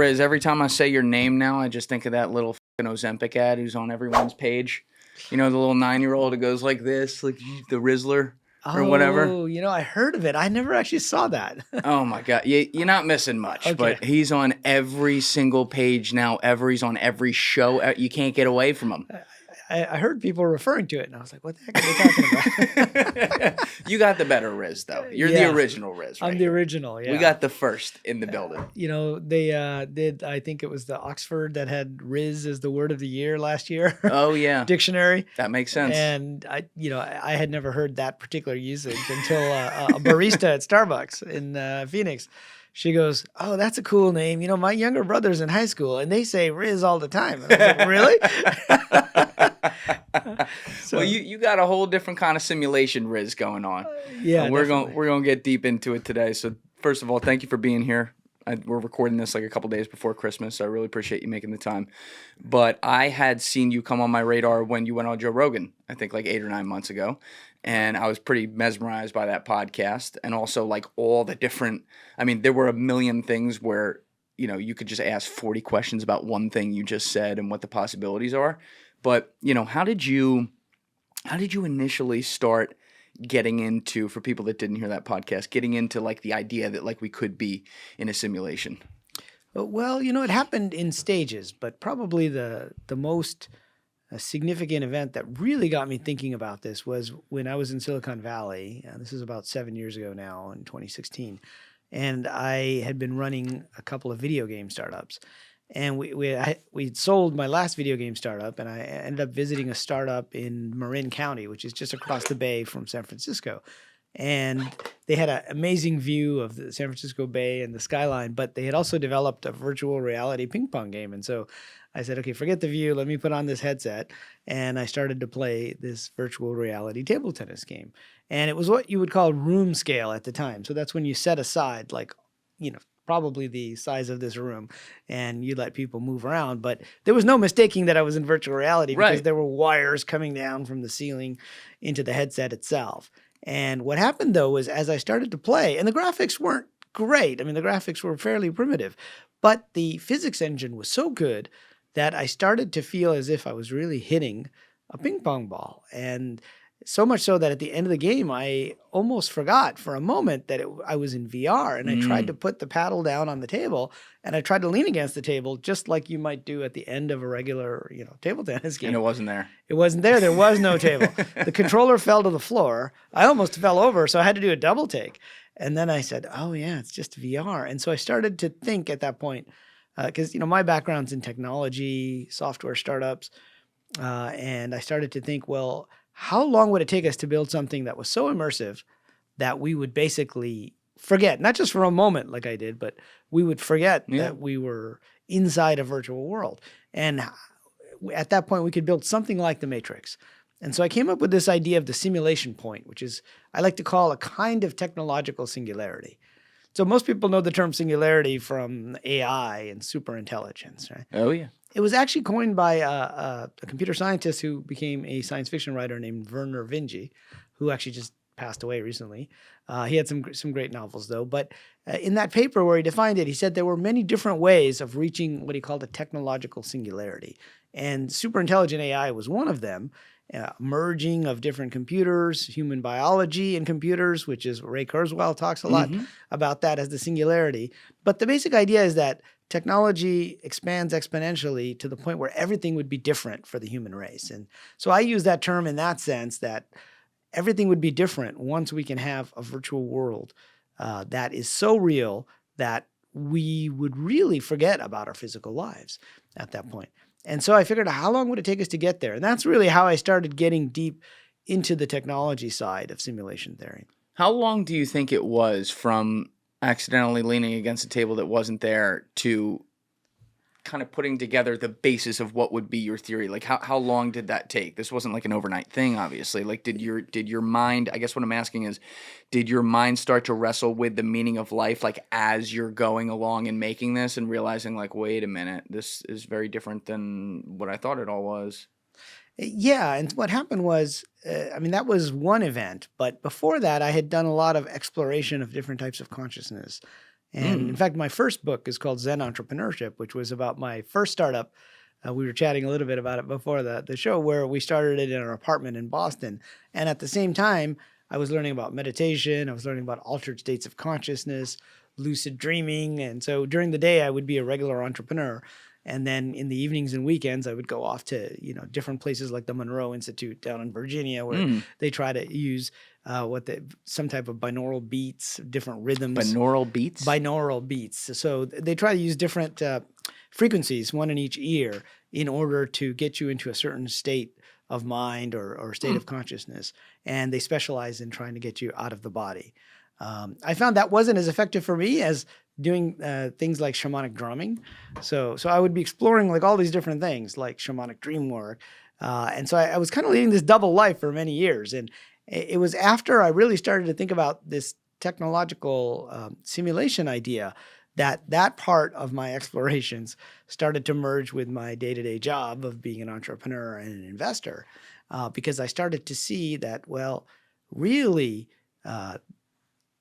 Riz, every time I say your name now, I just think of that little fucking Ozempic ad who's on everyone's page. You know, the little 9-year-old who goes like this, like the Rizzler or whatever. Oh, you know, I heard of it. I never actually saw that. Oh my God. You're not missing much, Okay. but he's on every single page now ever. He's on every show. You can't get away from him. I heard people referring to it, and I was like, what the heck are they talking about? You got the better Riz, though. You're Yeah. the original Riz, right? I'm the original, yeah. We got the first in the building. You know, they did, I think it was the Oxford that had Riz as the word of the year last year. Oh, yeah. Dictionary. That makes sense. And I had never heard that particular usage until a barista at Starbucks in Phoenix. She goes, oh, that's a cool name. You know, my younger brother's in high school, and they say Riz all the time. And I was like, really? So, well, you got a whole different kind of simulation Riz going on. Yeah, we're going to get deep into it today. So first of all, thank you for being here. We're recording this like a couple days before Christmas, so I really appreciate you making the time. But I had seen you come on my radar when you went on Joe Rogan, I think like 8 or 9 months ago. And I was pretty mesmerized by that podcast, and also like all the different, I mean, there were a million things where, you know, you could just ask 40 questions about one thing you just said and what the possibilities are. But, you know, how did you initially start getting into, for people that didn't hear that podcast, getting into like the idea that like we could be in a simulation? Well, you know, it happened in stages, but probably the most significant event that really got me thinking about this was when I was in Silicon Valley. This is about 7 years ago now, in 2016. And I had been running a couple of video game startups. And we'd sold my last video game startup, and I ended up visiting a startup in Marin County, which is just across the bay from San Francisco. And they had an amazing view of the San Francisco Bay and the skyline, but they had also developed a virtual reality ping pong game. And so I said, okay, forget the view. Let me put on this headset. And I started to play this virtual reality table tennis game. And it was what you would call room scale at the time. So that's when you set aside, like, you know, probably the size of this room, and you let people move around. But there was no mistaking that I was in virtual reality, because Right. there were wires coming down from the ceiling into the headset itself. And what happened, though, was as I started to play, and the graphics weren't great. I mean, the graphics were fairly primitive, but the physics engine was so good that I started to feel as if I was really hitting a ping pong ball. And so much so that at the end of the game, I almost forgot for a moment that I was in VR, and I tried to put the paddle down on the table, and I tried to lean against the table, just like you might do at the end of a regular, you know, table tennis game. And it wasn't there. It wasn't there. There was no table. The controller fell to the floor. I almost fell over, so I had to do a double take. And then I said, oh, yeah, it's just VR. And so I started to think at that point, because, you know, my background's in technology, software startups, and I started to think, well, how long would it take us to build something that was so immersive that we would basically forget, not just for a moment like I did, but we would forget that we were inside a virtual world. And at that point, we could build something like the Matrix. And so I came up with this idea of the simulation point, which is, I like to call a kind of technological singularity. So most people know the term singularity from AI and superintelligence, right? Oh, yeah. It was actually coined by a computer scientist who became a science fiction writer named Vernor Vinge, who actually just passed away recently. He had some great novels, though. But in that paper where he defined it, he said there were many different ways of reaching what he called a technological singularity. And superintelligent AI was one of them. Merging of different computers, human biology and computers, which is Ray Kurzweil talks a lot about that as the singularity. But the basic idea is that technology expands exponentially to the point where everything would be different for the human race. And so I use that term in that sense, that everything would be different once we can have a virtual world that is so real that we would really forget about our physical lives at that point. And so I figured, how long would it take us to get there? And that's really how I started getting deep into the technology side of simulation theory. How long do you think it was from accidentally leaning against a table that wasn't there to kind of putting together the basis of what would be your theory? Like how long did that take? This wasn't like an overnight thing, obviously. Like did your mind, I guess what I'm asking is, did your mind start to wrestle with the meaning of life like as you're going along and making this and realizing like, wait a minute, this is very different than what I thought it all was? Yeah, and what happened was, that was one event, but before that I had done a lot of exploration of different types of consciousness. And in fact, my first book is called Zen Entrepreneurship, which was about my first startup. We were chatting a little bit about it before the show, where we started it in our apartment in Boston. And at the same time, I was learning about meditation. I was learning about altered states of consciousness, lucid dreaming. And so during the day, I would be a regular entrepreneur. And then in the evenings and weekends, I would go off to, different places like the Monroe Institute down in Virginia, where they try to use some type of binaural beats, different rhythms. Binaural beats? Binaural beats. So they try to use different frequencies, one in each ear, in order to get you into a certain state of mind or state of consciousness. And they specialize in trying to get you out of the body. I found that wasn't as effective for me as doing things like shamanic drumming. So I would be exploring like all these different things like shamanic dream work. And so I was kind of leading this double life for many years. And it was after I really started to think about this technological simulation idea that part of my explorations started to merge with my day-to-day job of being an entrepreneur and an investor, because I started to see that, well, really,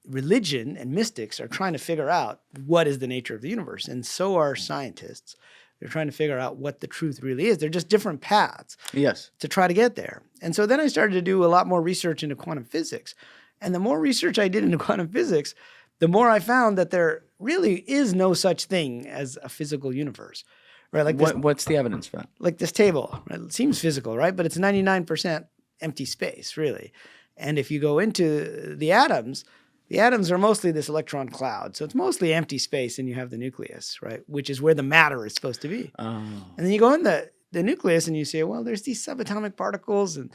religion and mystics are trying to figure out what is the nature of the universe, and so are scientists. They're trying to figure out what the truth really is. They're just different paths to try to get there. And so then I started to do a lot more research into quantum physics. And the more research I did into quantum physics, the more I found that there really is no such thing as a physical universe, right? Like what's the evidence for that? Like this table, right? It seems physical, right? But it's 99% empty space, really. And if you go into the atoms are mostly this electron cloud. So it's mostly empty space, and you have the nucleus, right? Which is where the matter is supposed to be. Oh. And then you go in the nucleus and you say, well, there's these subatomic particles, and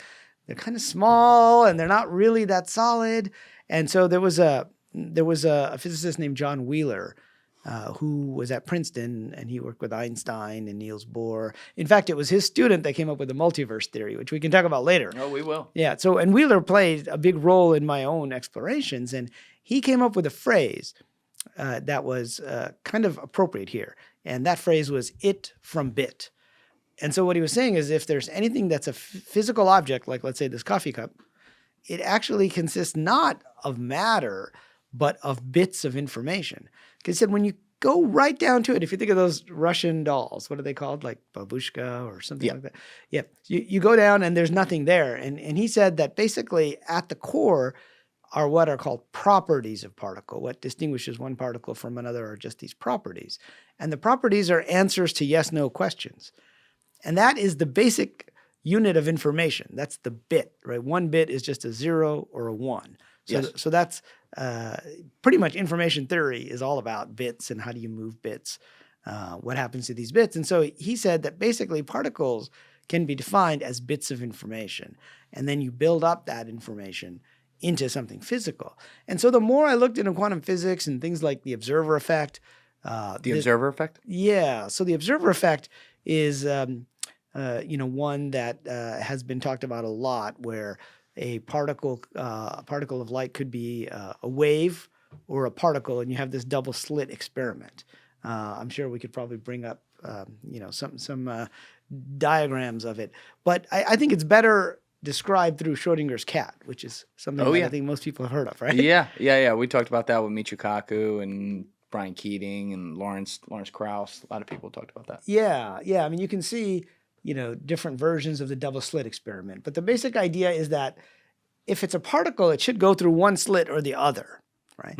they're kind of small, and they're not really that solid. And so there was a physicist named John Wheeler, who was at Princeton, and he worked with Einstein and Niels Bohr. In fact, it was his student that came up with the multiverse theory, which we can talk about later. Oh, we will. Yeah. So, and Wheeler played a big role in my own explorations, and he came up with a phrase that was kind of appropriate here. And that phrase was "it from bit." And so what he was saying is, if there's anything that's a physical object, like let's say this coffee cup, it actually consists not of matter, but of bits of information. Because he said, when you go right down to it, if you think of those Russian dolls, what are they called? Like babushka or something like that. Yeah. You go down and there's nothing there. And he said that basically at the core are what are called properties of particle. What distinguishes one particle from another are just these properties. And the properties are answers to yes-no questions. And that is the basic unit of information. That's the bit, right? One bit is just a 0 or a 1. So that's pretty much information theory is all about bits and how do you move bits, what happens to these bits. And so he said that basically particles can be defined as bits of information. And then you build up that information into something physical. And so the more I looked into quantum physics and things like the observer effect. The observer effect? Yeah. So the observer effect is one that has been talked about a lot, where a particle of light could be a wave or a particle, and you have this double slit experiment. I'm sure we could probably bring up some diagrams of it, but I think it's better described through Schrodinger's cat, which is something that I think most people have heard of, right? Yeah. We talked about that with Michio Kaku and Brian Keating and Lawrence Krauss. A lot of people talked about that. Yeah. I mean, you can see different versions of the double slit experiment. But the basic idea is that if it's a particle, it should go through one slit or the other, right?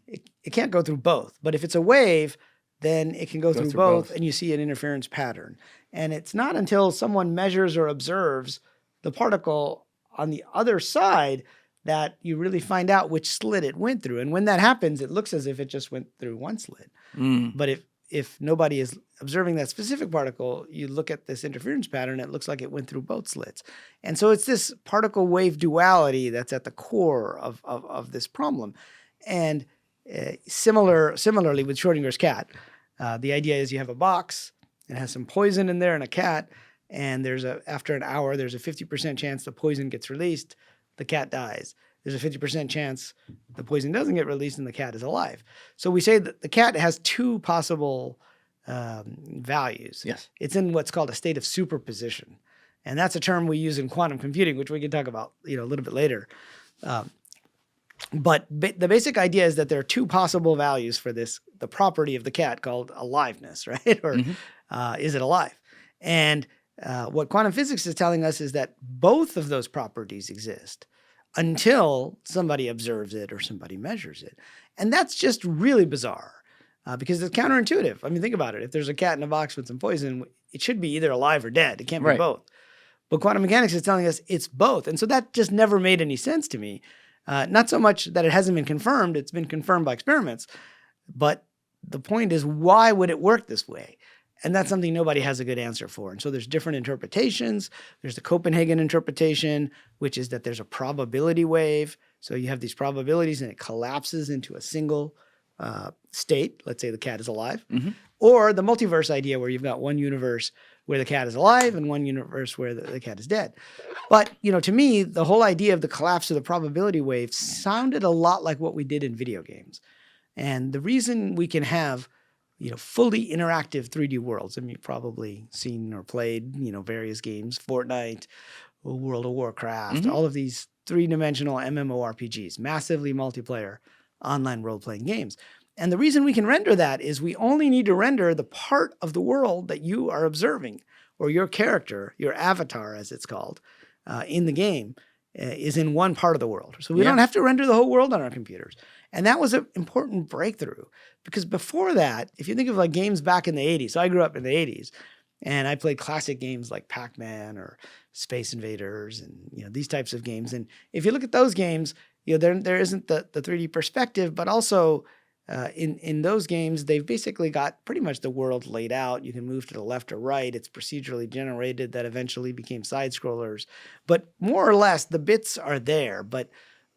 It can't go through both. But if it's a wave, then it can go through both, and you see an interference pattern. And it's not until someone measures or observes the particle on the other side that you really find out which slit it went through. And when that happens, it looks as if it just went through one slit. But if nobody is observing that specific particle, you look at this interference pattern, it looks like it went through both slits. And so it's this particle-wave duality that's at the core of this problem. And similarly with Schrodinger's cat, the idea is you have a box, it has some poison in there and a cat, and after an hour, there's a 50% chance the poison gets released, the cat dies. There's a 50% chance the poison doesn't get released and the cat is alive. So we say that the cat has two possible values. Yes. It's in what's called a state of superposition. And that's a term we use in quantum computing, which we can talk about a little bit later. But the basic idea is that there are two possible values for the property of the cat called aliveness, right? Or is it alive? And what quantum physics is telling us is that both of those properties exist until somebody observes it or somebody measures it. And that's just really bizarre because it's counterintuitive. I mean, think about it. If there's a cat in a box with some poison, it should be either alive or dead. It can't be both. But quantum mechanics is telling us it's both. And so that just never made any sense to me. Not so much that it hasn't been confirmed. It's been confirmed by experiments. But the point is, why would it work this way? And that's something nobody has a good answer for. And so there's different interpretations. There's the Copenhagen interpretation, which is that there's a probability wave. So you have these probabilities and it collapses into a single state. Let's say the cat is alive. Or the multiverse idea where you've got one universe where the cat is alive and one universe where the cat is dead. But, to me, the whole idea of the collapse of the probability wave sounded a lot like what we did in video games. And the reason we can have fully interactive 3D worlds. I mean, you've probably seen or played, various games, Fortnite, World of Warcraft, all of these three-dimensional MMORPGs, massively multiplayer online role-playing games. And the reason we can render that is we only need to render the part of the world that you are observing, or your character, your avatar, as it's called, in the game, is in one part of the world. So we don't have to render the whole world on our computers. And that was an important breakthrough because before that, if you think of like games back in the 80s, so I grew up in the 80s and I played classic games like Pac-Man or Space Invaders and these types of games. And if you look at those games, there isn't the 3D perspective, but also in those games, they've basically got pretty much the world laid out. You can move to the left or right. It's procedurally generated that eventually became side scrollers. But more or less, the bits are there. But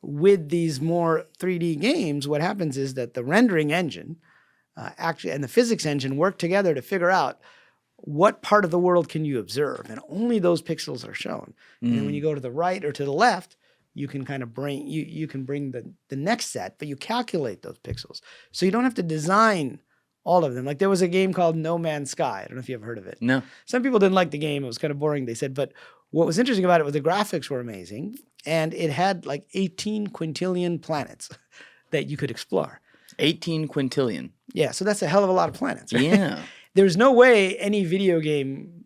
with these more 3D games, what happens is that the rendering engine and the physics engine work together to figure out what part of the world can you observe, and only those pixels are shown. And then when you go to the right or to the left, you can kind of bring the next set, but you calculate those pixels. So you don't have to design all of them. Like there was a game called No Man's Sky. I don't know if you ever heard of it. No. Some people didn't like the game. It was kind of boring, they said. But what was interesting about it was the graphics were amazing. And it had like 18 quintillion planets that you could explore. 18 quintillion. Yeah, so that's a hell of a lot of planets, right? Yeah. There's no way any video game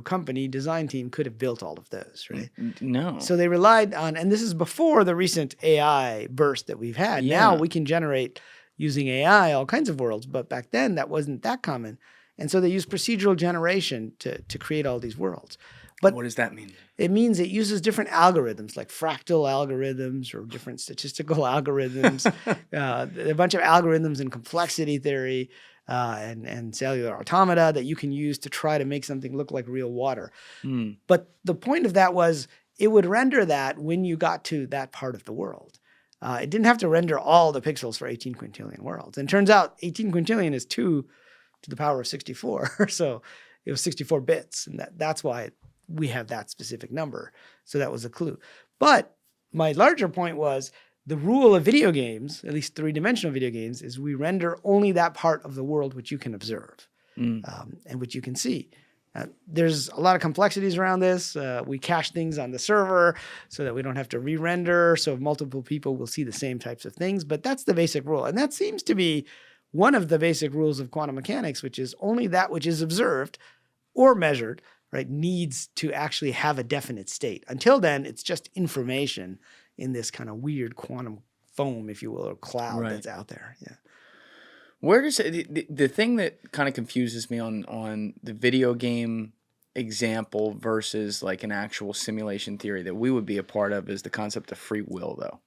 company, design team could have built all of those, right? No. So they relied on, and this is before the recent AI burst that we've had. Yeah. Now we can generate using AI all kinds of worlds, but back then that wasn't that common. And so they used procedural generation to create all these worlds. But what does that mean? It means it uses different algorithms, like fractal algorithms or different statistical algorithms, a bunch of algorithms in complexity theory, and cellular automata that you can use to try to make something look like real water. But the point of that was it would render that when you got to that part of the world. It didn't have to render all the pixels for 18 quintillion worlds. And it turns out 18 quintillion is 2 to the power of 64. So it was 64 bits. And that's why we have that specific number. So that was a clue. But my larger point was the rule of video games, at least three-dimensional video games, is we render only that part of the world which you can observe and which you can see. There's a lot of complexities around this. We cache things on the server so that we don't have to re-render, so multiple people will see the same types of things. But that's the basic rule. And that seems to be one of the basic rules of quantum mechanics, which is only that which is observed or measured, right, needs to actually have a definite state. Until then, it's just information in this kind of weird quantum foam, if you will, or cloud that's out there. Yeah. Where does the thing that kind of confuses me on the video game example versus like an actual simulation theory that we would be a part of is the concept of free will, though.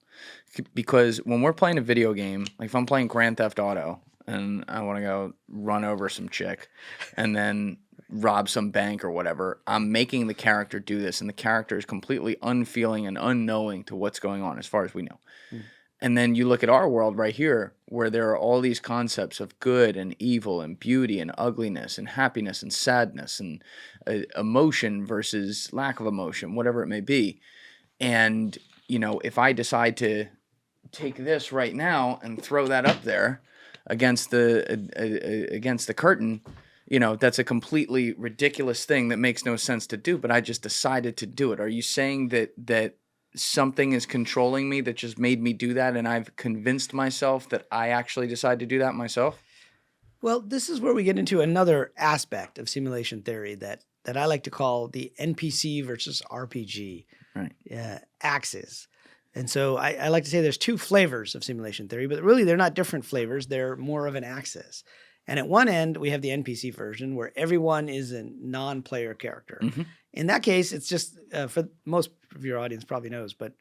Because when we're playing a video game, like if I'm playing Grand Theft Auto and I want to go run over some chick and then rob some bank or whatever, I'm making the character do this, and the character is completely unfeeling and unknowing to what's going on as far as we know. And then you look at our world right here where there are all these concepts of good and evil and beauty and ugliness and happiness and sadness and emotion versus lack of emotion, whatever it may be. And, if I decide to take this right now and throw that up there against the curtain, that's a completely ridiculous thing that makes no sense to do, but I just decided to do it. Are you saying that something is controlling me that just made me do that, and I've convinced myself that I actually decide to do that myself? Well, this is where we get into another aspect of simulation theory that I like to call the NPC versus RPG Right. axis. And so I like to say there's two flavors of simulation theory, but really they're not different flavors. They're more of an axis. And at one end, we have the NPC version where everyone is a non-player character. Mm-hmm. In that case, it's just, for most of your audience probably knows, but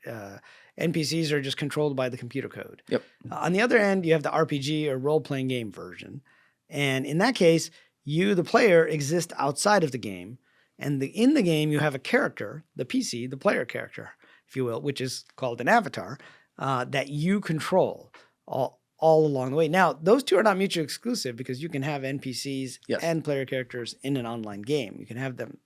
NPCs are just controlled by the computer code. Yep. On the other end, you have the RPG or role-playing game version. And in that case, you, the player, exist outside of the game. And in the game, you have a character, the PC, the player character, if you will, which is called an avatar, that you control all along the way. Now, those two are not mutually exclusive because you can have NPCs Yes. and player characters in an online game. You can have them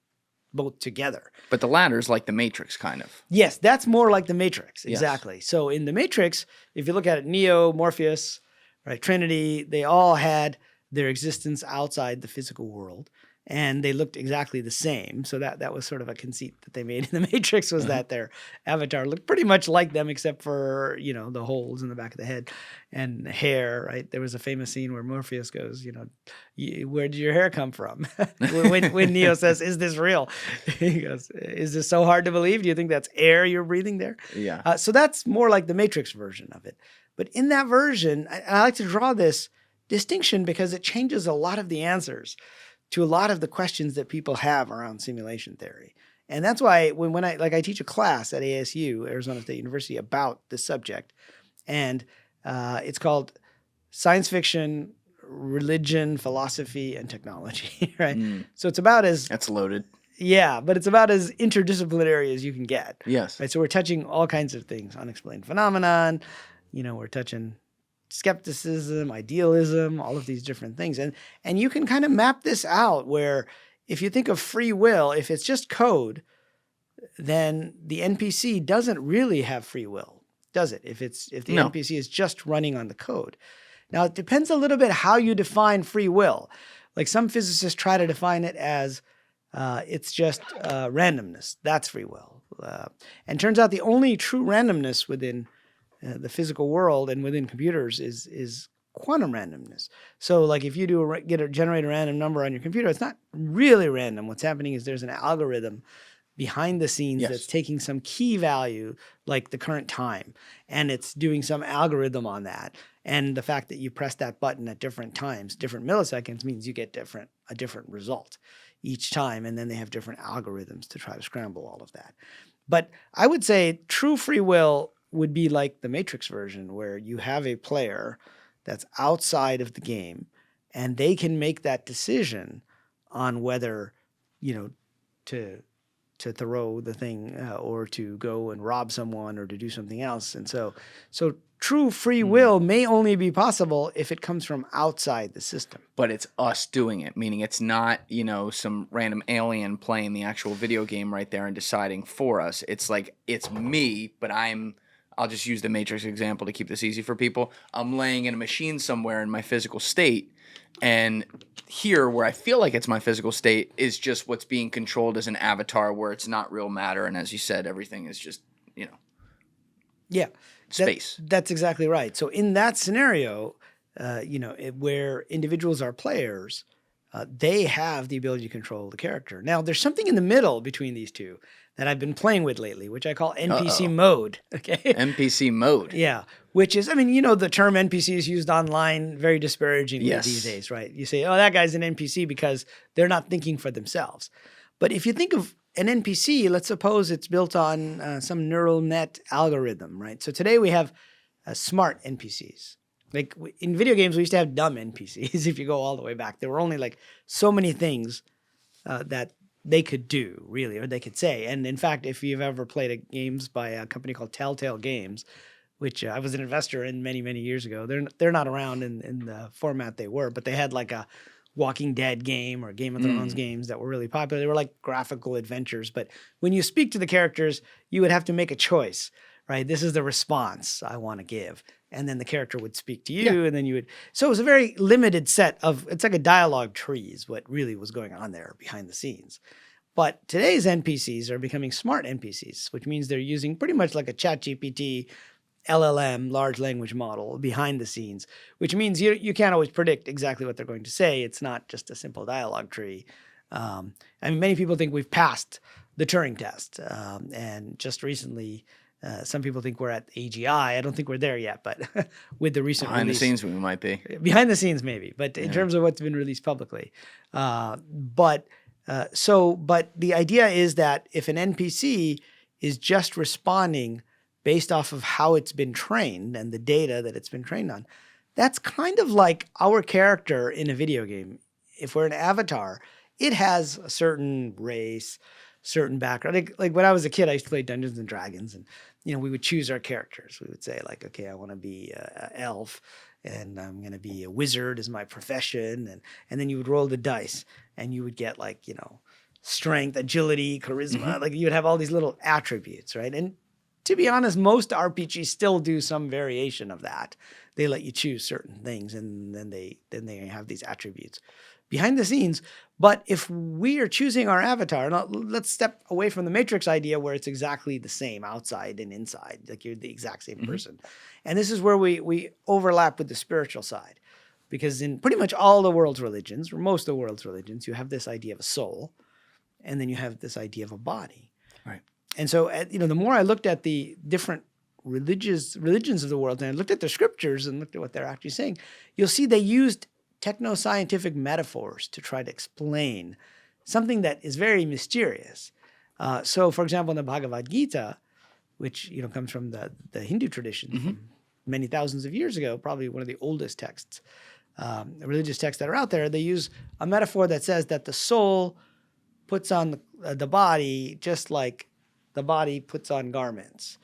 both together. But the latter is like the Matrix, kind of. Yes, that's more like the Matrix. Yes. Exactly. So in the Matrix, if you look at it, Neo, Morpheus, right, Trinity, they all had their existence outside the physical world, and they looked exactly the same. So that was sort of a conceit that they made in the Matrix, was that their avatar looked pretty much like them, except for, you know, the holes in the back of the head and hair, right? There was a famous scene where Morpheus goes, you know, where did your hair come from? when Neo says, is this real? He goes, is this so hard to believe? Do you think that's air you're breathing there? Yeah. So that's more like the Matrix version of it. But in that version, I like to draw this distinction because it changes a lot of the answers to a lot of the questions that people have around simulation theory. And that's why when I teach a class at ASU, Arizona State University, about this subject, and it's called Science Fiction, Religion, Philosophy, and Technology, right? So it's about as... That's loaded. Yeah, but it's about as interdisciplinary as you can get. Yes. Right? So we're touching all kinds of things, unexplained phenomenon, you know, we're touching skepticism, idealism, all of these different things. And you can kind of map this out where if you think of free will, if it's just code, then the NPC doesn't really have free will, does it? If the No. NPC is just running on the code. Now, it depends a little bit how you define free will. Like some physicists try to define it as it's just randomness. That's free will. And turns out the only true randomness within the physical world and within computers is quantum randomness. So like if you generate a random number on your computer, it's not really random. What's happening is there's an algorithm behind the scenes that's taking some key value, like the current time, and it's doing some algorithm on that. And the fact that you press that button at different times, different milliseconds, means you get a different result each time. And then they have different algorithms to try to scramble all of that. But I would say true free will would be like the Matrix version, where you have a player that's outside of the game and they can make that decision on whether, you know, to throw the thing or to go and rob someone or to do something else. And so true free will may only be possible if it comes from outside the system. But it's us doing it, meaning it's not, you know, some random alien playing the actual video game right there and deciding for us. It's like, it's me, but I'll just use the Matrix example to keep this easy for people. I'm laying in a machine somewhere in my physical state, and here, where I feel like it's my physical state, is just what's being controlled as an avatar where it's not real matter, and as you said, everything is just, you know, space. That's exactly right. So in that scenario, you know, where individuals are players, they have the ability to control the character. Now, there's something in the middle between these two that I've been playing with lately, which I call NPC mode. Okay. NPC mode. Yeah. Which is, I mean, you know, the term NPC is used online very disparagingly these days, right? You say, oh, that guy's an NPC because they're not thinking for themselves. But if you think of an NPC, let's suppose it's built on some neural net algorithm, right? So today we have smart NPCs. Like in video games, we used to have dumb NPCs if you go all the way back. There were only like so many things that they could do, really, or they could say. And in fact, if you've ever played games by a company called Telltale Games, which I was an investor in many, many years ago, they're not around in the format they were, but they had like a Walking Dead game or Game of Thrones games that were really popular. They were like graphical adventures. But when you speak to the characters, you would have to make a choice, right? This is the response I want to give. And then the character would speak to you, and then you would. So it was a very limited set of, it's like a dialogue tree is what really was going on there behind the scenes. But today's NPCs are becoming smart NPCs, which means they're using pretty much like a ChatGPT LLM, large language model, behind the scenes, which means you can't always predict exactly what they're going to say. It's not just a simple dialogue tree. I mean, many people think we've passed the Turing test. And just recently, some people think we're at AGI. I don't think we're there yet, but with the recent Behind release, the scenes, we might be. Behind the scenes, maybe. But in terms of what's been released publicly. But the idea is that if an NPC is just responding based off of how it's been trained and the data that it's been trained on, that's kind of like our character in a video game. If we're an avatar, it has a certain race, certain background. Like when I was a kid, I used to play Dungeons and Dragons, and we would choose our characters. We would say like, okay, I want to be an elf, and I'm going to be a wizard as my profession, and then you would roll the dice, and you would get like strength, agility, charisma. Like you would have all these little attributes, right? And to be honest, most RPGs still do some variation of that. They let you choose certain things, and then they have these attributes behind the scenes. But if we are choosing our avatar, now let's step away from the Matrix idea where it's exactly the same outside and inside, like you're the exact same person. And this is where we overlap with the spiritual side, because in pretty much all the world's religions, or most of the world's religions, you have this idea of a soul, and then you have this idea of a body. Right. And so, the more I looked at the different religions of the world, and I looked at the scriptures and looked at what they're actually saying, you'll see they used techno-scientific metaphors to try to explain something that is very mysterious. So, for example, in the Bahgavidad, which comes from the Hindu tradition from many thousands of years ago, probably one of the oldest texts, religious texts that are out there, they use a metaphor that says that the soul puts on the body just like the body puts on garments,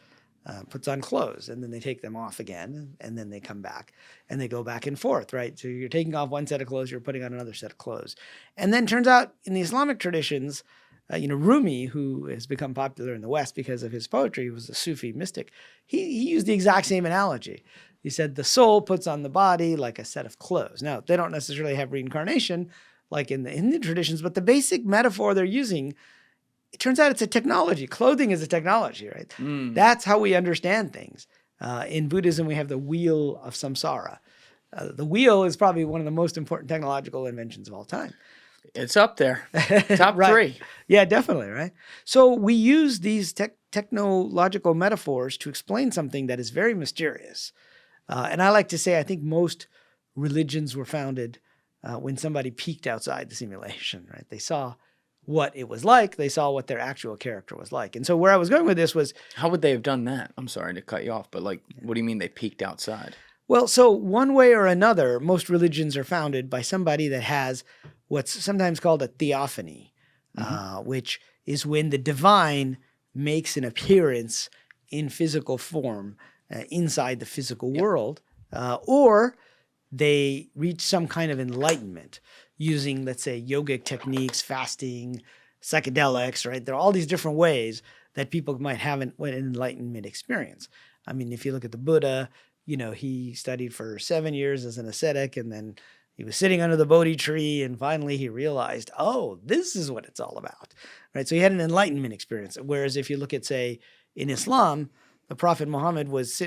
puts on clothes, and then they take them off again, and then they come back, and they go back and forth, right? So you're taking off one set of clothes, you're putting on another set of clothes. And then turns out in the Islamic traditions, Rumi, who has become popular in the West because of his poetry, he was a Sufi mystic, he used the exact same analogy. He said the soul puts on the body like a set of clothes. Now, they don't necessarily have reincarnation like in the Hindu traditions, but the basic metaphor they're using, it turns out it's a technology. Clothing is a technology, right? That's how we understand things. In Buddhism, we have the wheel of samsara. The wheel is probably one of the most important technological inventions of all time. It's up there. Top Right. 3. Yeah, definitely, right? So we use these technological metaphors to explain something that is very mysterious. And I like to say, I think most religions were founded when somebody peeked outside the simulation, right? They saw what it was like. They saw what their actual character was like. And so where I was going with this was... How would they have done that? I'm sorry to cut you off, but what do you mean they peeked outside? Well, so one way or another, most religions are founded by somebody that has what's sometimes called a theophany, which is when the divine makes an appearance in physical form inside the physical world, or they reach some kind of enlightenment using, let's say, yogic techniques, fasting, psychedelics, right? There are all these different ways that people might have an enlightenment experience. I mean, if you look at the Buddha, he studied for 7 years as an ascetic, and then he was sitting under the Bodhi tree, and finally he realized, oh, this is what it's all about, right? So he had an enlightenment experience. Whereas if you look at, say, in Islam, the Prophet Muhammad was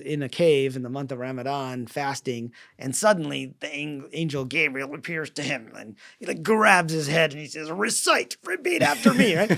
in a cave in the month of Ramadan fasting, and suddenly the angel Gabriel appears to him, and he grabs his head and he says, repeat after me, right?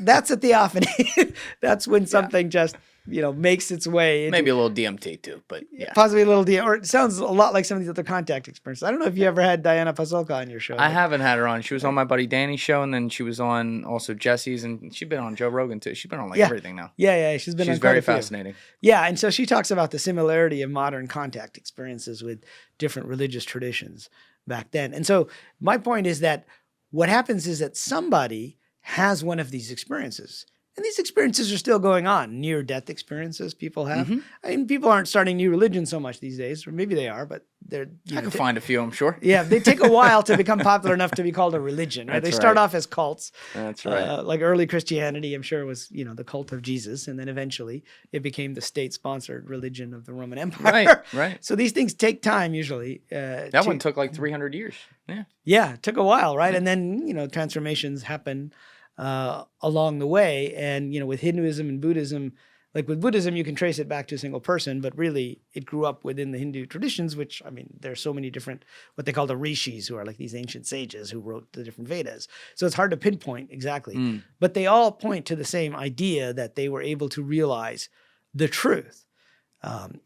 That's a theophany. That's when something just makes its way into, maybe a little DMT too, but yeah. Possibly a little or it sounds a lot like some of these other contact experiences. I don't know if you ever had Diana Pasulka on your show. I haven't had her on. She was on my buddy Danny's show, and then she was on also Jesse's, and she's been on Joe Rogan too. She's been on everything now. Yeah. She's been on quite very a few. fascinating. Yeah, and so she talks about the similarity of modern contact experiences with different religious traditions back then. And so my point is that what happens is that somebody has one of these experiences. And these experiences are still going on. Near-death experiences people have. I mean, people aren't starting new religions so much these days, or maybe they are, but they're... I can find a few, I'm sure. Yeah, they take a while to become popular enough to be called a religion, right? They start off as cults. That's right. Like early Christianity, I'm sure, was, the cult of Jesus, and then eventually it became the state-sponsored religion of the Roman Empire. Right. So these things take time, usually. That one took 300 years. Yeah. Yeah, it took a while, right? And then, transformations happen. along the way. And, with Hinduism and Buddhism, like with Buddhism, you can trace it back to a single person, but really it grew up within the Hindu traditions, which, there's so many different, what they call the rishis, who are like these ancient sages who wrote the different Vedas. So it's hard to pinpoint exactly, but they all point to the same idea that they were able to realize the truth.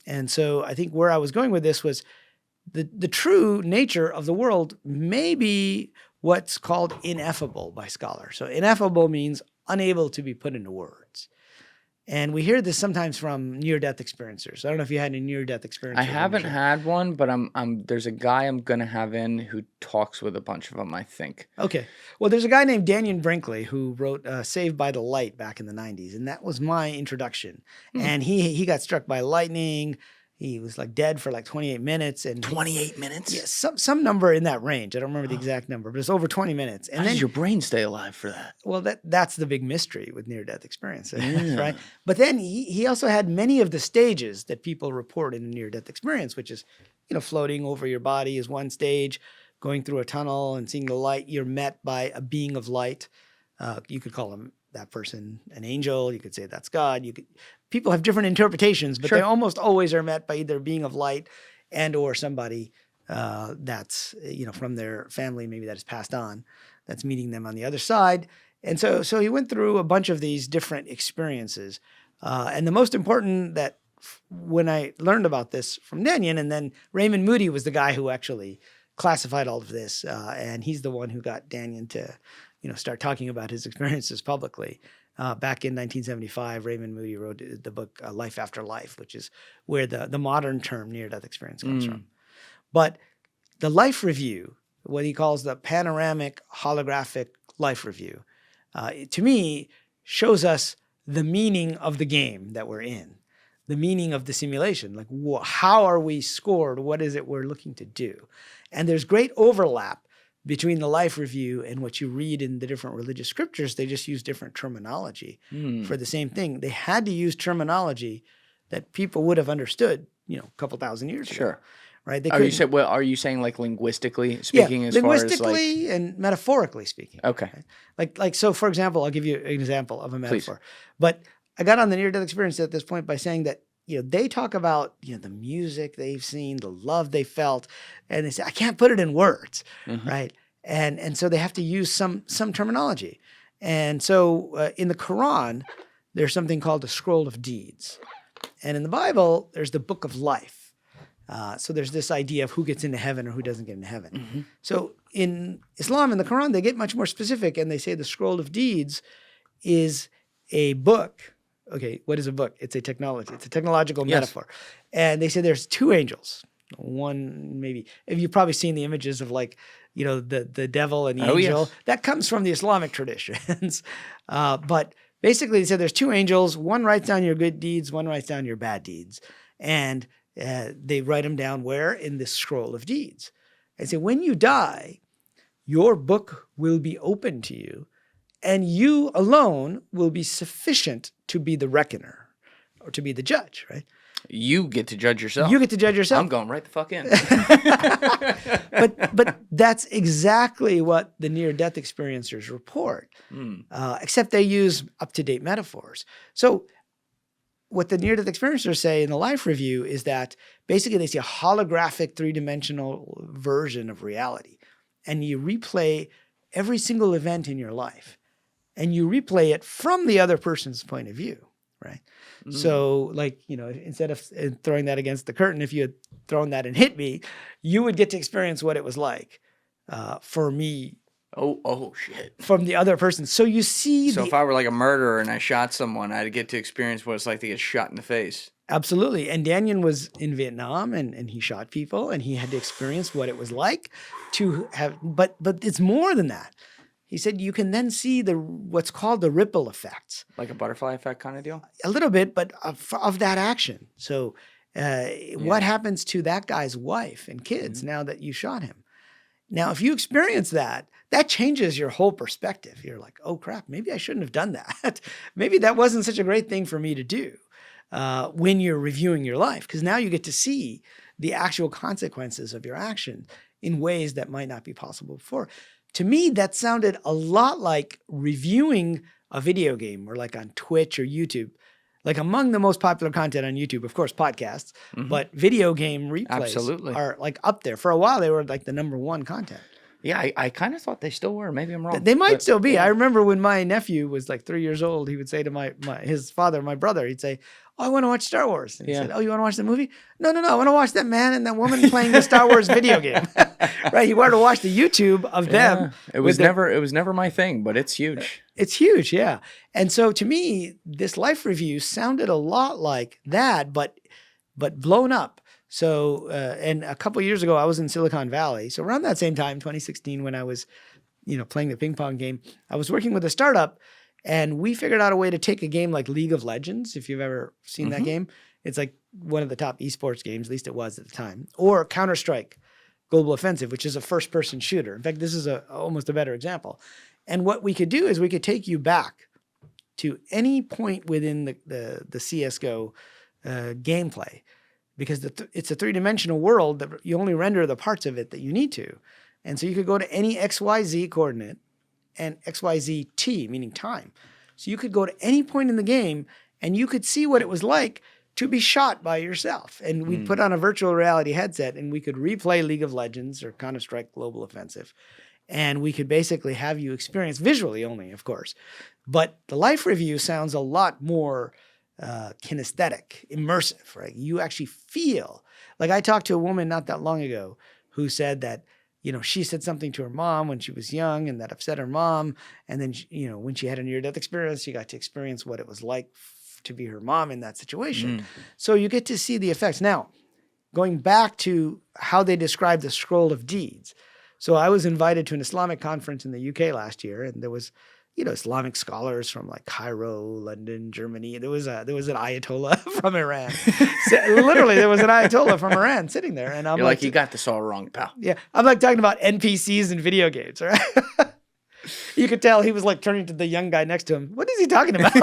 And so I think where I was going with this was the true nature of the world may be what's called ineffable by scholars. So ineffable means unable to be put into words. And we hear this sometimes from near-death experiencers. I don't know if you had any near-death experiences. I haven't had one, but there's a guy I'm gonna have in who talks with a bunch of them, I think. Okay. Well, there's a guy named Daniel Brinkley who wrote Saved by the Light back in the 90s, and that was my introduction. And he got struck by lightning. He was like dead for like 28 minutes. And 28 minutes? Yeah, some number in that range. I don't remember the exact number, but it's over 20 minutes. And How does your brain stay alive for that? Well, that's the big mystery with near-death experiences, right? But then he also had many of the stages that people report in a near-death experience, which is, floating over your body is one stage, going through a tunnel and seeing the light. You're met by a being of light. You could call that person an angel. You could say that's God. People have different interpretations, but they almost always are met by either a being of light and or somebody that's, from their family, maybe that is passed on, that's meeting them on the other side. And so he went through a bunch of these different experiences. And the most important that when I learned about this from Daniel, and then Raymond Moody was the guy who actually classified all of this. And he's the one who got Daniel to, start talking about his experiences publicly. Back in 1975, Raymond Moody wrote the book Life After Life, which is where the modern term near-death experience comes from. But the life review, what he calls the panoramic holographic life review, to me shows us the meaning of the game that we're in, the meaning of the simulation. Like, how are we scored? What is it we're looking to do? And there's great overlap between the life review and what you read in the different religious scriptures. They just use different terminology for the same thing. They had to use terminology that people would have understood, a couple thousand years ago. Right? Are you saying like linguistically speaking? Yeah, as linguistically far as and metaphorically speaking. Okay. Right? So for example, I'll give you an example of a metaphor. Please. But I got on the near-death experience at this point by saying that they talk about the music they've seen, the love they felt, and they say I can't put it in words, right? And so they have to use some terminology. And so in the Quran, there's something called the Scroll of Deeds, and in the Bible, there's the Book of Life. So there's this idea of who gets into heaven or who doesn't get into heaven. So in Islam, in the Quran, they get much more specific, and they say the Scroll of Deeds is a book. Okay, what is a book? It's a technology. It's a technological metaphor. And they say there's two angels. One, maybe, if you've probably seen the images of the devil and the angel. Yes. That comes from the Islamic traditions. But basically they said there's two angels. One writes down your good deeds. One writes down your bad deeds. And they write them down where? In this scroll of deeds. And so when you die, your book will be open to you, and you alone will be sufficient to be the reckoner or to be the judge, right? You get to judge yourself. You get to judge yourself. I'm going right the fuck in. But that's exactly what the near-death experiencers report, except they use up-to-date metaphors. So what the near-death experiencers say in the life review is that basically they see a holographic three-dimensional version of reality, and you replay every single event in your life, and you replay it from the other person's point of view, right? So instead of throwing that against the curtain, if you had thrown that and hit me, you would get to experience what it was like for me. Oh shit. From the other person. So you see. So if I were like a murderer and I shot someone, I'd get to experience what it's like to get shot in the face. Absolutely. And Daniel was in Vietnam and he shot people and he had to experience what it was like to have, but it's more than that. He said you can then see what's called the ripple effects. Like a butterfly effect kind of deal? A little bit, but of that action. So what happens to that guy's wife and kids now that you shot him? Now, if you experience that changes your whole perspective. You're like, oh crap, maybe I shouldn't have done that. Maybe that wasn't such a great thing for me to do when you're reviewing your life, because now you get to see the actual consequences of your action in ways that might not be possible before. to me, that sounded a lot like reviewing a video game, or like on Twitch or YouTube. Like among the most popular content on YouTube, of course, podcasts, but video game replays Absolutely. are like up there. For a while, they were like the #1 content. Yeah, I kind of thought they still were. Maybe I'm wrong. They might still be. Yeah. I remember when my nephew was like 3 years old, he would say to his father, my brother, he'd say, "Oh, I want to watch Star Wars." And he said, "Oh, you want to watch the movie?" No, I want to watch that man and that woman playing the Star Wars video game. Right? He wanted to watch the YouTube of them. It was never my thing, but it's huge. It's huge, yeah. And so to me, this life review sounded a lot like that, but blown up. So, and a couple of years ago, I was in Silicon Valley. So around that same time, 2016, when I was, playing the ping pong game, I was working with a startup, and we figured out a way to take a game like League of Legends, if you've ever seen that game. It's like one of the top esports games, at least it was at the time, or Counter-Strike Global Offensive, which is a first-person shooter. In fact, this is almost a better example. And what we could do is we could take you back to any point within the CSGO gameplay, because it's a three-dimensional world that you only render the parts of it that you need to. And so you could go to any XYZ coordinate and XYZ T, meaning time. So you could go to any point in the game and you could see what it was like to be shot by yourself. And we'd put on a virtual reality headset and we could replay League of Legends or Counter-Strike Global Offensive. And we could basically have you experience visually only, of course. But the life review sounds a lot more kinesthetic, immersive, right? You actually feel. Like I talked to a woman not that long ago who said that, she said something to her mom when she was young and that upset her mom. And then, when she had a near-death experience, she got to experience what it was like to be her mom in that situation. So you get to see the effects. Now, going back to how they describe the scroll of deeds. So I was invited to an Islamic conference in the UK last year, and there was, Islamic scholars from like Cairo, London, Germany. There was an Ayatollah from Iran. Literally, there was an Ayatollah from Iran sitting there, and I'm You're like, you got this all wrong, pal. Yeah, I'm like talking about NPCs in video games, right? You could tell he was like turning to the young guy next to him. What is he talking about?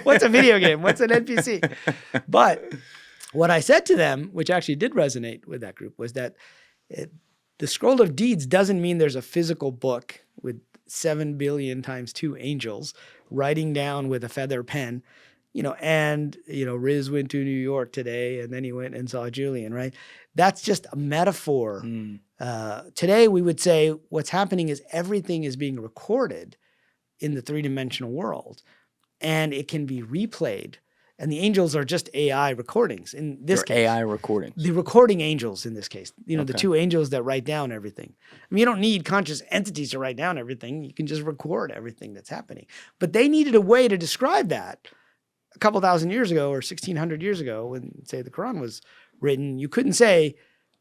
What's a video game? What's an NPC? But what I said to them, which actually did resonate with that group, was that the scroll of deeds doesn't mean there's a physical book with 7 billion times 2 angels writing down with a feather pen, and, Riz went to New York today and then he went and saw Julian, right? That's just a metaphor. Today we would say what's happening is everything is being recorded in the three-dimensional world and it can be replayed. And the angels are just AI recordings in this case. AI recordings. The recording angels in this case. The 2 angels that write down everything. I mean, you don't need conscious entities to write down everything. You can just record everything that's happening. But they needed a way to describe that a couple thousand years ago or 1,600 years ago when, say, the Quran was written. You couldn't say,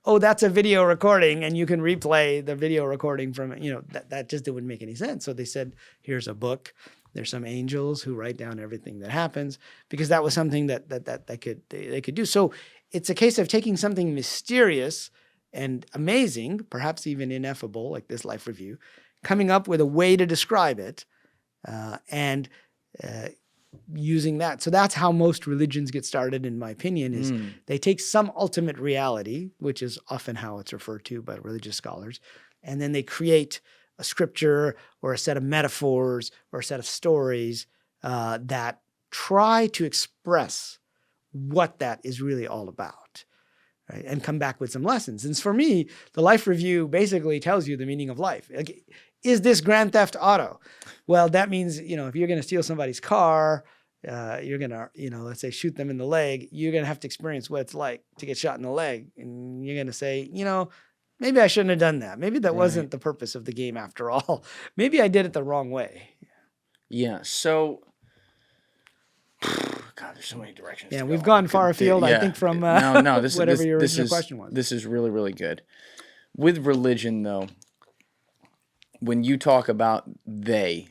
oh, that's a video recording and you can replay the video recording from, that just wouldn't make any sense. So they said, here's a book. There's some angels who write down everything that happens, because that was something that they could do. So it's a case of taking something mysterious and amazing, perhaps even ineffable, like this life review, coming up with a way to describe it, and using that. So that's how most religions get started, in my opinion, is they take some ultimate reality, which is often how it's referred to by religious scholars, and then they create a scripture or a set of metaphors or a set of stories that try to express what that is really all about, right? And come back with some lessons. And for me, the life review basically tells you the meaning of life. Like, is this Grand Theft Auto? Well, that means, if you're going to steal somebody's car, you're going to, let's say shoot them in the leg, you're going to have to experience what it's like to get shot in the leg. And you're going to say, maybe I shouldn't have done that. Maybe that wasn't the purpose of the game after all. Maybe I did it the wrong way. Yeah. So, God, there's so many directions. Yeah, we've gone far afield, I think, from whatever your original question was. This is really, really good. With religion, though, when you talk about they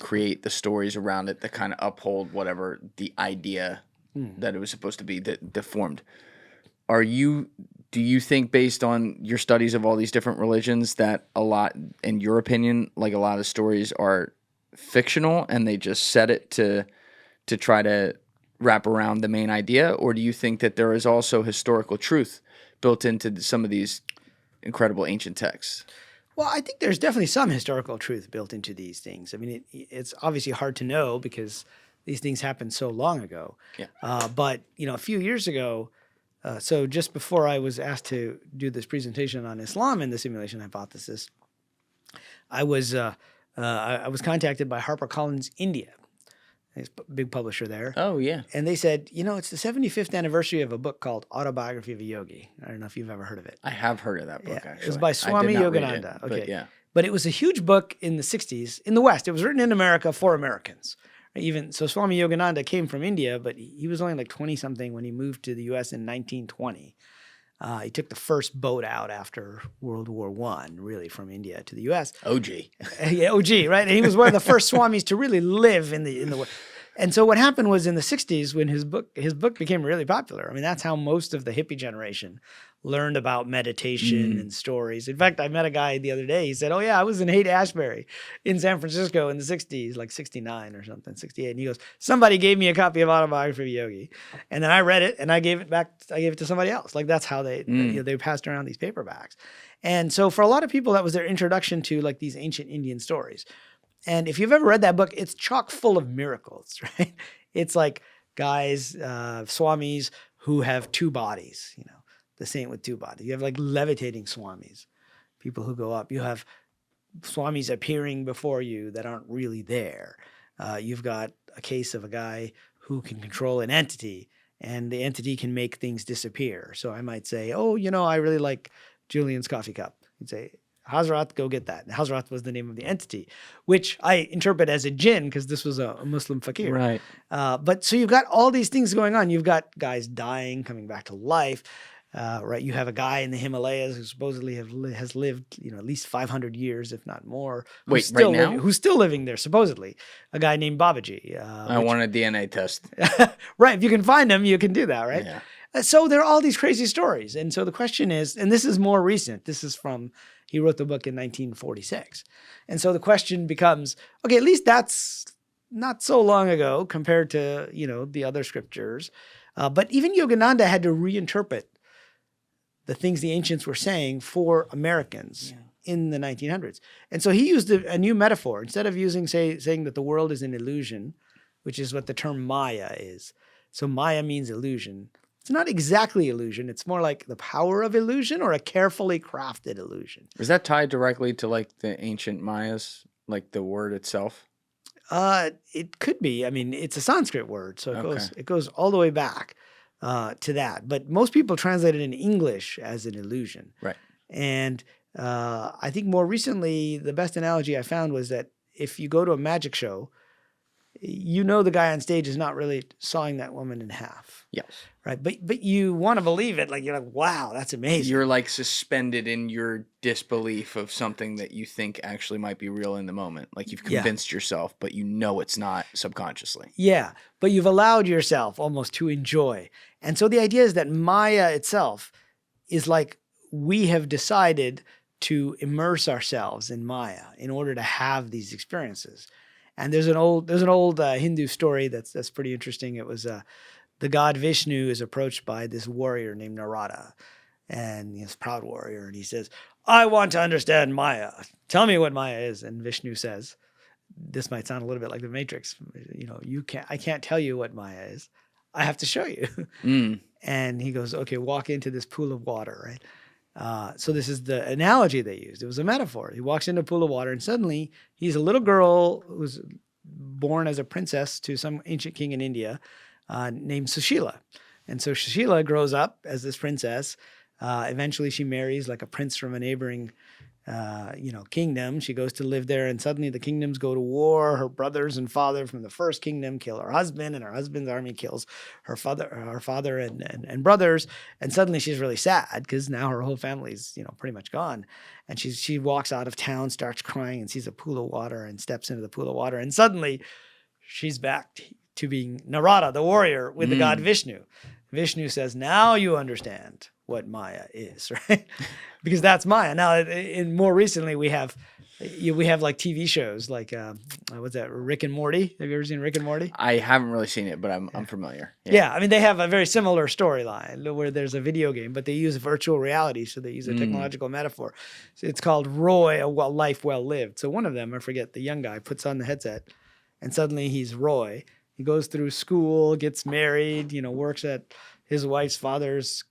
create the stories around it that kind of uphold whatever the idea that it was supposed to be that formed, do you think, based on your studies of all these different religions, that a lot, in your opinion, like a lot of stories are fictional and they just set it to try to wrap around the main idea? Or do you think that there is also historical truth built into some of these incredible ancient texts? Well, I think there's definitely some historical truth built into these things. I mean, it's obviously hard to know because these things happened so long ago. Yeah. But, a few years ago, so just before I was asked to do this presentation on Islam and the simulation hypothesis, I was contacted by HarperCollins India, it's a big publisher there. Oh, yeah. And they said, it's the 75th anniversary of a book called Autobiography of a Yogi. I don't know if you've ever heard of it. I have heard of that book, Yeah, actually. it was by Swami I did not read Yogananda. it, Okay. But yeah. But it was a huge book in the 60s in the West. It was written in America for Americans. So Swami Yogananda came from India, but he was only like 20-something when he moved to the U.S. in 1920. He took the first boat out after World War I, really, from India to the U.S. OG. Yeah, OG, right? And he was one of the first Swamis to really live in the West. And so what happened was in the 60s when his book became really popular. I mean, that's how most of the hippie generation learned about meditation and stories. In fact, I met a guy the other day. He said, oh, yeah, I was in Haight-Ashbury in San Francisco in the 60s, like 69 or something, 68. And he goes, somebody gave me a copy of Autobiography of a Yogi. And then I read it and I gave it to somebody else. Like that's how they passed around these paperbacks. And so for a lot of people, that was their introduction to like these ancient Indian stories. And if you've ever read that book, it's chock full of miracles, right? It's like guys, swamis who have two bodies, the saint with two bodies. You have like levitating swamis, people who go up. You have swamis appearing before you that aren't really there. You've got a case of a guy who can control an entity, and the entity can make things disappear. So I might say, oh, I really like Julian's coffee cup. You'd say, Hazrat, go get that. And Hazrat was the name of the entity, which I interpret as a jinn because this was a Muslim fakir. Right. But so you've got all these things going on. You've got guys dying, coming back to life. Right. You have a guy in the Himalayas who supposedly has lived, at least 500 years, if not more. Wait, right now? Who's still living there, supposedly. A guy named Babaji. I want a DNA test. Right. If you can find him, you can do that, right? Yeah. So there are all these crazy stories. And so the question is, and this is more recent. This is he wrote the book in 1946. And so the question becomes, okay, at least that's not so long ago compared to, the other scriptures. But even Yogananda had to reinterpret the things the ancients were saying for Americans in the 1900s. And so he used a new metaphor. Instead of saying that the world is an illusion, which is what the term Maya is. So Maya means illusion. It's not exactly illusion. It's more like the power of illusion or a carefully crafted illusion. Is that tied directly to like the ancient Mayas, like the word itself? It could be. I mean, it's a Sanskrit word, so it goes all the way back to that. But most people translate it in English as an illusion. Right. And I think more recently, the best analogy I found was that if you go to a magic show, the guy on stage is not really sawing that woman in half. Yes. Right. But you want to believe it. Like, you're like, wow, that's amazing. You're like suspended in your disbelief of something that you think actually might be real in the moment. Like you've convinced yourself, but it's not subconsciously. Yeah. But you've allowed yourself almost to enjoy. And so the idea is that Maya itself is like we have decided to immerse ourselves in Maya in order to have these experiences. And there's an old Hindu story that's pretty interesting. It was the god Vishnu is approached by this warrior named Narada, and he's a proud warrior, and he says, "I want to understand Maya. Tell me what Maya is." And Vishnu says, "This might sound a little bit like the Matrix. I can't tell you what Maya is. I have to show you." And he goes, "Okay, walk into this pool of water, right?" So this is the analogy they used. It was a metaphor. He walks into a pool of water, and suddenly he's a little girl who was born as a princess to some ancient king in India named Sushila. And so Sushila grows up as this princess. Eventually she marries like a prince from a neighboring kingdom. She goes to live there, and suddenly the kingdoms go to war. Her brothers and father from the first kingdom kill her husband, and her husband's army kills her father and brothers. And suddenly she's really sad because now her whole family's pretty much gone. And she walks out of town, starts crying, and sees a pool of water and steps into the pool of water. And suddenly she's back to being Narada, the warrior, with the god Vishnu. Vishnu says, "Now you understand what Maya is," right? Because that's Maya. Now, more recently, we have We have like TV shows like what's that? Rick and Morty. Have you ever seen Rick and Morty? I haven't really seen it, but I'm familiar. Yeah, I mean they have a very similar storyline where there's a video game, but they use virtual reality, so they use a technological metaphor. So it's called Roy, a life well lived. So one of them, I forget, the young guy puts on the headset, and suddenly he's Roy. He goes through school, gets married, works at his wife's father's,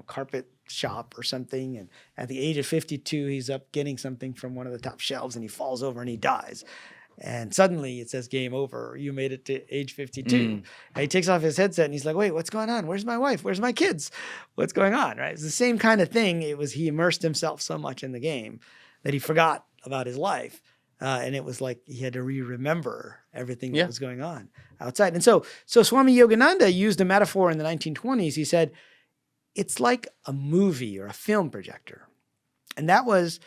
carpet shop or something. And at the age of 52, he's up getting something from one of the top shelves and he falls over and he dies. And suddenly it says game over. You made it to age 52. And he takes off his headset and he's like, wait, what's going on? Where's my wife? Where's my kids? What's going on? Right? It's the same kind of thing. He immersed himself so much in the game that he forgot about his life. And it was like he had to remember everything that was going on outside. And so Swami Yogananda used a metaphor in the 1920s. He said, it's like a movie or a film projector. And that was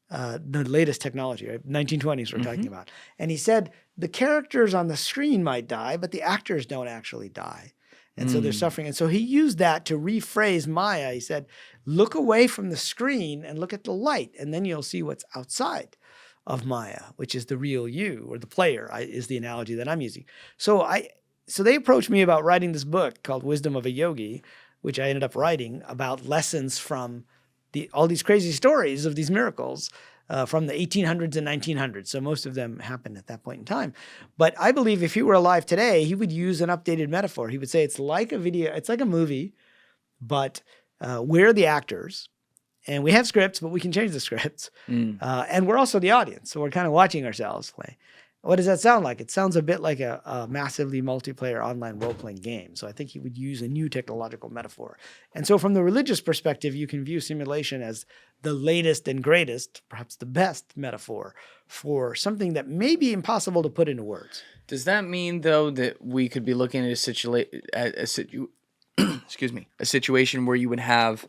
the latest technology, right? 1920s we're talking about. And he said, the characters on the screen might die, but the actors don't actually die. And so they're suffering. And so he used that to rephrase Maya. He said, look away from the screen and look at the light, and then you'll see what's outside of Maya, which is the real you, or the player is the analogy that I'm using. So they approached me about writing this book called Wisdom of a Yogi, which I ended up writing about lessons from all these crazy stories of these miracles from the 1800s and 1900s. So most of them happened at that point in time. But I believe if he were alive today, he would use an updated metaphor. He would say it's like a video, it's like a movie, but we're the actors. And we have scripts, but we can change the scripts. And we're also the audience. So we're kind of watching ourselves play. What does that sound like? It sounds a bit like a massively multiplayer online role-playing game. So I think he would use a new technological metaphor. And so from the religious perspective, you can view simulation as the latest and greatest, perhaps the best metaphor for something that may be impossible to put into words. Does that mean, though, that we could be looking at a situation where you would have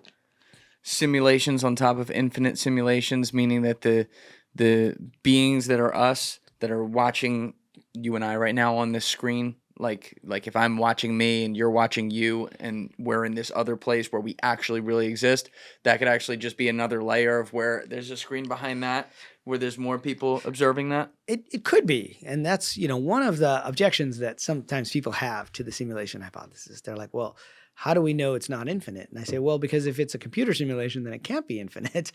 simulations on top of infinite simulations, meaning that the beings that are us, that are watching you and I right now on this screen, like if I'm watching me and you're watching you and we're in this other place where we actually really exist, that could actually just be another layer of where there's a screen behind that, where there's more people observing that? It could be. And that's, one of the objections that sometimes people have to the simulation hypothesis. They're like, well, how do we know it's not infinite? And I say, well, because if it's a computer simulation, then it can't be infinite.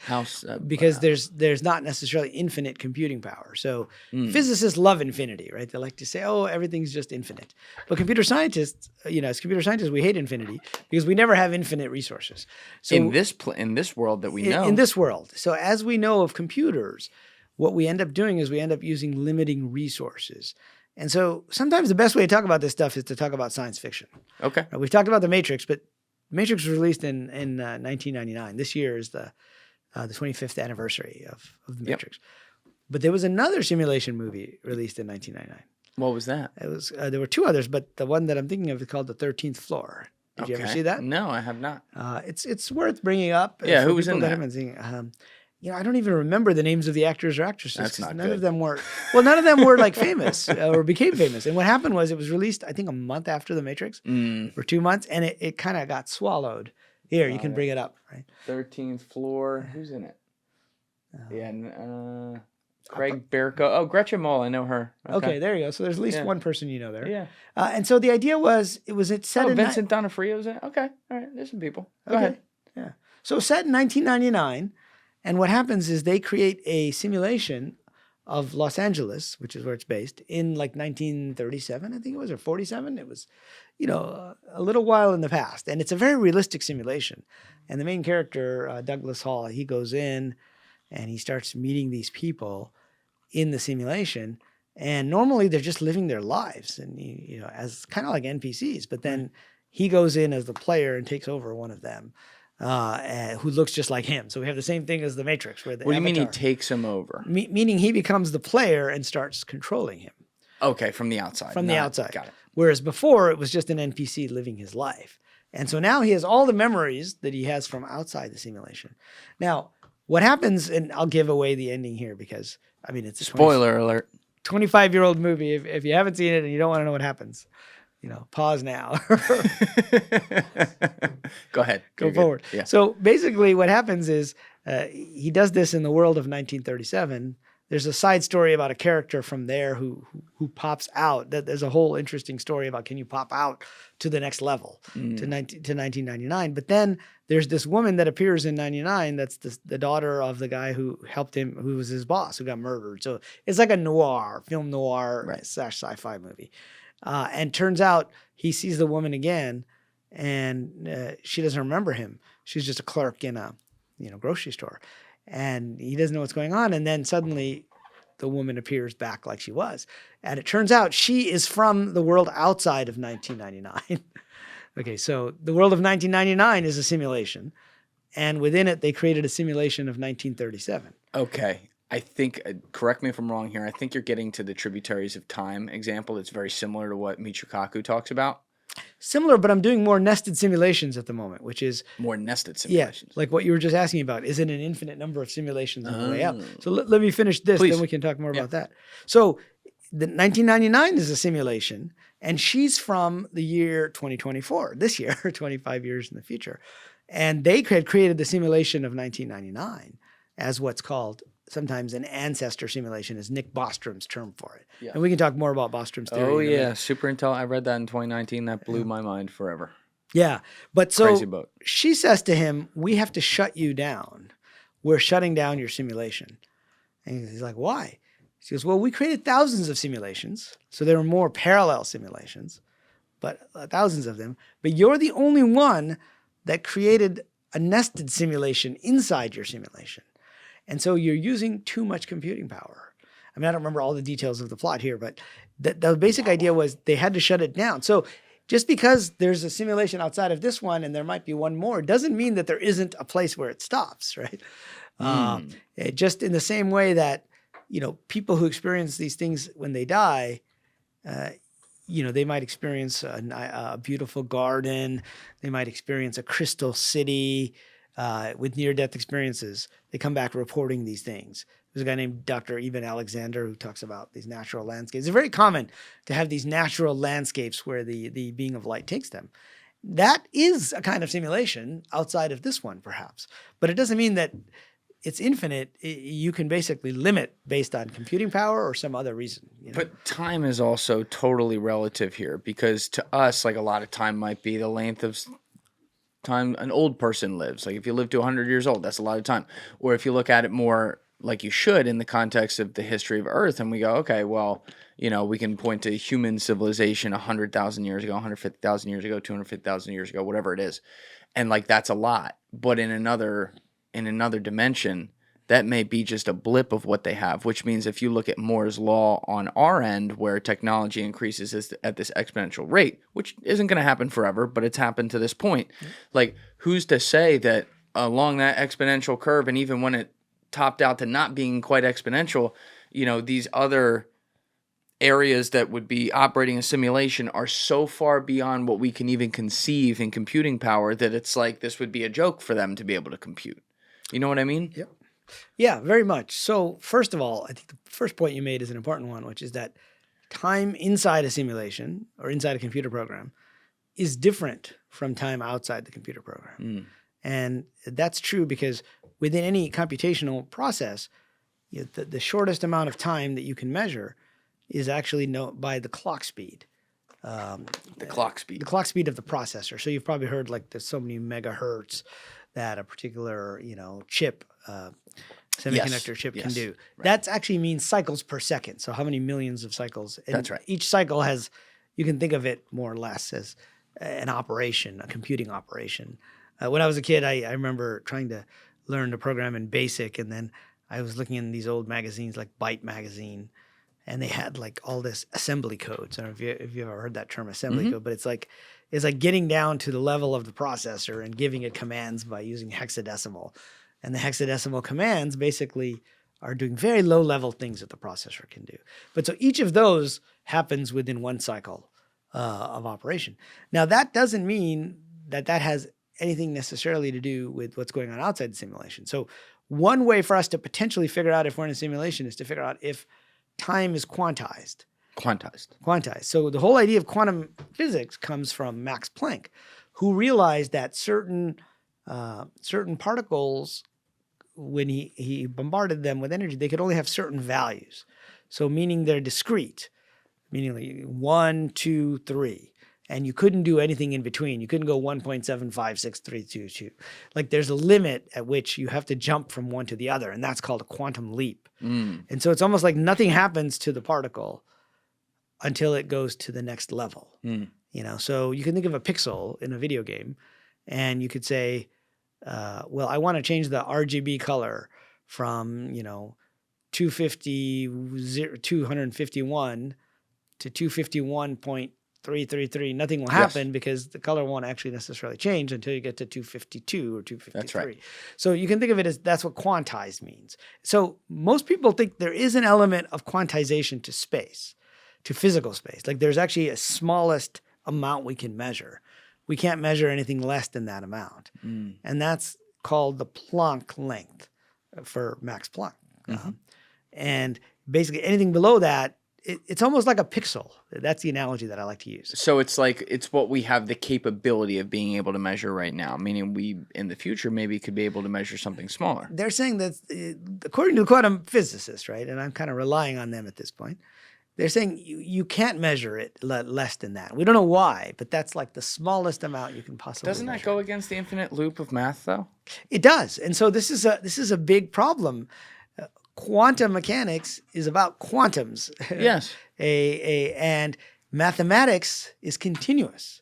Because there's not necessarily infinite computing power. So physicists love infinity, right? They like to say, oh, everything's just infinite. But computer scientists, as computer scientists, we hate infinity because we never have infinite resources. So in this world that we know. In this world. So as we know of computers, what we end up doing is we end up using limiting resources. And so sometimes the best way to talk about this stuff is to talk about science fiction. Okay. We've talked about The Matrix, but Matrix was released in 1999. This year is the 25th anniversary of The Matrix. But there was another simulation movie released in 1999. What was that? It was there were two others, but the one that I'm thinking of is called The 13th Floor. Did you ever see that? No, I have not. It's worth bringing up. Yeah, who was in that? I don't even remember the names of the actors or actresses. That's not none good. of them were. Well, none of them were like famous or became famous. And what happened was it was released, I think, a month after The Matrix, or 2 months, and it kind of got swallowed. Here, you can bring it up, right? 13th Floor. Who's in it? Craig Berko. Oh, Gretchen Mol. I know her. Okay, there you go. So there's at least one person you know there. Yeah. And so the idea was it set in Vincent D'Onofrio's in it. Okay. All right. There's some people. Go ahead. Yeah. So set in 1999. And what happens is they create a simulation of Los Angeles, which is where it's based, in like 1937, I think it was, or 47. It was, a little while in the past. And it's a very realistic simulation. And the main character, Douglas Hall, he goes in and he starts meeting these people in the simulation. And normally they're just living their lives and, as kind of like NPCs. But then he goes in as the player and takes over one of them. Who looks just like him. So we have the same thing as The Matrix. Where what do you mean he takes him over? Meaning he becomes the player and starts controlling him. Okay, from the outside. From the outside. Got it. Whereas before, it was just an NPC living his life. And so now he has all the memories that he has from outside the simulation. Now, what happens, and I'll give away the ending here because, it's a spoiler alert. 25-year-old movie. If you haven't seen it and you don't want to know what happens, pause now. Go ahead. Go forward. Yeah. So basically what happens is he does this in the world of 1937 there's a side story about a character from there who pops out. That there's a whole interesting story about can you pop out to the next level to 1999. But then there's this woman that appears in 99. That's the daughter of the guy who helped him, who was his boss, who got murdered. So it's like a film noir / sci-fi movie. And turns out he sees the woman again, and she doesn't remember him. She's just a clerk in a grocery store. And he doesn't know what's going on. And then suddenly the woman appears back like she was. And it turns out she is from the world outside of 1999. Okay, so the world of 1999 is a simulation. And within it, they created a simulation of 1937. Okay. I think, correct me if I'm wrong here, I think you're getting to the tributaries of time example that's very similar to what Michio Kaku talks about. Similar, but I'm doing more nested simulations at the moment, which is... More nested simulations. Yeah, like what you were just asking about. Is it an infinite number of simulations on the way up? So let me finish this, then we can talk more about that. So the 1999 is a simulation, and she's from the year 2024, this year, 25 years in the future. And they had created the simulation of 1999 as what's called sometimes an ancestor simulation, is Nick Bostrom's term for it. Yeah. And we can talk more about Bostrom's theory. Oh, yeah. Super intelligent. I read that in 2019. That blew my mind forever. Yeah. But so Crazy book. She says to him, we have to shut you down. We're shutting down your simulation. And he's like, why? She goes, well, we created thousands of simulations. So there were more parallel simulations, but thousands of them. But you're the only one that created a nested simulation inside your simulation. And so you're using too much computing power. I mean, I don't remember all the details of the plot here, but the basic idea was they had to shut it down. So just because there's a simulation outside of this one and there might be one more, doesn't mean that there isn't a place where it stops, right? Just in the same way that, people who experience these things when they die, they might experience a beautiful garden. They might experience a crystal city. With near-death experiences, they come back reporting these things. There's a guy named Dr. Eben Alexander who talks about these natural landscapes. It's very common to have these natural landscapes where the being of light takes them. That is a kind of simulation outside of this one, perhaps. But it doesn't mean that it's infinite. You can basically limit based on computing power or some other reason. But time is also totally relative here, because to us, like, a lot of time might be the length of time an old person lives. Like if you live to 100 years old, that's a lot of time. Or if you look at it more like you should in the context of the history of Earth, and we go, okay, well, we can point to human civilization 100,000 years ago, 150,000 years ago, 250,000 years ago, whatever it is. And like, that's a lot. But in another dimension, that may be just a blip of what they have, which means if you look at Moore's law on our end, where technology increases at this exponential rate, which isn't going to happen forever, but it's happened to this point. Like, who's to say that along that exponential curve, and even when it topped out to not being quite exponential, these other areas that would be operating a simulation are so far beyond what we can even conceive in computing power that it's like this would be a joke for them to be able to compute. You know what I mean? Yep. Yeah, very much. So first of all, I think the first point you made is an important one, which is that time inside a simulation or inside a computer program is different from time outside the computer program. And that's true because within any computational process, the shortest amount of time that you can measure is actually by the clock speed. The clock speed. The clock speed of the processor. So you've probably heard like there's so many megahertz that a particular, chip, semiconductor chip can do. Right. That actually means cycles per second. So how many millions of cycles? And that's right. Each cycle has, you can think of it more or less as an operation, a computing operation. When I was a kid, I remember trying to learn to program in BASIC, and then I was looking in these old magazines like Byte magazine, and they had like all this assembly codes. I don't know if you ever heard that term, assembly code, but it's like getting down to the level of the processor and giving it commands by using hexadecimal. And the hexadecimal commands basically are doing very low-level things that the processor can do. But so each of those happens within one cycle of operation. Now, that doesn't mean that has anything necessarily to do with what's going on outside the simulation. So one way for us to potentially figure out if we're in a simulation is to figure out if time is quantized. Quantized. So the whole idea of quantum physics comes from Max Planck, who realized that certain particles when he bombarded them with energy, they could only have certain values. So meaning they're discrete, meaning like 1, 2, 3. And you couldn't do anything in between. You couldn't go 1.756322. Like there's a limit at which you have to jump from one to the other, and that's called a quantum leap. And so it's almost like nothing happens to the particle until it goes to the next level. You know, so you can think of a pixel in a video game, and you could say, well, I want to change the RGB color from, you know, 251 to 251.333. Nothing will happen because the color won't actually necessarily change until you get to 252 or 253. That's right. So you can think of it as that's what quantized means. So most people think there is an element of quantization to space, to physical space. Like there's actually a smallest amount we can measure. We can't measure anything less than that amount. And that's called the Planck length for Max Planck. And basically anything below that, it's almost like a pixel. That's the analogy that I like to use. So it's like, it's what we have the capability of being able to measure right now, meaning we, in the future, maybe could be able to measure something smaller. They're saying that, according to quantum physicists, right, and I'm kind of relying on them at this point, they're saying you can't measure it less than that. We don't know why, but that's like the smallest amount you can possibly Doesn't that measure. go against the infinite loop of math, though? It does. And so this is a big problem. Quantum mechanics is about quantums. Yes. And mathematics is continuous,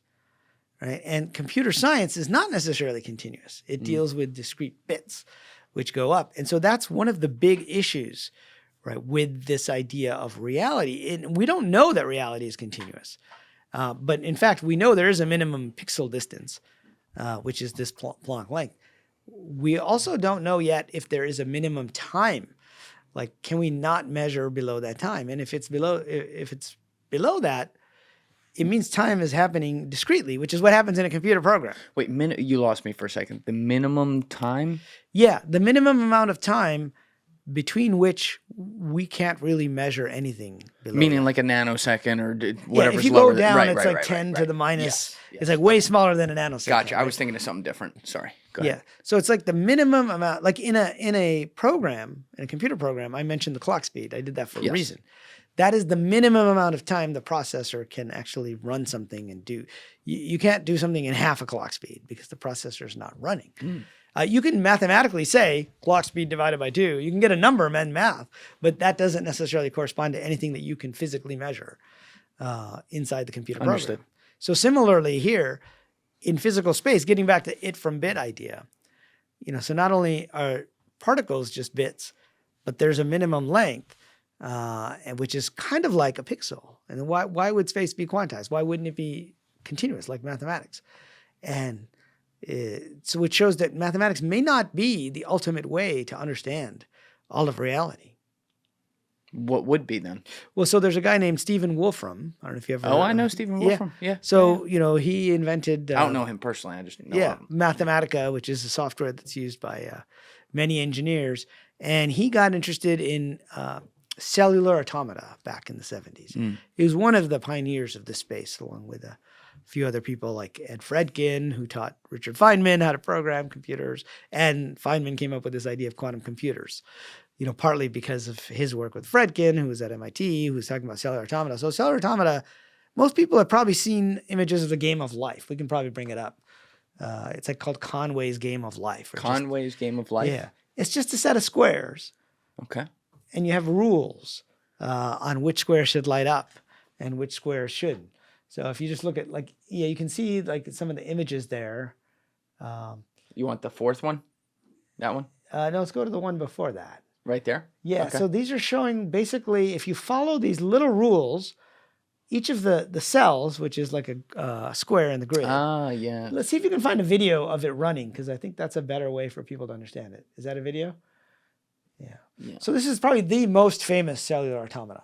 right? And computer science is not necessarily continuous. It deals with discrete bits, which go up. And so that's one of the big issues, right, with this idea of reality. And we don't know that reality is continuous. But in fact, we know there is a minimum pixel distance, which is this Planck length. We also don't know yet if there is a minimum time. Like, can we not measure below that time? And if it's below that, it means time is happening discretely, which is what happens in a computer program. Wait, you lost me for a second. The minimum time? Yeah, the minimum amount of time between which we can't really measure anything below. Meaning that. like a nanosecond or whatever. Yeah, if you go down, it's like 10 to the minus. Yes. It's like way smaller than a nanosecond. Gotcha. Right? I was thinking of something different. Sorry. Go ahead. Yeah. So it's like the minimum amount, like in a program, in a computer program, I mentioned the clock speed. I did that for a reason. That is the minimum amount of time the processor can actually run something and do. You can't do something in half a clock speed because the processor is not running. You can mathematically say clock speed divided by 2. You can get a number in math, but that doesn't necessarily correspond to anything that you can physically measure inside the computer program. So similarly here, in physical space, getting back to it from bit idea, you know, so not only are particles just bits, but there's a minimum length, and which is kind of like a pixel. And why would space be quantized? Why wouldn't it be continuous like mathematics? And so it shows that mathematics may not be the ultimate way to understand all of reality. What would be then? Well, so there's a guy named Stephen Wolfram. I don't know if you ever. Oh, I know Stephen Wolfram. Yeah. So you know he invented. I don't know him personally. I just know him. Mathematica, which is a software that's used by many engineers, and he got interested in cellular automata back in the 70s. He was one of the pioneers of this space, along with a few other people like Ed Fredkin, who taught Richard Feynman how to program computers, and Feynman came up with this idea of quantum computers. You know, partly because of his work with Fredkin, who was at MIT, who was talking about cellular automata. So cellular automata, most people have probably seen images of the game of life. We can probably bring it up. It's like called Conway's Game of Life. Conway's Game of Life? Yeah. It's just a set of squares. Okay. And you have rules on which squares should light up and which squares shouldn't. So if you just look at you can see like some of the images there. You want the fourth one? That one? No, let's go to the one before that. Right there? Yeah, Okay. so these are showing basically if you follow these little rules, each of the cells, which is like a square in the grid. Ah, yeah. Let's see if you can find a video of it running, because I think that's a better way for people to understand it. Is that a video? Yeah. So this is probably the most famous cellular automata.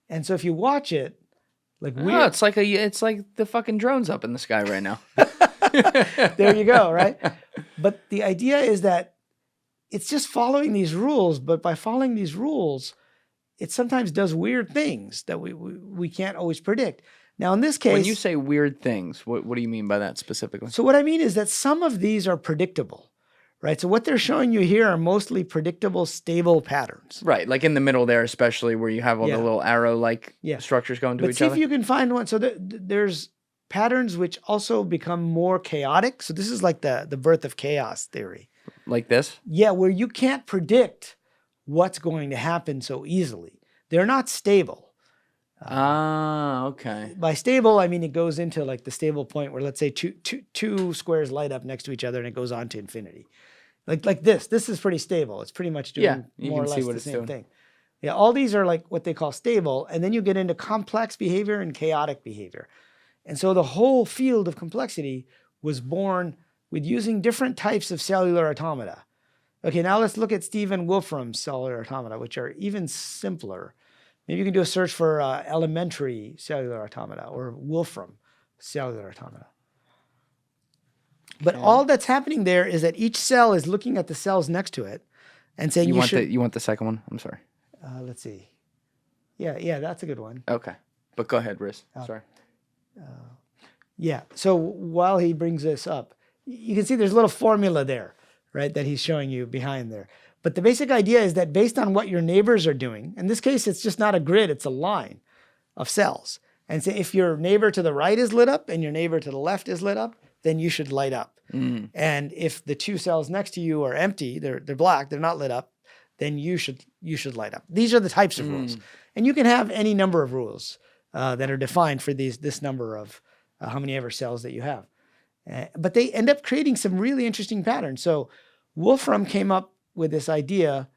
And so if you watch it, it's like the fucking drones up in the sky right now. There you go, right? But the idea is that it's just following these rules, but by following these rules, it sometimes does weird things that we can't always predict. Now, in this case... When you say weird things, what do you mean by that specifically? So what I mean is that some of these are predictable, right? So what they're showing you here are mostly predictable, stable patterns. Right, like in the middle there, especially where you have all the little arrow-like structures going to But each see other. if you can find one. So there's patterns which also become more chaotic. So this is like the birth of chaos theory. Like this? Yeah, where you can't predict what's going to happen so easily. They're not stable. Okay. By stable, I mean it goes into like the stable point where, let's say, two squares light up next to each other and it goes on to infinity. Like this. This is pretty stable. It's pretty much doing more or less the same thing. Yeah, all these are like what they call stable, and then you get into complex behavior and chaotic behavior. And so the whole field of complexity was born with using different types of cellular automata. Okay, now let's look at Stephen Wolfram's cellular automata, which are even simpler. Maybe you can do a search for elementary cellular automata or Wolfram cellular automata. But all that's happening there is that each cell is looking at the cells next to it and saying you want the second one? I'm sorry. Let's see. Yeah, that's a good one. Okay. But go ahead, Riz. Sorry. Yeah. So while he brings this up, you can see there's a little formula there, right, that he's showing you behind there. But the basic idea is that based on what your neighbors are doing, in this case, it's just not a grid, it's a line of cells. And so if your neighbor to the right is lit up and your neighbor to the left is lit up, then you should light up. And if the two cells next to you are empty, they're black, they're not lit up, then you should light up. These are the types of rules. And you can have any number of rules that are defined for this number of how many ever cells that you have. But they end up creating some really interesting patterns. So Wolfram came up with this idea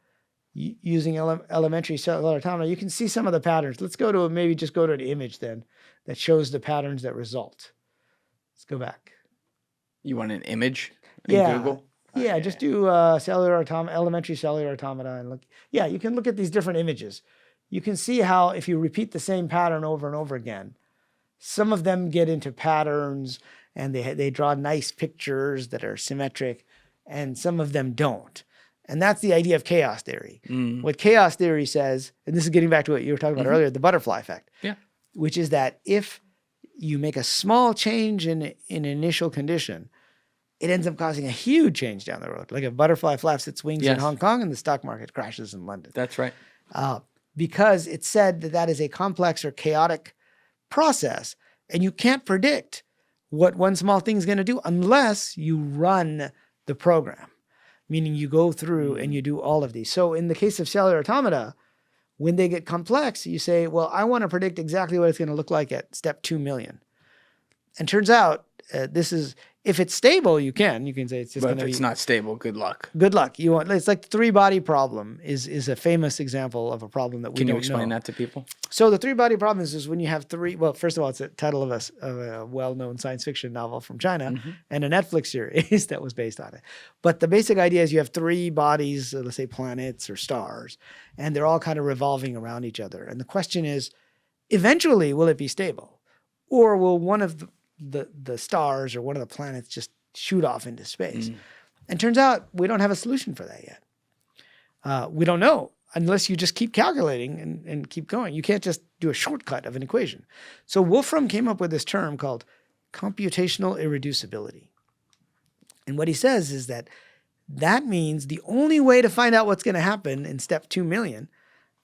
using elementary cellular automata. You can see some of the patterns. Let's go to just go to an image then that shows the patterns that result. Let's go back. You want an image in Google? Yeah, just do elementary cellular automata and look. Yeah, you can look at these different images. You can see how if you repeat the same pattern over and over again, some of them get into patterns and they draw nice pictures that are symmetric, and some of them don't. And that's the idea of chaos theory. What chaos theory says, and this is getting back to what you were talking about earlier, the butterfly effect, which is that if you make a small change in an initial condition, it ends up causing a huge change down the road. Like a butterfly flaps its wings in Hong Kong and the stock market crashes in London. That's right. Because it's said that is a complex or chaotic process, and you can't predict what one small thing is going to do unless you run the program, meaning you go through and you do all of these. So in the case of cellular automata, when they get complex, you say, well, I want to predict exactly what it's going to look like at step 2 million. And turns out if it's stable, you can say it's just going to be. But if it's not stable, good luck. Good luck. It's like the 3-body problem is a famous example of a problem that we don't know. Can you explain that to people? So the 3-body problem is when you have first of all, it's a title of a well-known science fiction novel from China and a Netflix series that was based on it. But the basic idea is you have 3 bodies, let's say planets or stars, and they're all kind of revolving around each other. And the question is, eventually, will it be stable? Or will one of the stars or one of the planets just shoot off into space? And turns out we don't have a solution for that yet. We don't know unless you just keep calculating and keep going. You can't just do a shortcut of an equation. So Wolfram came up with this term called computational irreducibility. And what he says is that means the only way to find out what's going to happen in step 2 million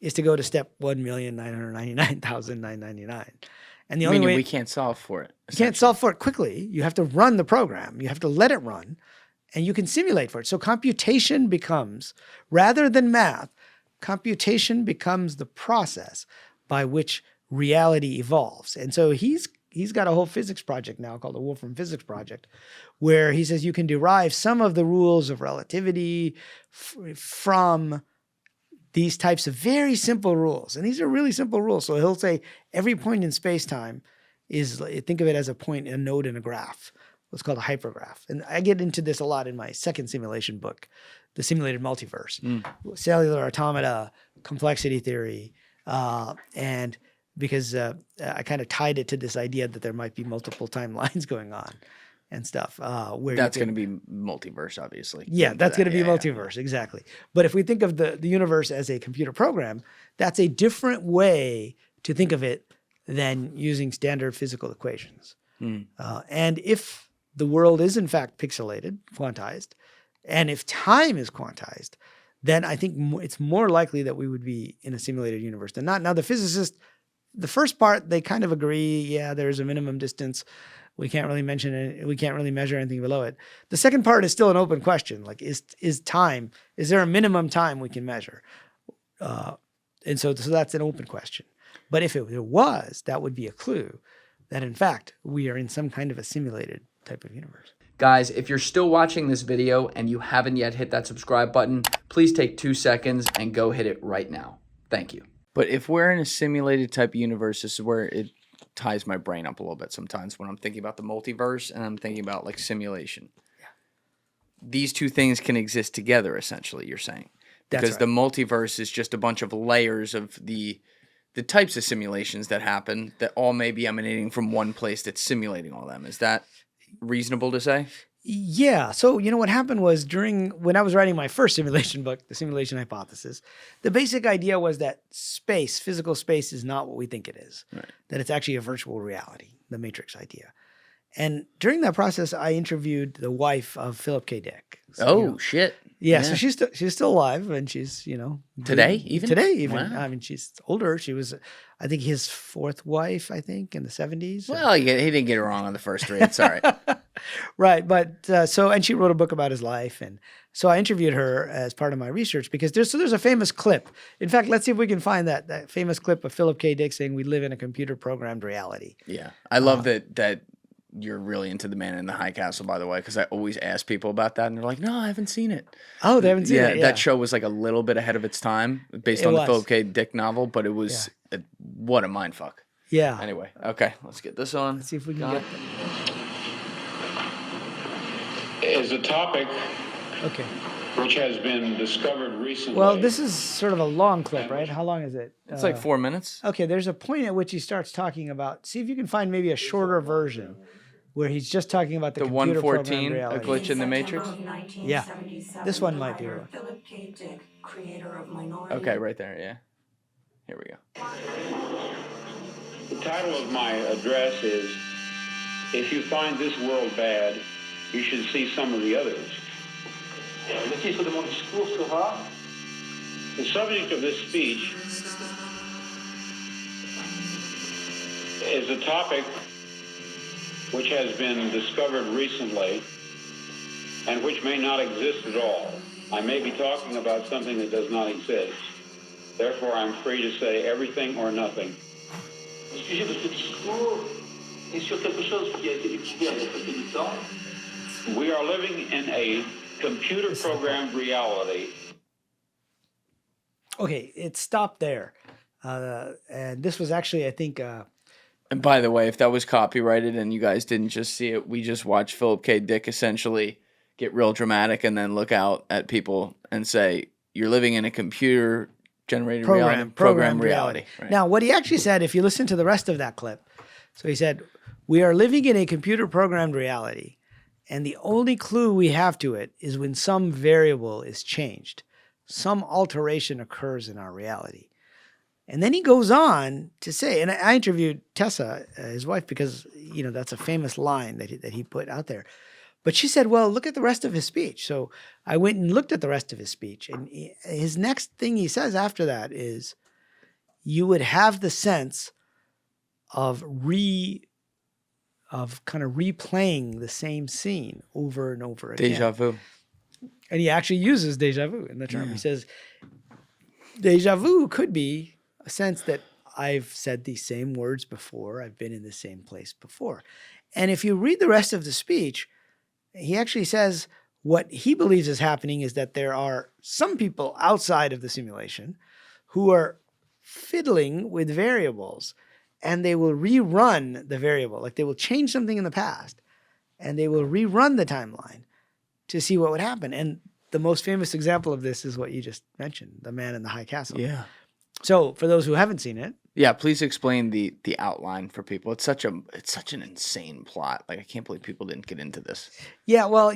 is to go to step 1,999,999. And the only way we can't solve for it. You can't solve for it quickly. You have to run the program. You have to let it run, and you can simulate for it. So computation becomes, rather than math, computation becomes the process by which reality evolves. And so he's got a whole physics project now called the Wolfram Physics Project, where he says you can derive some of the rules of relativity from these types of very simple rules. And these are really simple rules. So he'll say every point in space-time think of it as a point, a node in a graph, what's called a hypergraph. And I get into this a lot in my second simulation book, The Simulated Multiverse, cellular automata, complexity theory, and because I kind of tied it to this idea that there might be multiple timelines going on and stuff. Where that's going to be multiverse, obviously. Yeah, that's going to be multiverse, exactly. But if we think of the universe as a computer program, that's a different way to think of it than using standard physical equations. And if the world is in fact pixelated, quantized, And if time is quantized, then I think it's more likely that we would be in a simulated universe than not. Now, the physicists, the first part, they kind of agree, yeah, there's a minimum distance. We can't really mention it. We can't really measure anything below it. The second part is still an open question. Like, is time, is there a minimum time we can measure? And so that's an open question. But if it was, that would be a clue that, in fact, we are in some kind of a simulated type of universe. Guys, if you're still watching this video and you haven't yet hit that subscribe button, please take 2 seconds and go hit it right now. Thank you. But if we're in a simulated type of universe, this is where it ties my brain up a little bit sometimes when I'm thinking about the multiverse and I'm thinking about like simulation. Yeah. These two things can exist together, essentially, you're saying. Because the multiverse is just a bunch of layers of the types of simulations that happen that all may be emanating from one place that's simulating all them. Is that reasonable to say? Yeah. So, what happened was when I was writing my first simulation book, The Simulation Hypothesis, the basic idea was that physical space is not what we think it is, right. That it's actually a virtual reality, the Matrix idea. And during that process, I interviewed the wife of Philip K. Dick. So, shit. Yeah, so she's still alive, and she's today even. Wow. I mean, she's older. She was, I think, his fourth wife. I think in the 70s. Well, he didn't get it wrong on the first three. It's all right. Right, but and she wrote a book about his life, and so I interviewed her as part of my research because there's a famous clip. In fact, let's see if we can find that famous clip of Philip K. Dick saying we live in a computer programmed reality. Yeah, I love that. You're really into The Man in the High Castle, by the way, because I always ask people about that, and they're like, no, I haven't seen it. Oh, they haven't seen it? Yeah, that show was like a little bit ahead of its time based on the Philip K. Dick novel, but it was, what a mindfuck. Yeah. Anyway, okay, let's get this on. Let's see if we can get Is a topic which has been discovered recently. Well, this is sort of a long clip, right? How long is it? It's like 4 minutes. Okay, there's a point at which he starts talking about, see if you can find maybe a shorter version where he's just talking about the computer 114, reality. a glitch in the Matrix? Yeah, this one might be one. Philip K. Dick, creator of Minority. Okay, right there, yeah. Here we go. The title of my address is, If You Find This World Bad, You Should See Some of the Others. The subject of this speech is a topic which has been discovered recently and which may not exist at all. I may be talking about something that does not exist. Therefore, I'm free to say everything or nothing. We are living in a computer-programmed reality. Okay, it stopped there. And this was actually, I think... And by the way, if that was copyrighted and you guys didn't just see it, we just watched Philip K. Dick essentially get real dramatic and then look out at people and say, you're living in a computer-generated programmed reality. Right. Now, what he actually said, if you listen to the rest of that clip, so he said, we are living in a computer-programmed reality, and the only clue we have to it is when some variable is changed. Some alteration occurs in our reality. And then he goes on to say, and I interviewed Tessa, his wife, because, that's a famous line that he put out there. But she said, well, look at the rest of his speech. So I went and looked at the rest of his speech. And his next thing he says after that is, you would have the sense of kind of replaying the same scene over and over again. Deja vu. And he actually uses deja vu in the term. Yeah. He says, deja vu could be a sense that I've said these same words before. I've been in the same place before. And if you read the rest of the speech, he actually says what he believes is happening is that there are some people outside of the simulation who are fiddling with variables, and they will rerun the variable. Like they will change something in the past, and they will rerun the timeline to see what would happen. And the most famous example of this is what you just mentioned, The Man in the High Castle. Yeah. So for those who haven't seen it. Yeah, please explain the outline for people. It's such an insane plot. Like, I can't believe people didn't get into this. Yeah, well,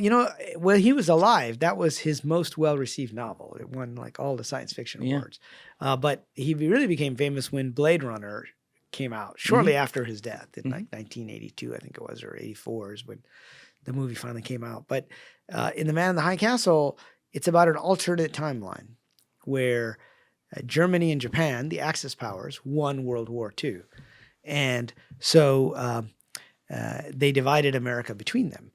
when he was alive, that was his most well-received novel. It won like all the science fiction awards. But he really became famous when Blade Runner came out shortly after his death in like 1982, I think it was, or 84 is when the movie finally came out. But in The Man in the High Castle, it's about an alternate timeline where Germany and Japan, the Axis powers, won World War II. And so they divided America between them.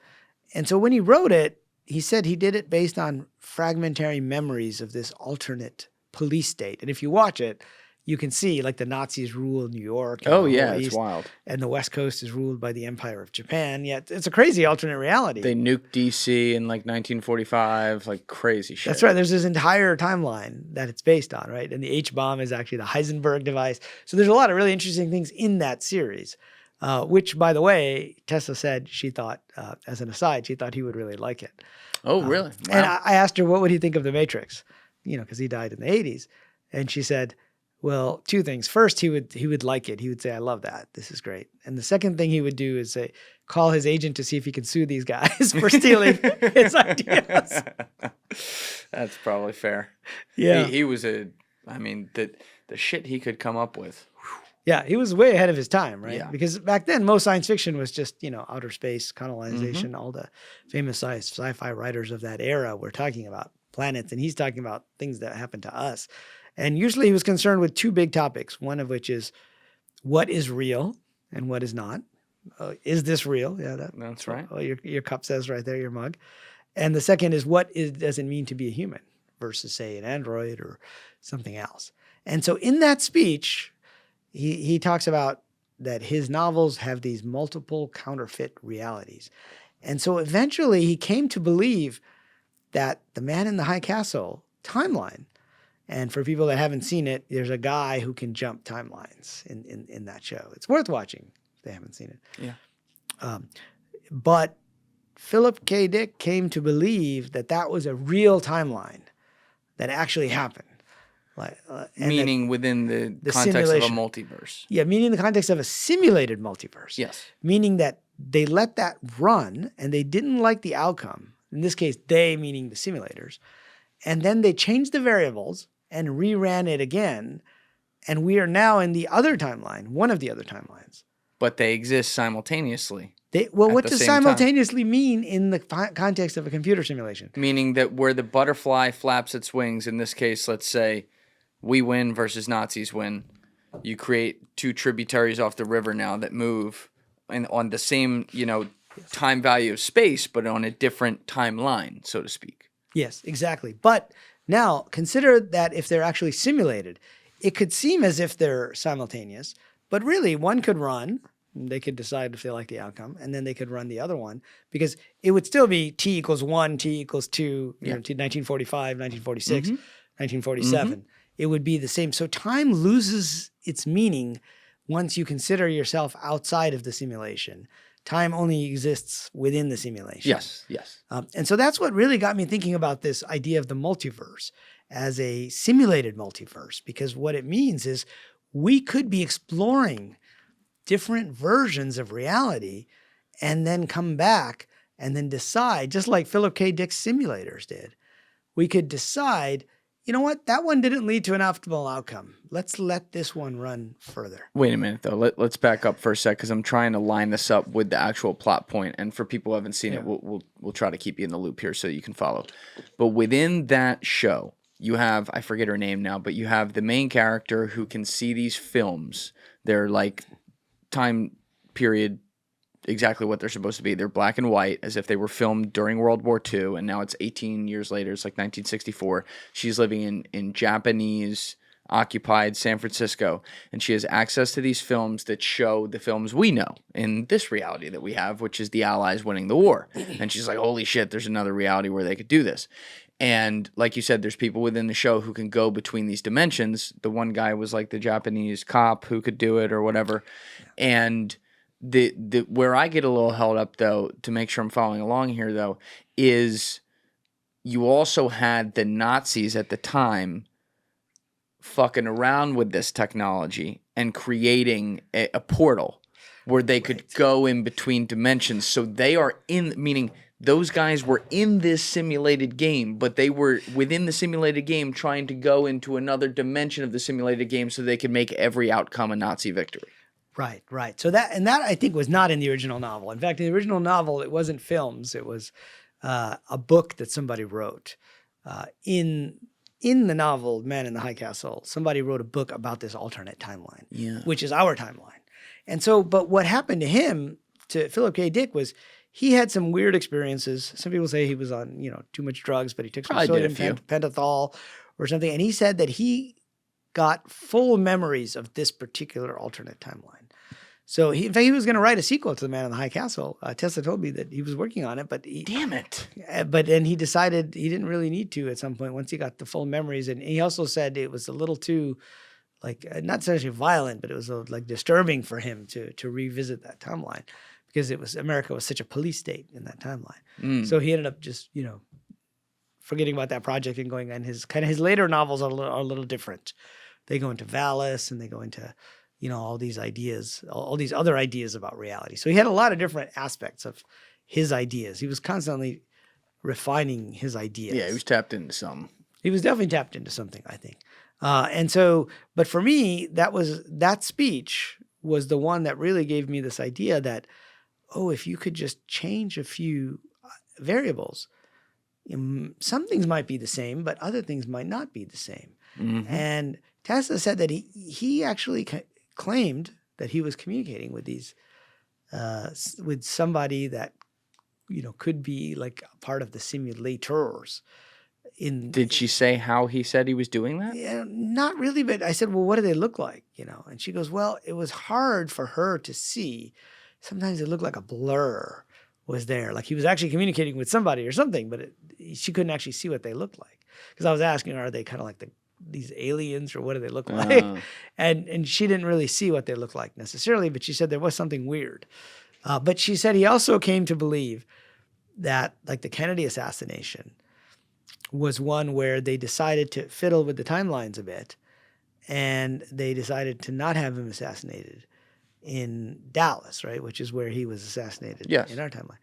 And so when he wrote it, he said he did it based on fragmentary memories of this alternate police state. And if you watch it, you can see like the Nazis rule New York. Oh, yeah, it's wild. And the West Coast is ruled by the Empire of Japan. Yet it's a crazy alternate reality. They nuked DC in like 1945, like crazy shit. That's right. There's this entire timeline that it's based on, right? And the H-bomb is actually the Heisenberg device. So there's a lot of really interesting things in that series, which, by the way, Tessa said she thought, as an aside, she thought he would really like it. Oh, really? Wow. And I asked her, what would he think of The Matrix? You know, because he died in the 80s. And she said, well, two things. First, he would like it. He would say, I love that. This is great. And the second thing he would do is say, call his agent to see if he can sue these guys for stealing his ideas. That's probably fair. Yeah. He was the shit he could come up with. Yeah, he was way ahead of his time, right? Yeah. Because back then, most science fiction was just, you know, outer space, colonization. All the famous sci-fi writers of that era were talking about planets, and he's talking about things that happen to us. And usually he was concerned with two big topics, one of which is what is real and what is not. Is this real? Yeah, that's right. Oh, your cup says right there, your mug. And the second is does it mean to be a human versus, say, an android or something else. And so in that speech, he talks about that his novels have these multiple counterfeit realities. And so eventually he came to believe that The Man in the High Castle timeline, and for people that haven't seen it, there's a guy who can jump timelines in that show. It's worth watching if they haven't seen it. Yeah. But Philip K. Dick came to believe that was a real timeline that actually happened. Meaning within the context simulation. of a multiverse. Yeah, meaning in the context of a simulated multiverse. Yes. Meaning that they let that run and they didn't like the outcome. In this case, they meaning the simulators. And then they changed the variables and reran it again. And we are now in the other timeline, one of the other timelines. But they exist simultaneously. What does simultaneously mean in the context of a computer simulation? Meaning that where the butterfly flaps its wings, in this case, let's say we win versus Nazis win, you create two tributaries off the river now that move and on the same, time value of space, but on a different timeline, so to speak. Yes, exactly. But now consider that if they're actually simulated, it could seem as if they're simultaneous, but really one could run. They could decide if they like the outcome, and then they could run the other one because it would still be T equals 1, T equals 2, 1945, 1946, 1947. It would be the same. So time loses its meaning once you consider yourself outside of the simulation. Time only exists within the simulation. Yes. And so that's what really got me thinking about this idea of the multiverse as a simulated multiverse, because what it means is we could be exploring different versions of reality and then come back and then decide, just like Philip K. Dick's simulators did. We could decide, you know what, that one didn't lead to an optimal outcome. Let's let this one run further. Wait a minute, though. Let's back up for a sec because I'm trying to line this up with the actual plot point. And for people who haven't seen it, we'll try to keep you in the loop here so you can follow. But within that show, you have, I forget her name now, but you have the main character who can see these films. They're like time period exactly what they're supposed to be. They're black and white as if they were filmed during World War II, and now it's 18 years later. It's like 1964. She's living in Japanese occupied San Francisco, and she has access to these films that show the films we know in this reality that we have, which is the Allies winning the war. And she's like, holy shit, there's another reality where they could do this. And like you said, there's people within the show who can go between these dimensions. The one guy was like the Japanese cop who could do it or whatever. And the where I get a little held up, though, to make sure I'm following along here, though, is you also had the Nazis at the time fucking around with this technology and creating a portal where they could go in between dimensions. So they are meaning those guys were in this simulated game, but they were within the simulated game trying to go into another dimension of the simulated game so they could make every outcome a Nazi victory. Right, right. So that I think was not in the original novel. In fact, in the original novel, it wasn't films. It was a book that somebody wrote. In the novel, Man in the High Castle, somebody wrote a book about this alternate timeline, which is our timeline. And so, but what happened to him, to Philip K. Dick, was he had some weird experiences. Some people say he was on, too much drugs, but he took some sodium pentothal or something. And he said that he got full memories of this particular alternate timeline. So in fact, he was going to write a sequel to The Man in the High Castle. Tessa told me that he was working on it, but damn it. But then he decided he didn't really need to at some point once he got the full memories. And he also said it was a little too, not necessarily violent, but it was disturbing for him to revisit that timeline because America was such a police state in that timeline. So he ended up just forgetting about that project and going on his later novels are a little different. They go into Valis and they go into all these ideas, all these other ideas about reality. So he had a lot of different aspects of his ideas. He was constantly refining his ideas. Yeah, he was tapped into something. He was definitely tapped into something, I think. And so, but for me, that speech was the one that really gave me this idea that, if you could just change a few variables, some things might be the same, but other things might not be the same. Mm-hmm. And Tesla said that he actually claimed that he was communicating with these, with somebody that, could be like a part of the simulators. Did she say how he said he was doing that? Yeah, not really, but I said, well, what do they look like? And she goes, well, it was hard for her to see. Sometimes it looked like a blur was there. Like he was actually communicating with somebody or something, but she couldn't actually see what they looked like. Because I was asking her, are they kind of like these aliens or what do they look like? And she didn't really see what they looked like necessarily, but she said there was something weird. But she said he also came to believe that like the Kennedy assassination was one where they decided to fiddle with the timelines a bit and they decided to not have him assassinated in Dallas, right, which is where he was assassinated in our timeline.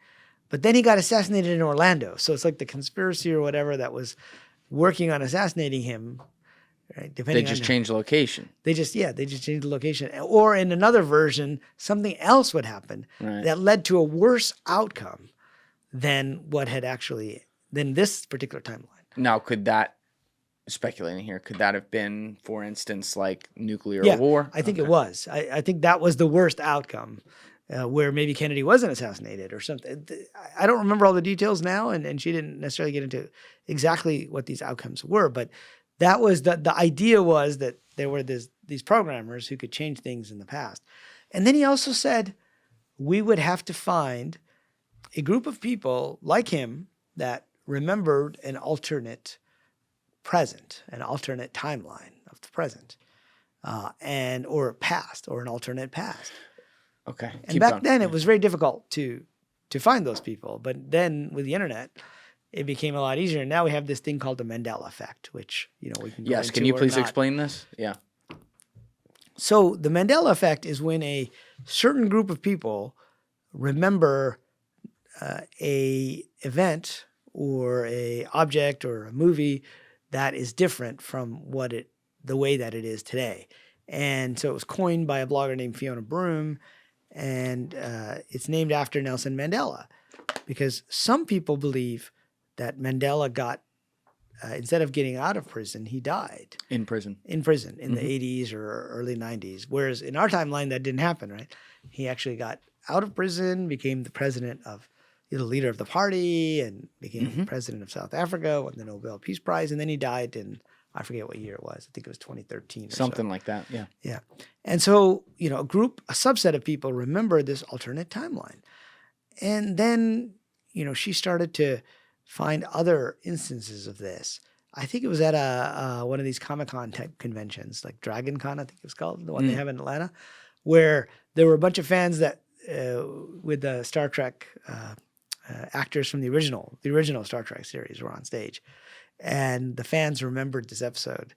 But then he got assassinated in Orlando. So it's like the conspiracy or whatever that was working on assassinating him. Right? They just changed the location. They just changed the location. Or in another version, something else would happen that led to a worse outcome than than this particular timeline. Now, speculating here, could that have been, for instance, like nuclear war? I think it was. I think that was the worst outcome, where maybe Kennedy wasn't assassinated or something. I don't remember all the details now, and she didn't necessarily get into exactly what these outcomes were, but that was the idea was that there were these programmers who could change things in the past. And then he also said we would have to find a group of people like him that remembered an alternate present, an alternate timeline of the present, or past, or an alternate past. Okay. And back then it was very difficult to find those people. But then with the internet, it became a lot easier. And now we have this thing called the Mandela effect, which, we can go into. Yes, can you please explain this? Yeah. So the Mandela effect is when a certain group of people remember a event or a object or a movie that is different from the way that it is today. And so it was coined by a blogger named Fiona Broom, and it's named after Nelson Mandela, because some people believe that Mandela got, instead of getting out of prison, he died. In prison in the 80s or early 90s. Whereas in our timeline, that didn't happen, right? He actually got out of prison, became the president of, the leader of the party, and became president of South Africa, won the Nobel Peace Prize, and then he died in, I forget what year it was. I think it was 2013 or something like that, yeah. Yeah. And so, a subset of people remember this alternate timeline. And then, she started to find other instances of this. I think it was at one of these Comic-Con type conventions, like Dragon Con, I think it was called, the one they have in Atlanta, where there were a bunch of fans that, with the Star Trek actors from the original Star Trek series were on stage. And the fans remembered this episode.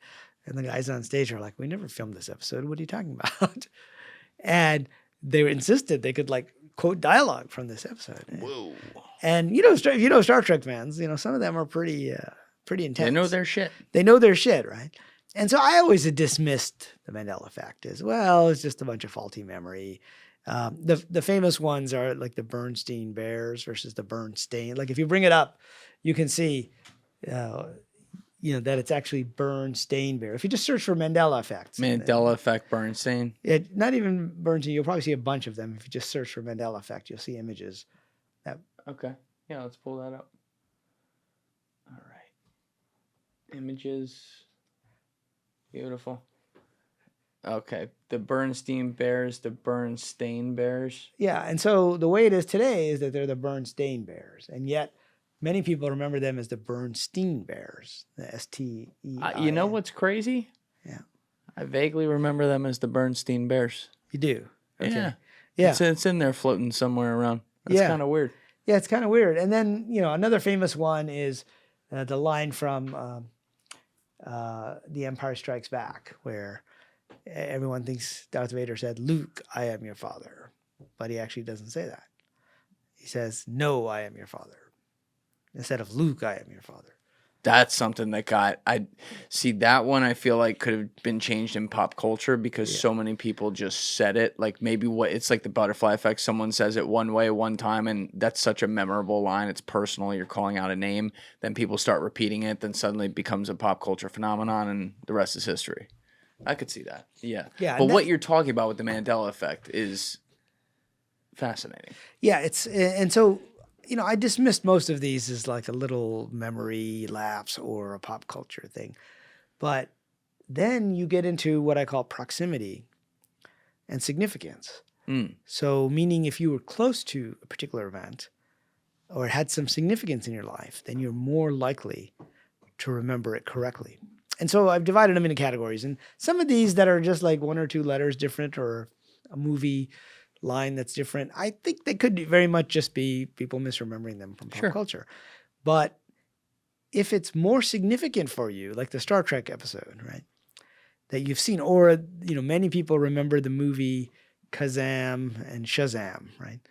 And the guys on stage are like, we never filmed this episode. What are you talking about? And they insisted they could quote dialogue from this episode. Whoa. And Star Trek fans, some of them are pretty intense. They know their shit. They know their shit, right? And so I always had dismissed the Mandela effect as, well, it's just a bunch of faulty memory. The famous ones are like the Bernstein Bears versus the Bernstein. Like if you bring it up, you can see, that it's actually Bernstein Bear. If you just search for Mandela effects. Mandela effect Bernstein. Not even Bernstein. You'll probably see a bunch of them. If you just search for Mandela effect, you'll see images. Okay. Yeah, let's pull that up. All right. Images. Beautiful. Okay. The Bernstein Bears, the Bernstein Bears. Yeah. And so the way it is today is that they're the Bernstein Bears. And yet many people remember them as the Bernstein Bears, the S-T-E-I-N. You know what's crazy? Yeah. I vaguely remember them as the Bernstein Bears. You do? Okay. Yeah. Yeah. It's in there floating somewhere around. That's kind of weird. Yeah, it's kind of weird. And then, another famous one is the line from The Empire Strikes Back, where everyone thinks Darth Vader said, "Luke, I am your father." But he actually doesn't say that. He says, "No, I am your father." Instead of "Luke, I am your father." That's something that that one I feel like could have been changed in pop culture because so many people just said it. Like maybe it's like the butterfly effect. Someone says it one way one time and that's such a memorable line. It's personal. You're calling out a name. Then people start repeating it. Then suddenly it becomes a pop culture phenomenon and the rest is history. I could see that. Yeah. Yeah. But what you're talking about with the Mandela effect is fascinating. Yeah. And so, I dismissed most of these as like a little memory lapse or a pop culture thing. But then you get into what I call proximity and significance. So meaning if you were close to a particular event or it had some significance in your life, then you're more likely to remember it correctly. And so I've divided them into categories. And some of these that are just like one or two letters different or a movie line that's different, I think they could very much just be people misremembering them from pop culture. But if it's more significant for you, like the Star Trek episode, right, that you've seen, or many people remember the movie Kazam and Shazam, right,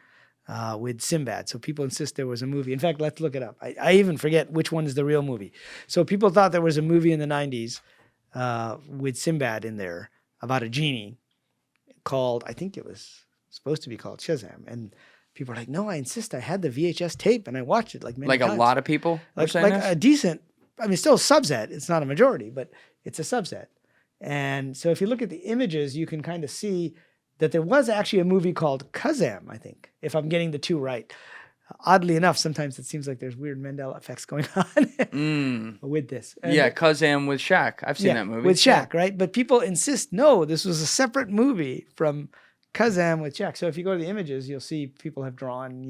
with Sinbad. So people insist there was a movie. In fact, let's look it up. I even forget which one is the real movie. So people thought there was a movie in the 90s with Sinbad in there about a genie called, I think it was supposed to be called Shazam, and people are like, "No, I insist. I had the VHS tape and I watched it like many times." Like a lot of people like this? A decent. I mean, still a subset. It's not a majority, but it's a subset. And so if you look at the images, you can kind of see that there was actually a movie called Kazam, I think, if I'm getting the two right. Oddly enough, sometimes it seems like there's weird Mandela effects going on with this. And Kazam with Shaq. I've seen that movie. With Shaq, right? But people insist, no, this was a separate movie from Kazam with Shaq. So if you go to the images, you'll see people have drawn,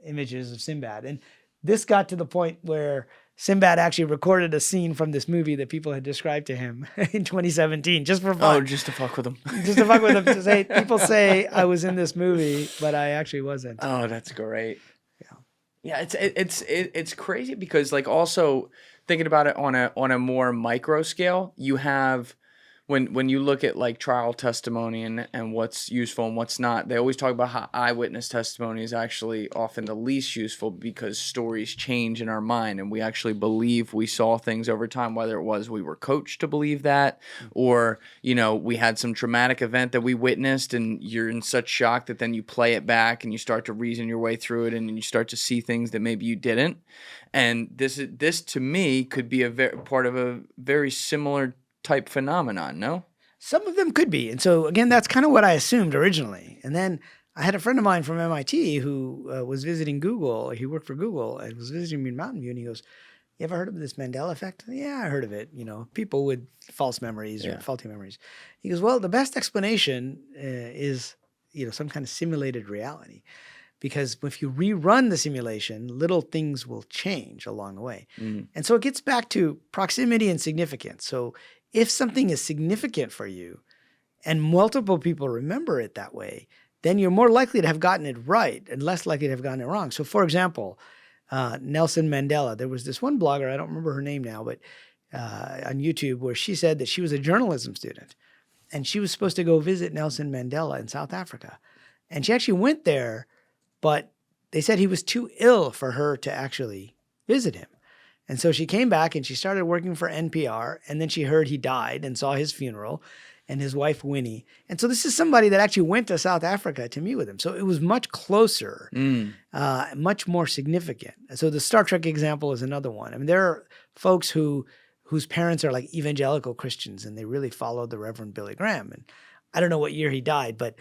images of Sinbad. And this got to the point where Sinbad actually recorded a scene from this movie that people had described to him in 2017, just for fun. Oh, just to fuck with him. Just to fuck with him. To say, people say I was in this movie, but I actually wasn't. Oh, that's great. Yeah, it's crazy because like also thinking about it on a more micro scale, you have when you look at like trial testimony and what's useful and what's not, they always talk about how eyewitness testimony is actually often the least useful because stories change in our mind and we actually believe we saw things over time, whether it was we were coached to believe that or, we had some traumatic event that we witnessed and you're in such shock that then you play it back and you start to reason your way through it and you start to see things that maybe you didn't. And this to me could be part of a very similar type phenomenon, no? Some of them could be. And so, again, that's kind of what I assumed originally. And then I had a friend of mine from MIT who was visiting Google. He worked for Google and was visiting me in Mountain View. And he goes, "You ever heard of this Mandela effect?" "Yeah, I heard of it. People with false memories or faulty memories." He goes, "Well, the best explanation is, some kind of simulated reality. Because if you rerun the simulation, little things will change along the way." And so it gets back to proximity and significance. So if something is significant for you and multiple people remember it that way, then you're more likely to have gotten it right and less likely to have gotten it wrong. So for example, Nelson Mandela, there was this one blogger, I don't remember her name now, but on YouTube where she said that she was a journalism student and she was supposed to go visit Nelson Mandela in South Africa. And she actually went there, but they said he was too ill for her to actually visit him. And so she came back and she started working for NPR, and then she heard he died and saw his funeral and his wife Winnie. And so this is somebody that actually went to South Africa to meet with him. So it was much closer, much more significant. So the Star Trek example is another one. I mean, there are folks whose parents are like evangelical Christians and they really followed the Reverend Billy Graham. And I don't know what year he died, but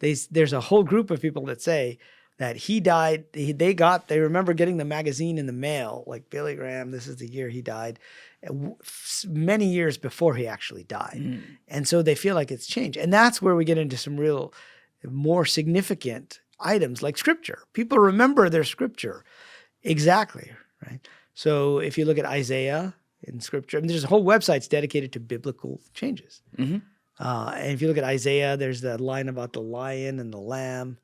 there's a whole group of people that say that he died. They remember getting the magazine in the mail, like Billy Graham, this is the year he died, many years before he actually died. And so they feel like it's changed. And that's where we get into some real more significant items like scripture. People remember their scripture exactly, right? So if you look at Isaiah in scripture, I mean, there's whole websites dedicated to biblical changes. And if you look at Isaiah, there's the line about the lion and the lamb.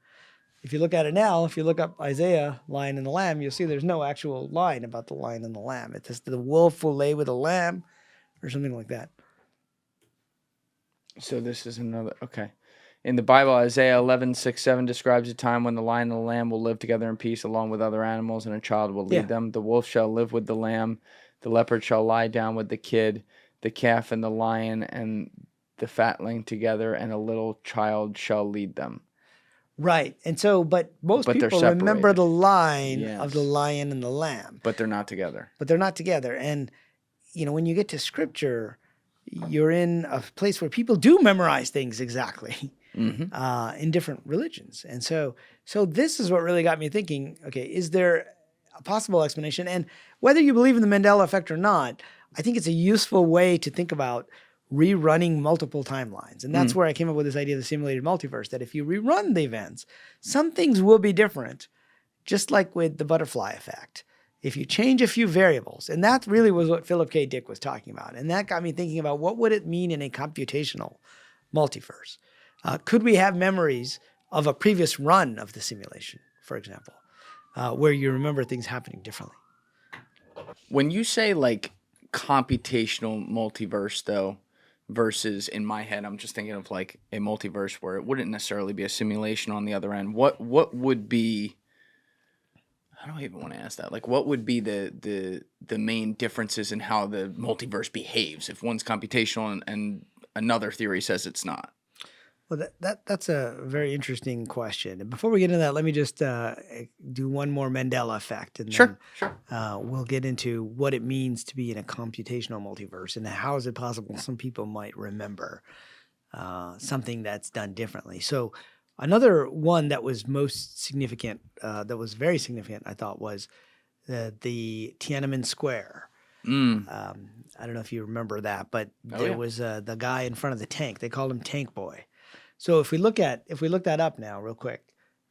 If you look at it now, if you look up Isaiah, lion and the lamb, you'll see there's no actual line about the lion and the lamb. It says the wolf will lay with the lamb or something like that. So this is another, okay. In the Bible, Isaiah 11:6-7 describes a time when the lion and the lamb will live together in peace along with other animals, and a child will lead them. The wolf shall live with the lamb. The leopard shall lie down with the kid. The calf and the lion and the fatling together, and a little child shall lead them. Right. And so, but most people remember the line of the lion and the lamb. But they're not together. And, you know, when you get to scripture, you're in a place where people do memorize things exactly in different religions. And so this is what really got me thinking, okay, is there a possible explanation? And whether you believe in the Mandela effect or not, I think it's a useful way to think about rerunning multiple timelines. And that's where I came up with this idea of the simulated multiverse, that if you rerun the events, some things will be different, just like with the butterfly effect. If you change a few variables, and that really was what Philip K. Dick was talking about. And that got me thinking about what would it mean in a computational multiverse? Could we have memories of a previous run of the simulation, for example, where you remember things happening differently? When you say like computational multiverse, though, versus in my head, I'm just thinking of like a multiverse where it wouldn't necessarily be a simulation on the other end. What would be? I don't even want to ask that. Like, what would be the main differences in how the multiverse behaves if one's computational and another theory says it's not? Well, that's a very interesting question. And before we get into that, let me just do one more Mandela effect. And then we'll get into what it means to be in a computational multiverse and how is it possible some people might remember something that's done differently. So another one that was most significant, that was very significant, I thought, was the Tiananmen Square. I don't know if you remember that, but there was the guy in front of the tank. They called him Tank Boy. So if we look that up now real quick,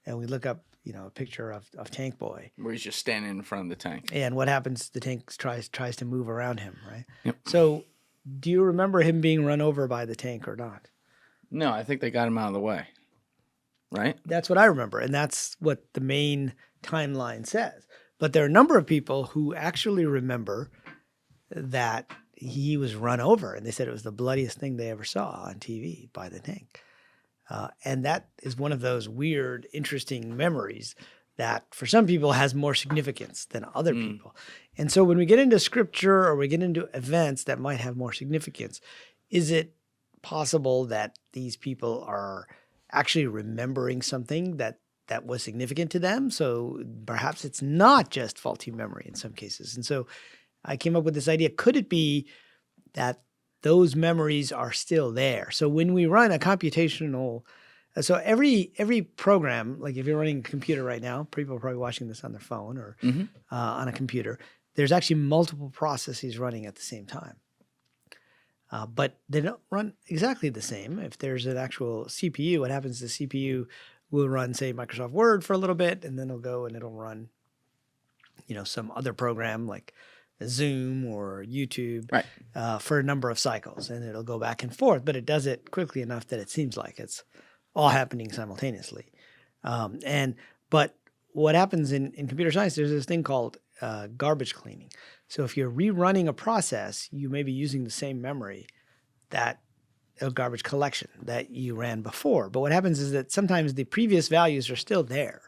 and we look up, you know, a picture of Tank Boy, where he's just standing in front of the tank, and what happens? The tank tries to move around him, right? Yep. So, do you remember him being run over by the tank or not? No, I think they got him out of the way. Right? That's what I remember, and that's what the main timeline says. But there are a number of people who actually remember that he was run over, and they said it was the bloodiest thing they ever saw on TV by the tank. And that is one of those weird, interesting memories that for some people has more significance than other people. And so when we get into scripture or we get into events that might have more significance, is it possible that these people are actually remembering something that was significant to them? So perhaps it's not just faulty memory in some cases. And so I came up with this idea. Could it be that those memories are still there? So when we run a computational, so every program, like if you're running a computer right now, people are probably watching this on their phone or on a computer, there's actually multiple processes running at the same time. But they don't run exactly the same. If there's an actual CPU, what happens is the CPU will run, say, Microsoft Word for a little bit, and then it'll go and it'll run, you know, some other program like Zoom or YouTube for a number of cycles, and it'll go back and forth, but it does it quickly enough that it seems like it's all happening simultaneously. But what happens in computer science, there's this thing called garbage cleaning. So if you're rerunning a process, you may be using the same memory that a garbage collection that you ran before. But what happens is that sometimes the previous values are still there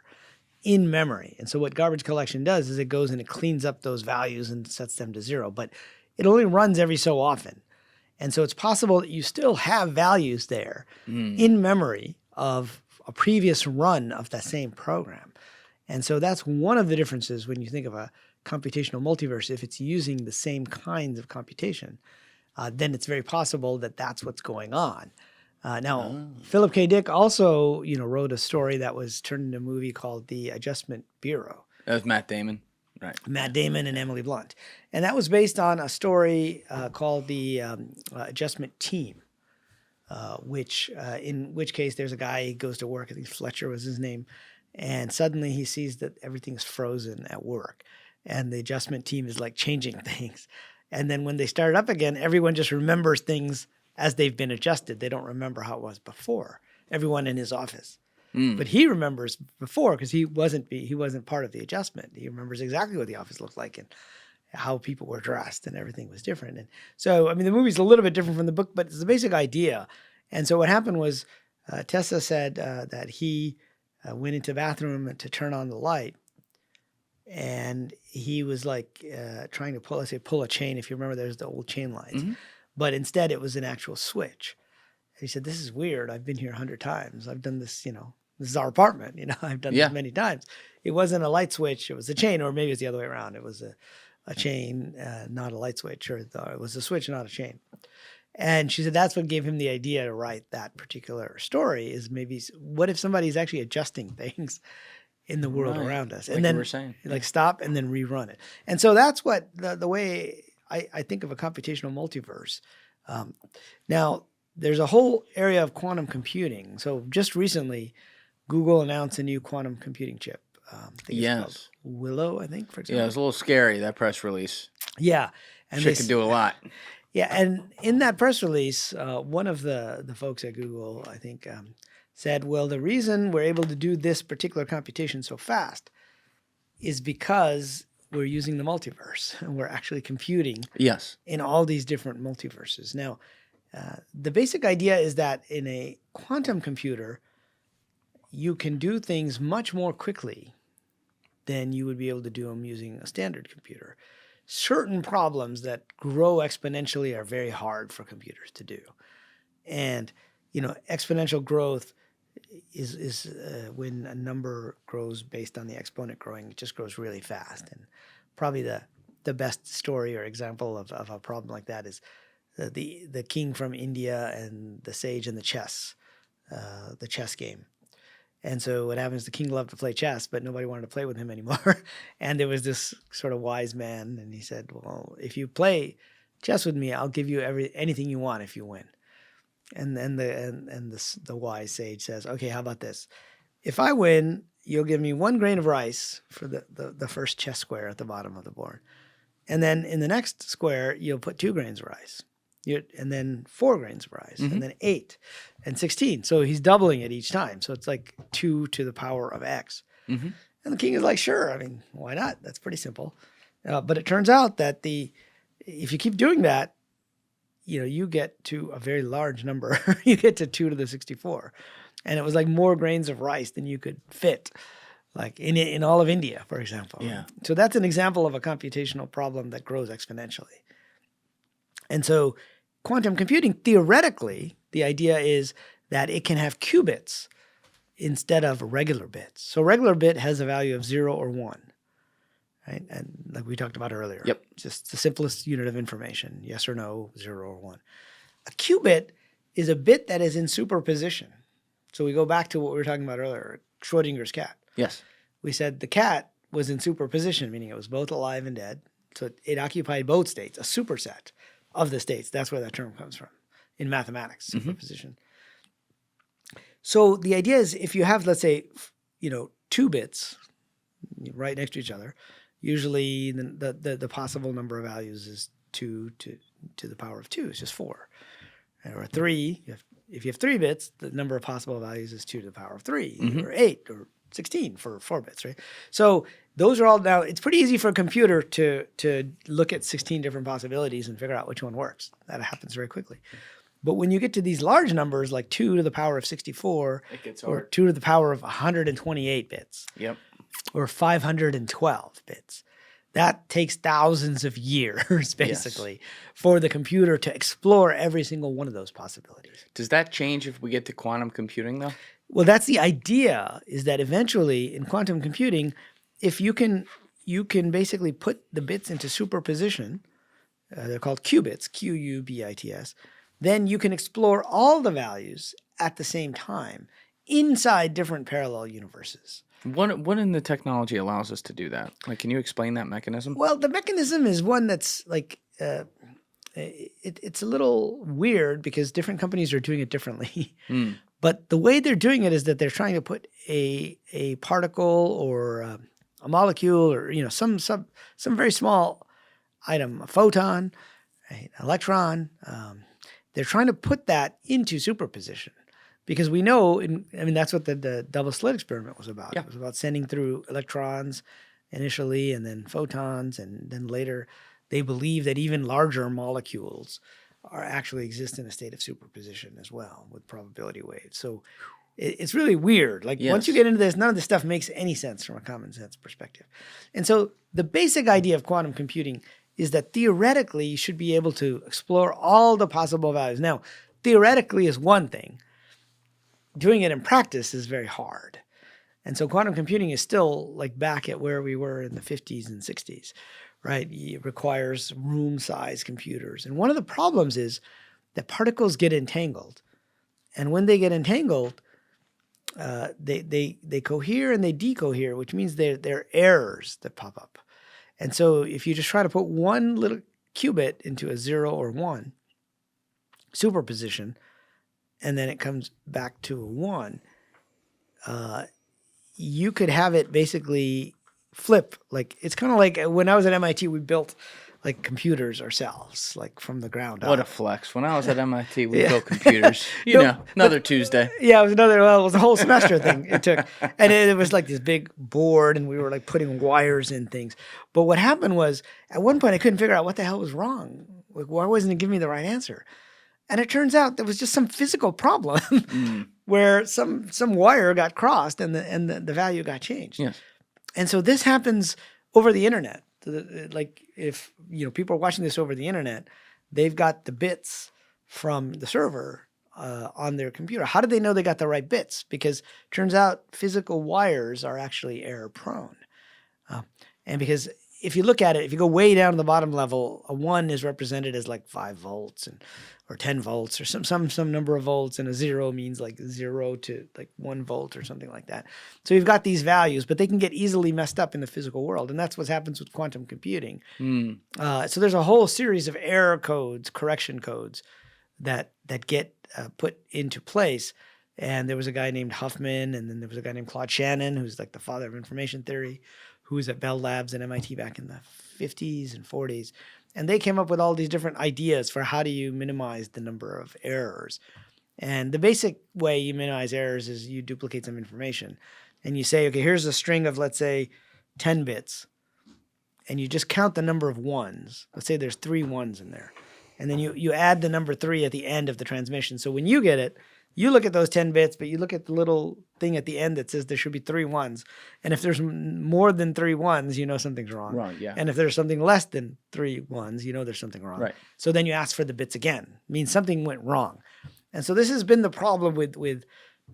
in memory. And so what garbage collection does is it goes and it cleans up those values and sets them to 0, but it only runs every so often. And so it's possible that you still have values there in memory of a previous run of that same program. And so that's one of the differences when you think of a computational multiverse. If it's using the same kinds of computation, then it's very possible that that's what's going on. Now, Philip K. Dick also, wrote a story that was turned into a movie called The Adjustment Bureau. That was Matt Damon, right? Matt Damon and Emily Blunt. And that was based on a story called The Adjustment Team, in which case there's a guy, he goes to work, I think Fletcher was his name, and suddenly he sees that everything's frozen at work. And the adjustment team is like changing things. And then when they start up again, everyone just remembers things as they've been adjusted. They don't remember how it was before. Everyone in his office. But he remembers before because he wasn't part of the adjustment. He remembers exactly what the office looked like and how people were dressed and everything was different. And so, the movie's a little bit different from the book, but it's the basic idea. And so what happened was Tessa said that he went into the bathroom to turn on the light. And he was like trying to pull a chain. If you remember, there's the old chain lines. But instead, it was an actual switch. And he said, "This is weird. I've been here 100 times. I've done this, this is our apartment. I've done this many times." It wasn't a light switch. It was a chain, or maybe it's the other way around. It was a chain, not a light switch, or it was a switch, not a chain. And she said that's what gave him the idea to write that particular story is maybe what if somebody's actually adjusting things in the world around us. And then you were saying. Like stop and then rerun it. And so that's what the way I think of a computational multiverse. Now, there's a whole area of quantum computing. So just recently, Google announced a new quantum computing chip. I think it's called Willow, I think, for example. Yeah, it was a little scary, that press release. Yeah. And Shit could do a lot. Yeah, and in that press release, one of the folks at Google, I think, said, well, the reason we're able to do this particular computation so fast is because we're using the multiverse and we're actually computing in all these different multiverses. Now, the basic idea is that in a quantum computer, you can do things much more quickly than you would be able to do them using a standard computer. Certain problems that grow exponentially are very hard for computers to do. And, exponential growth is when a number grows based on the exponent growing, it just grows really fast. And probably the best story or example of a problem like that is the king from India and the sage and the chess game. And so what happens, the king loved to play chess, but nobody wanted to play with him anymore. And there was this sort of wise man, and he said, well, if you play chess with me, I'll give you anything you want if you win. And then the wise sage says, okay, how about this? If I win, you'll give me 1 grain of rice for the first chess square at the bottom of the board. And then in the next square, you'll put 2 grains of rice. And then 4 grains of rice, and then 8 and 16. So he's doubling it each time. So it's like 2 to the power of X. And the king is like, sure, why not? That's pretty simple. But it turns out that if you keep doing that, you get to a very large number. You get to 2 to the 64. And it was like more grains of rice than you could fit, like in all of India, for example. Yeah. So that's an example of a computational problem that grows exponentially. And so quantum computing, theoretically, the idea is that it can have qubits instead of regular bits. So regular bit has a value of 0 or 1, right? And like we talked about earlier, just the simplest unit of information, yes or no, 0 or 1. A qubit is a bit that is in superposition. So we go back to what we were talking about earlier, Schrodinger's cat. Yes. We said the cat was in superposition, meaning it was both alive and dead. So it occupied both states, a superset of the states. That's where that term comes from in mathematics, superposition. So the idea is if you have, let's say, 2 bits right next to each other, usually the possible number of values is 2 to the power of 2. It's just 4. Or 3, if you have 3 bits, the number of possible values is 2 to the power of 3, or 8, or 16 for 4 bits, right? So those are all now, it's pretty easy for a computer to look at 16 different possibilities and figure out which one works. That happens very quickly. But when you get to these large numbers, like 2 to the power of 64, or 2 to the power of 128 bits, or 512 bits. That takes thousands of years, basically, for the computer to explore every single one of those possibilities. Does that change if we get to quantum computing, though? Well, that's the idea, is that eventually in quantum computing, if you can basically put the bits into superposition, they're called qubits, Qubits, then you can explore all the values at the same time inside different parallel universes. What in the technology allows us to do that? Like, can you explain that mechanism? Well, the mechanism is one that's like, it's a little weird because different companies are doing it differently. But the way they're doing it is that they're trying to put a particle or a molecule or some very small item, a photon, an electron. They're trying to put that into superposition. Because we know, that's what the double slit experiment was about. Yeah. It was about sending through electrons initially and then photons. And then later they believe that even larger molecules actually exist in a state of superposition as well with probability waves. So it's really weird. Like once you get into this, none of this stuff makes any sense from a common sense perspective. And so the basic idea of quantum computing is that theoretically you should be able to explore all the possible values. Now, theoretically is one thing. Doing it in practice is very hard. And so quantum computing is still like back at where we were in the 50s and 60s, right? It requires room-size computers. And one of the problems is that particles get entangled. And when they get entangled, they cohere and they decohere, which means they're errors that pop up. And so if you just try to put one little qubit into a 0 or 1 superposition, and then it comes back to a 1, you could have it basically flip. Like, it's kind of like when I was at MIT, we built like computers ourselves, like from the ground up. What a flex. When I was at MIT, we built computers. Another Tuesday. Yeah, it was a whole semester thing it took. And it was like this big board, and we were like putting wires in things. But what happened was, at one point, I couldn't figure out what the hell was wrong. Like, why wasn't it giving me the right answer? And it turns out there was just some physical problem where some wire got crossed and the value got changed. Yes. And so this happens over the internet. Like, if people are watching this over the internet, they've got the bits from the server on their computer. How did they know they got the right bits? Because it turns out physical wires are actually error prone. And because if you look at it, if you go way down to the bottom level, a 1 is represented as like 5 volts or 10 volts or some number of volts, and a 0 means like 0 to like 1 volt or something like that. So you've got these values, but they can get easily messed up in the physical world, and that's what happens with quantum computing. So there's a whole series of error codes, correction codes that get put into place. And there was a guy named Huffman, and then there was a guy named Claude Shannon, who's like the father of information theory, who was at Bell Labs at MIT back in the 50s and 40s. And they came up with all these different ideas for how do you minimize the number of errors. And the basic way you minimize errors is you duplicate some information. And you say, okay, here's a string of, let's say, 10 bits. And you just count the number of ones. Let's say there's 3 ones in there. And then you add the number 3 at the end of the transmission. So when you get it, you look at those 10 bits, but you look at the little thing at the end that says there should be 3 ones. And if there's more than 3 ones, you know something's wrong. Wrong, yeah. And if there's something less than 3 ones, you know there's something wrong. Right. So then you ask for the bits again. It means something went wrong. And so this has been the problem with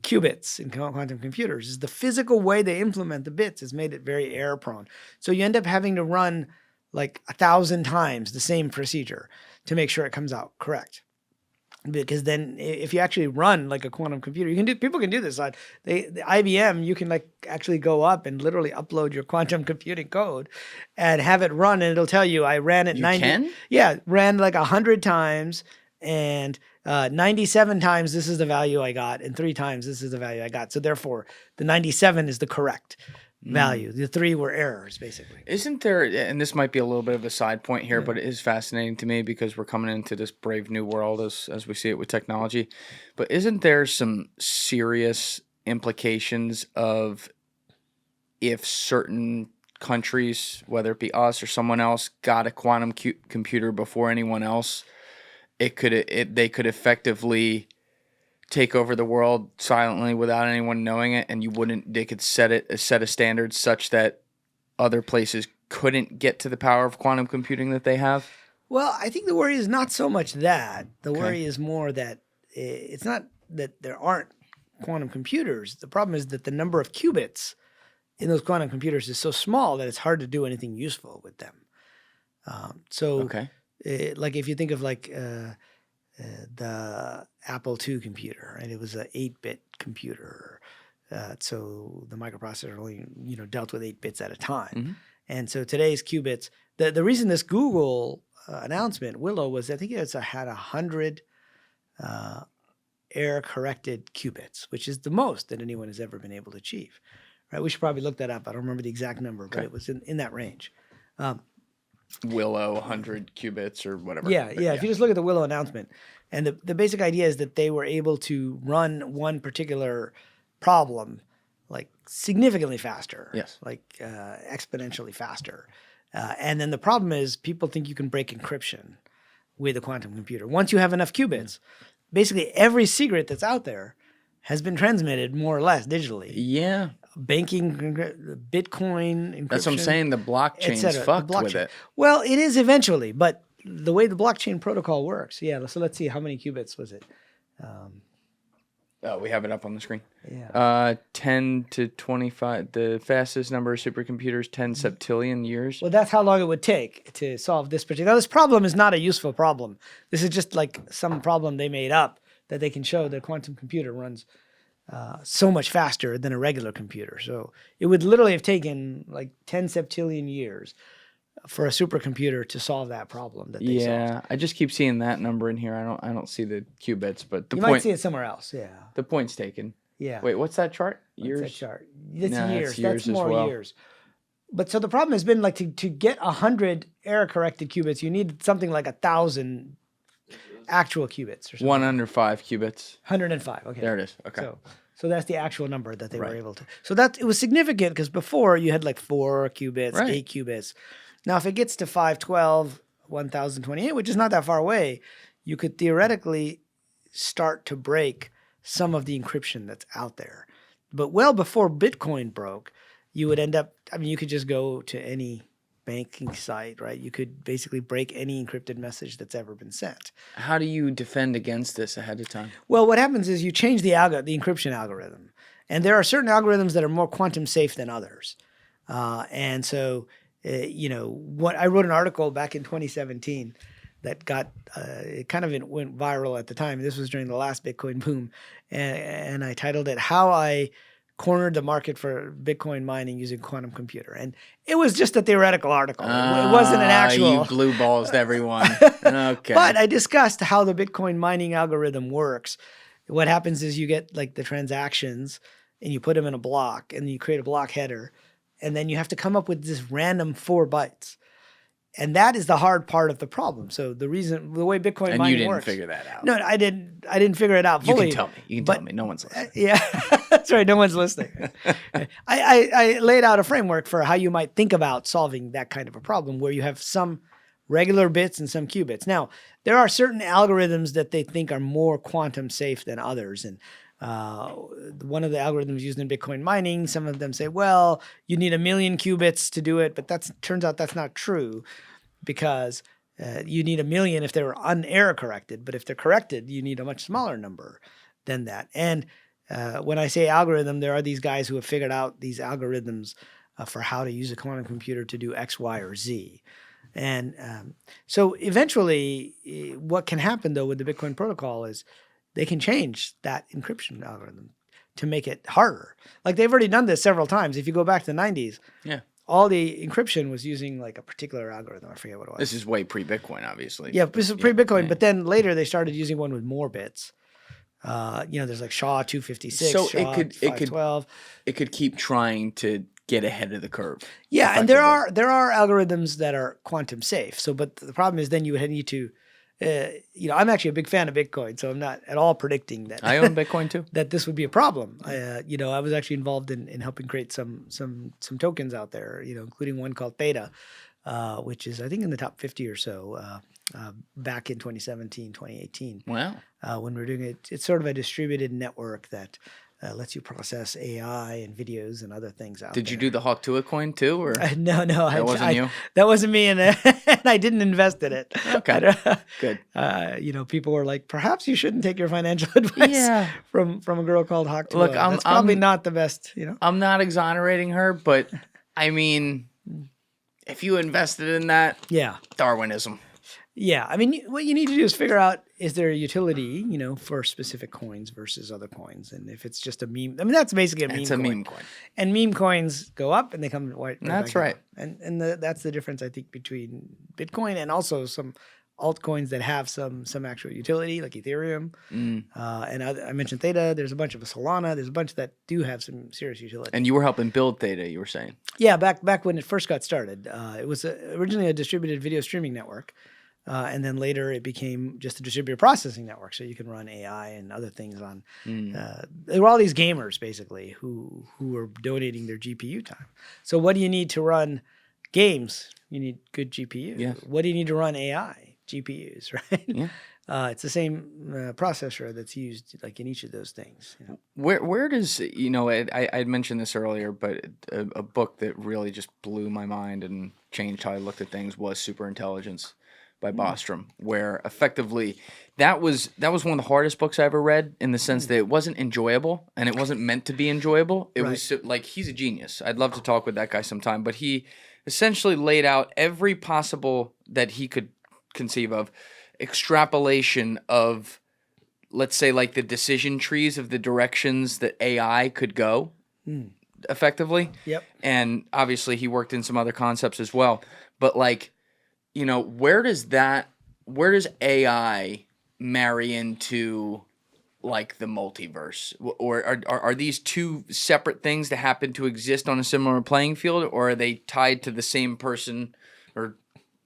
qubits in quantum computers, is the physical way they implement the bits has made it very error prone. So you end up having to run like 1,000 times the same procedure to make sure it comes out correct. Because then if you actually run like a quantum computer, people can do this. The IBM, you can like actually go up and literally upload your quantum computing code and have it run, and it'll tell you I ran it 90. Can? Yeah, ran like 100 times, and 97 times this is the value I got, and 3 times this is the value I got. So therefore, the 97 is the correct value. The 3 were errors, basically. Isn't there, and this might be a little bit of a side point here, but it is fascinating to me because we're coming into this brave new world as we see it with technology. But isn't there some serious implications of if certain countries, whether it be us or someone else, got a quantum computer before anyone else, they could effectively take over the world silently without anyone knowing it, and they could set a set of standards such that other places couldn't get to the power of quantum computing that they have? Well, I think the worry is not so much that. The Okay. worry is more that it's not that there aren't quantum computers. The problem is that the number of qubits in those quantum computers is so small that it's hard to do anything useful with them. Okay. Like if you think of like the Apple II computer, and it was an 8-bit computer. So the microprocessor only dealt with 8 bits at a time. Mm-hmm. And so today's qubits, the reason this Google announcement, Willow, was I think it had 100 error-corrected qubits, which is the most that anyone has ever been able to achieve. Right? We should probably look that up. I don't remember the exact number, but it was in that range. Willow 100 qubits or whatever. Yeah, But yeah. If you just look at the Willow announcement, and the basic idea is that they were able to run one particular problem like significantly faster. Yes. Like exponentially faster. And then the problem is people think you can break encryption with a quantum computer. Once you have enough qubits, basically every secret that's out there has been transmitted more or less digitally. Yeah. Banking, Bitcoin, encryption. That's what I'm saying. The blockchain's etc. fucked The blockchain. with it. Well, it is eventually, but the way the blockchain protocol works, yeah. So let's see, how many qubits was it? Oh, we have it up on the screen. Yeah. 10 to 25. The fastest number of supercomputers, 10 septillion years. Well, that's how long it would take to solve this particular. Now, this problem is not a useful problem. This is just like some problem they made up that they can show that a quantum computer runs so much faster than a regular computer. So it would literally have taken like 10 septillion years for a supercomputer to solve that problem that they solved. Yeah, I just keep seeing that number in here. I don't see the qubits, but the You point might see it somewhere else. Yeah. the point's taken. Yeah. Wait, what's that chart? What's Years? that chart? That's No, years. it's years That's as more well. years. But so the problem has been like to get 100 error-corrected qubits, you need something like 1,000 actual qubits or something. 1 under 5 qubits. 105. Okay. There it is. Okay. So that's the actual number that they were Right. able to. So it was significant because before you had like 4 qubits, Right. 8 qubits. Now if it gets to 512, 1028, which is not that far away, you could theoretically start to break some of the encryption that's out there. But well before Bitcoin broke, you would end up, you could just go to any banking site, right? You could basically break any encrypted message that's ever been sent. How do you defend against this ahead of time? Well, what happens is you change the encryption algorithm. And there are certain algorithms that are more quantum safe than others. And so, what I wrote an article back in 2017 that got, it kind of went viral at the time. This was during the last Bitcoin boom. And I titled it, How I Cornered the Market for Bitcoin Mining Using Quantum Computer. And it was just a theoretical article. It wasn't an actual. You blue balls to everyone. Okay. But I discussed how the Bitcoin mining algorithm works. What happens is you get like the transactions and you put them in a block and you create a block header. And then you have to come up with this random 4 bytes. And that is the hard part of the problem. So the way Bitcoin and mining you didn't works. figure that out. No, I didn't figure it out fully. You can tell me. You can tell me. No one's listening. Yeah, that's right. No one's listening. I laid out a framework for how you might think about solving that kind of a problem where you have some regular bits and some qubits. Now, there are certain algorithms that they think are more quantum safe than others. And one of the algorithms used in Bitcoin mining, some of them say, well, you need 1 million qubits to do it. But turns out that's not true because you need 1 million if they were unerror corrected. But if they're corrected, you need a much smaller number than that. And when I say algorithm, there are these guys who have figured out these algorithms for how to use a quantum computer to do X, Y, or Z. And so eventually what can happen, though, with the Bitcoin protocol is they can change that encryption algorithm to make it harder. Like they've already done this several times. If you go back to the 90s, all the encryption was using like a particular algorithm. I forget what it was. This is way pre-Bitcoin, obviously. Yeah, this is pre-Bitcoin. But then later they started using one with more bits. There's like SHA-256, So SHA-512. it could keep trying to get ahead of the curve. Yeah, and there are algorithms that are quantum safe. So, but the problem is then you would need to, I'm actually a big fan of Bitcoin, so I'm not at all predicting that. I own Bitcoin too. that this would be a problem. I was actually involved in helping create some tokens out there, including one called Theta, which is, I think, in the top 50 or so back in 2017, 2018. Wow. When we're doing it, it's sort of a distributed network that lets you process AI and videos and other things out there. Did you do the Hawk Tuah coin too, or No, that wasn't you? That wasn't me, and I didn't invest in it. Okay, good. People were like, perhaps you shouldn't take your financial advice from a girl called Hawk Tuah. Look, That's probably not the best. I'm not exonerating her, but I mean, if you invested in that, Darwinism. Yeah, I mean, what you need to do is figure out, is there a utility, for specific coins versus other coins? And if it's just a meme, I mean, that's basically a meme coin. It's a meme coin. And meme coins go up and they come right That's back right. down. And that's the difference, I think, between Bitcoin and also some altcoins that have some actual utility, like Ethereum. And I mentioned Theta. There's a bunch of Solana. There's a bunch that do have some serious utility. And you were helping build Theta, you were saying? Yeah, back when it first got started. It was originally a distributed video streaming network. And then later it became just a distributed processing network. So you can run AI and other things on. There were all these gamers, basically, who were donating their GPU time. So what do you need to run games? You need good GPU. Yes. What do you need to run AI? GPUs, right? Yeah. It's the same processor that's used like in each of those things. Where does, I had mentioned this earlier, but a book that really just blew my mind and changed how I looked at things was Superintelligence by Bostrom, where effectively that was one of the hardest books I ever read, in the sense that it wasn't enjoyable and it wasn't meant to be enjoyable. It was like, he's a genius. I'd love to talk with that guy sometime, but he essentially laid out every possible that he could conceive of extrapolation of, let's say, like the decision trees of the directions that AI could go effectively. Yep. And obviously he worked in some other concepts as well, but like, where does AI marry into like the multiverse? Or are these two separate things that happen to exist on a similar playing field, or are they tied to the same person or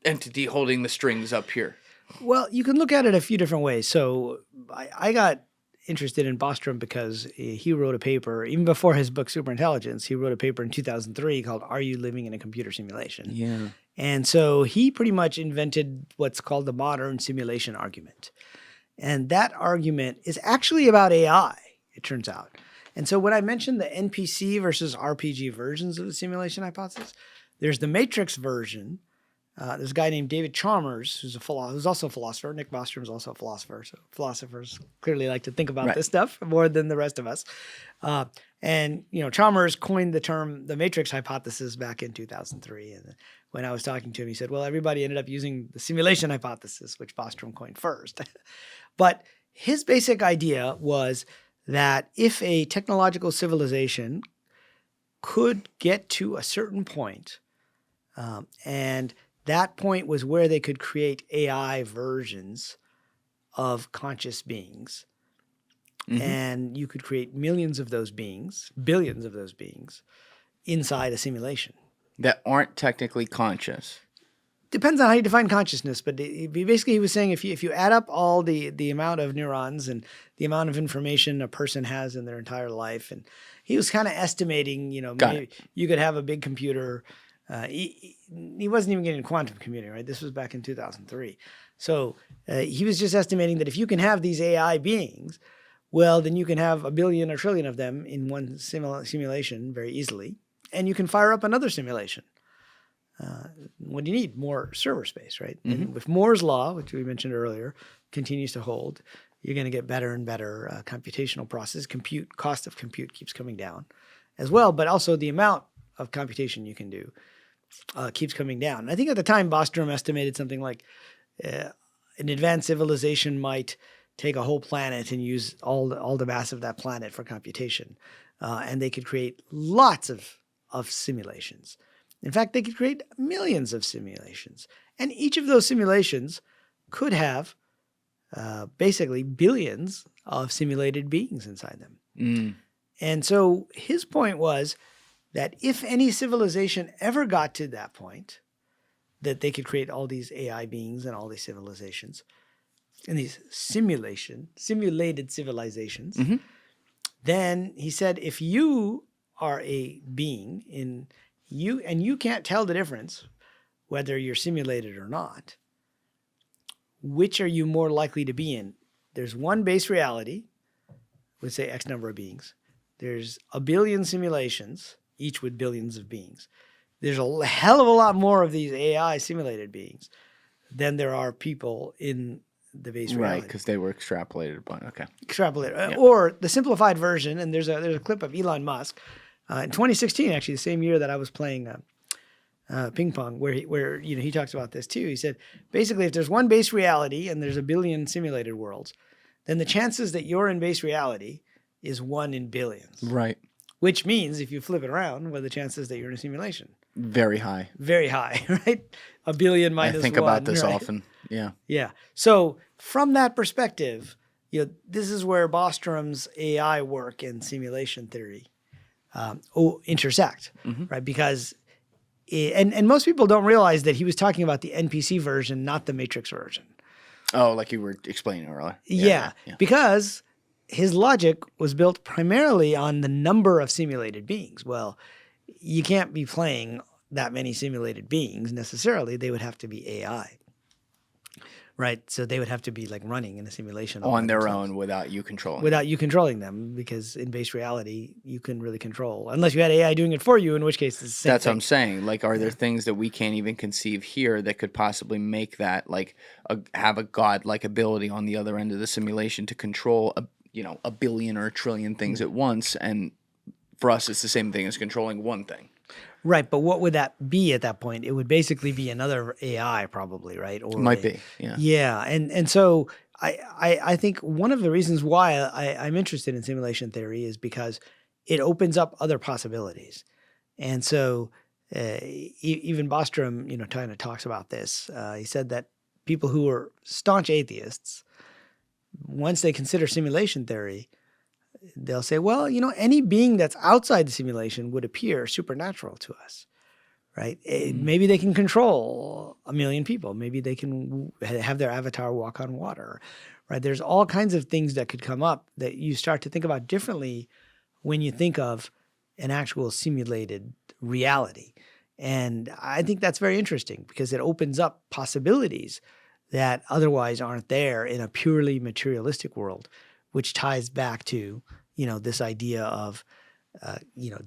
entity holding the strings up here? Well, you can look at it a few different ways. So I got interested in Bostrom because he wrote a paper, even before his book Superintelligence, he wrote a paper in 2003 called Are You Living in a Computer Simulation? Yeah. And so he pretty much invented what's called the modern simulation argument. And that argument is actually about AI, it turns out. And so when I mentioned the NPC versus RPG versions of the simulation hypothesis, there's the Matrix version. There's a guy named David Chalmers, who's also a philosopher. Nick Bostrom is also a philosopher. So philosophers clearly like to think about this stuff more than the rest of us. And Chalmers coined the term the Matrix hypothesis back in 2003. And when I was talking to him, he said, well, everybody ended up using the simulation hypothesis, which Bostrom coined first. But his basic idea was that if a technological civilization could get to a certain point, and that point was where they could create AI versions of conscious beings, and you could create millions of those beings, billions of those beings, inside a simulation. That aren't technically conscious. Depends on how you define consciousness, but basically he was saying if you add up all the amount of neurons and the amount of information a person has in their entire life, and he was kind of estimating, maybe you could have a big computer. He wasn't even getting quantum computing, right? This was back in 2003. So he was just estimating that if you can have these AI beings, well, then you can have a billion or trillion of them in one simulation very easily, and you can fire up another simulation. What do you need? More server space, right? And if Moore's law, which we mentioned earlier, continues to hold, you're going to get better and better computational process. Cost of compute keeps coming down as well, but also the amount of computation you can do keeps coming down. And I think at the time, Bostrom estimated something like an advanced civilization might take a whole planet and use all the mass of that planet for computation. And they could create lots of simulations. In fact, they could create millions of simulations. And each of those simulations could have basically billions of simulated beings inside them. And so his point was that if any civilization ever got to that point, that they could create all these AI beings and all these civilizations, and these simulated civilizations, then he said, if you are a being and you can't tell the difference whether you're simulated or not, which are you more likely to be in? There's one base reality, let's say X number of beings. There's a billion simulations, each with billions of beings. There's a hell of a lot more of these AI simulated beings than there are people in the base reality. Right, because they were extrapolated upon. Okay. Extrapolated. Yeah. Or the simplified version, and there's a clip of Elon Musk in 2016, actually, the same year that I was playing ping pong, where he talks about this too. He said, basically, if there's one base reality and there's a billion simulated worlds, then the chances that you're in base reality is 1 in billions. Right. Which means if you flip it around, what are the chances that you're in a simulation? Very high. Very high, right? A billion minus 1. I think about this right? often. Yeah. Yeah. So from that perspective, this is where Bostrom's AI work and simulation theory intersect, right? Because and most people don't realize that he was talking about the NPC version, not the Matrix version. Oh, like you were explaining earlier. Yeah. Because his logic was built primarily on the number of simulated beings. Well, you can't be playing that many simulated beings necessarily. They would have to be AI. Right? So they would have to be like running in a simulation. On their own without you controlling Without you controlling them, because in base reality, you can really control. Unless you had AI doing it for you, in which case it's the same That's thing. what I'm saying. Like, are there things that we can't even conceive here that could possibly make that, like, have a godlike ability on the other end of the simulation to control, a billion or a trillion things at once? And for us, it's the same thing as controlling one thing. Right, but what would that be at that point? It would basically be another AI probably, right? Or It might be, yeah. Yeah, and so I think one of the reasons why I'm interested in simulation theory is because it opens up other possibilities. And so even Bostrom, kind of talks about this. He said that people who are staunch atheists, once they consider simulation theory, they'll say, well, any being that's outside the simulation would appear supernatural to us, right? Maybe they can control 1 million people. Maybe they can have their avatar walk on water, right? There's all kinds of things that could come up that you start to think about differently when you think of an actual simulated reality. And I think that's very interesting because it opens up possibilities that otherwise aren't there in a purely materialistic world, which ties back to, this idea of,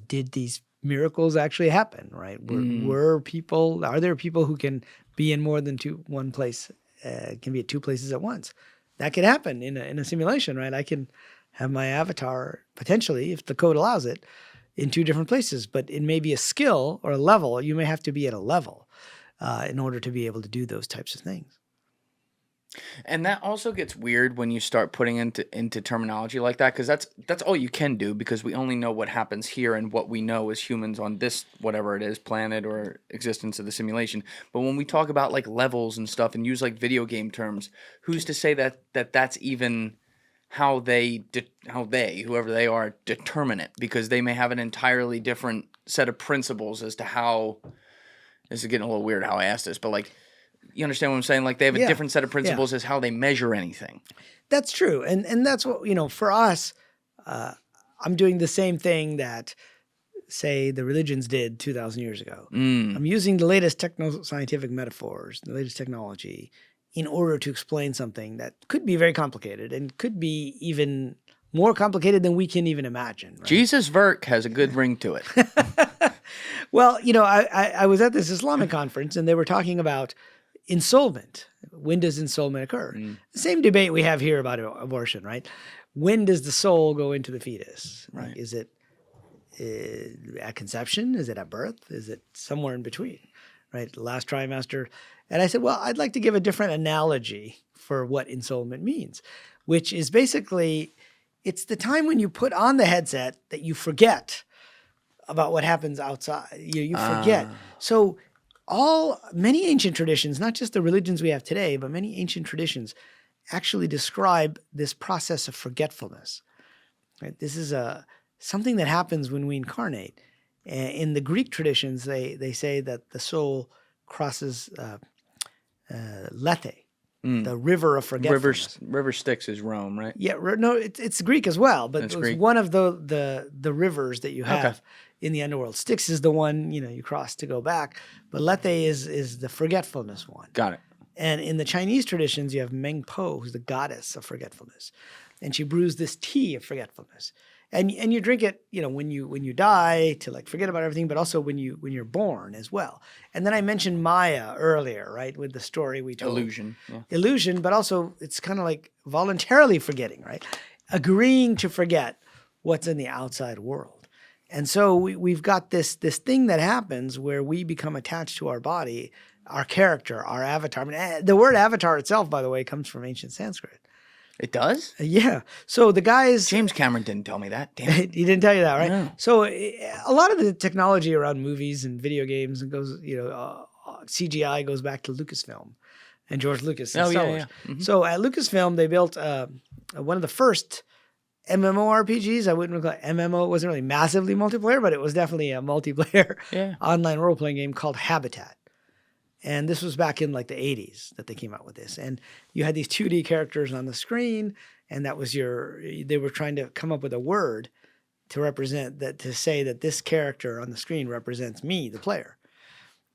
did these miracles actually happen, right? Are there people who can be in more than one place, can be at 2 places at once? That could happen in a simulation, right? I can have my avatar potentially, if the code allows it, in 2 different places, but it may be a skill or a level. You may have to be at a level in order to be able to do those types of things. And that also gets weird when you start putting into terminology like that, because that's all you can do, because we only know what happens here and what we know as humans on this, whatever it is, planet or existence of the simulation. But when we talk about like levels and stuff and use like video game terms, who's to say that that's even how they whoever they are determine it? Because they may have an entirely different set of principles as to how. This is getting a little weird how I asked this, but like. You understand what I'm saying? Like they have a different set of principles as how they measure anything. That's true. And that's what, for us, I'm doing the same thing that, say, the religions did 2,000 years ago. I'm using the latest techno-scientific metaphors, the latest technology, in order to explain something that could be very complicated and could be even more complicated than we can even imagine. Right? Jesus Virk has a good ring to it. Well, I was at this Islamic conference and they were talking about ensoulment. When does ensoulment occur? The same debate we have here about abortion, right? When does the soul go into the fetus? Right. Is it at conception? Is it at birth? Is it somewhere in between? Right? Last trimester. And I said, well, I'd like to give a different analogy for what ensoulment means, which is basically it's the time when you put on the headset that you forget about what happens outside. You forget. So many ancient traditions, not just the religions we have today, but many ancient traditions actually describe this process of forgetfulness. Right? This is something that happens when we incarnate. In the Greek traditions, they say that the soul crosses Lethe, the river of forgetfulness. River Styx is Rome, right? Yeah, no, it's Greek as well, but it's Greek. one of the rivers that you have in the underworld. Styx is the one, you cross to go back, but Lethe is the forgetfulness one. Got it. And in the Chinese traditions, you have Meng Po, who's the goddess of forgetfulness. And she brews this tea of forgetfulness. And you drink it, when you die to like forget about everything, but also when you're born as well. And then I mentioned Maya earlier, right, with the story we told. Illusion. Yeah. Illusion, but also it's kind of like voluntarily forgetting, right? Agreeing to forget what's in the outside world. And so we've got this thing that happens where we become attached to our body, our character, our avatar. I mean, the word avatar itself, by the way, comes from ancient Sanskrit. It does? Yeah. So the guys... James Cameron didn't tell me that. Damn it. He didn't tell you that, right? No. So a lot of the technology around movies and video games and goes, CGI goes back to Lucasfilm and George Lucas and Star Wars. Yeah. Mm-hmm. So at Lucasfilm, they built one of the first MMORPGs. I wouldn't call it MMO. It wasn't really massively multiplayer, but it was definitely a multiplayer online role-playing game called Habitat. And this was back in like the 80s that they came out with this. And you had these 2D characters on the screen, and that was they were trying to come up with a word to represent that, to say that this character on the screen represents me, the player.